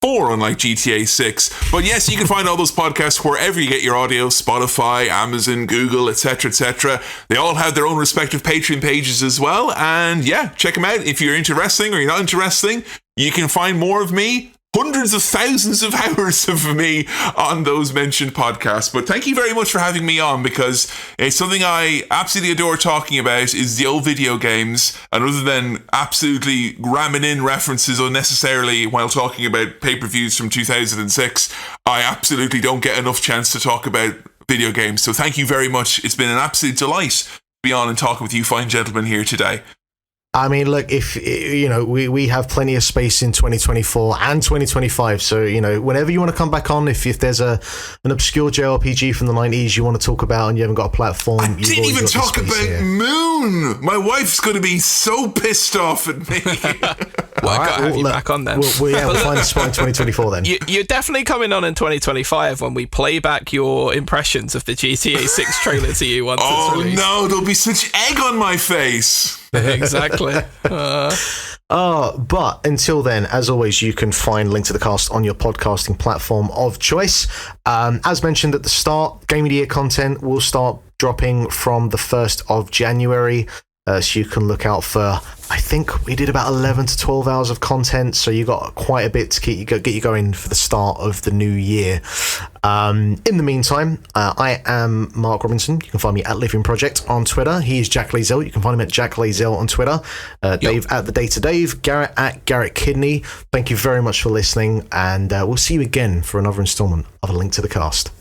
Speaker 3: Unlike GTA 6. But yes, you can find all those podcasts wherever you get your audio, Spotify, Amazon, Google, etc., etc. They all have their own respective Patreon pages as well. And yeah, check them out. If you're into wrestling or you're not into wrestling, you can find more of me, hundreds of thousands of hours of me on those mentioned podcasts. But thank you very much for having me on, because it's something I absolutely adore talking about is the old video games. And other than absolutely ramming in references unnecessarily while talking about pay-per-views from 2006, I absolutely don't get enough chance to talk about video games. So thank you very much. It's been an absolute delight to be on and talk with you fine gentlemen here today.
Speaker 1: I mean, look, if we have plenty of space in 2024 and 2025, so whenever you want to come back on, if there's an obscure JRPG from the 90s you want to talk about and you haven't got a platform,
Speaker 3: I didn't even talk about here. Moon. My wife's going to be so pissed off at me.
Speaker 2: Well, I gotta have you back on then.
Speaker 1: We'll find a spot in 2024 then.
Speaker 2: You're definitely coming on in 2025 when we play back your impressions of the GTA 6 trailer to you once it's released.
Speaker 3: Oh no, there'll be such egg on my face.
Speaker 2: Exactly.
Speaker 1: But until then, as always, you can find Link to the Cast on your podcasting platform of choice. As mentioned at the start, Game of the Year content will start dropping from the 1st of January. So you can look out for, I think we did about 11 to 12 hours of content, so you got quite a bit to get you going for the start of the new year. In the meantime, I am Mark Robinson. You can find me at Living Project on Twitter. He is Jack Lazell. You can find him at Jack Lazell on Twitter. Dave at The Data Dave. Garrett at Garrett Kidney. Thank you very much for listening, and we'll see you again for another installment of A Link to the Cast.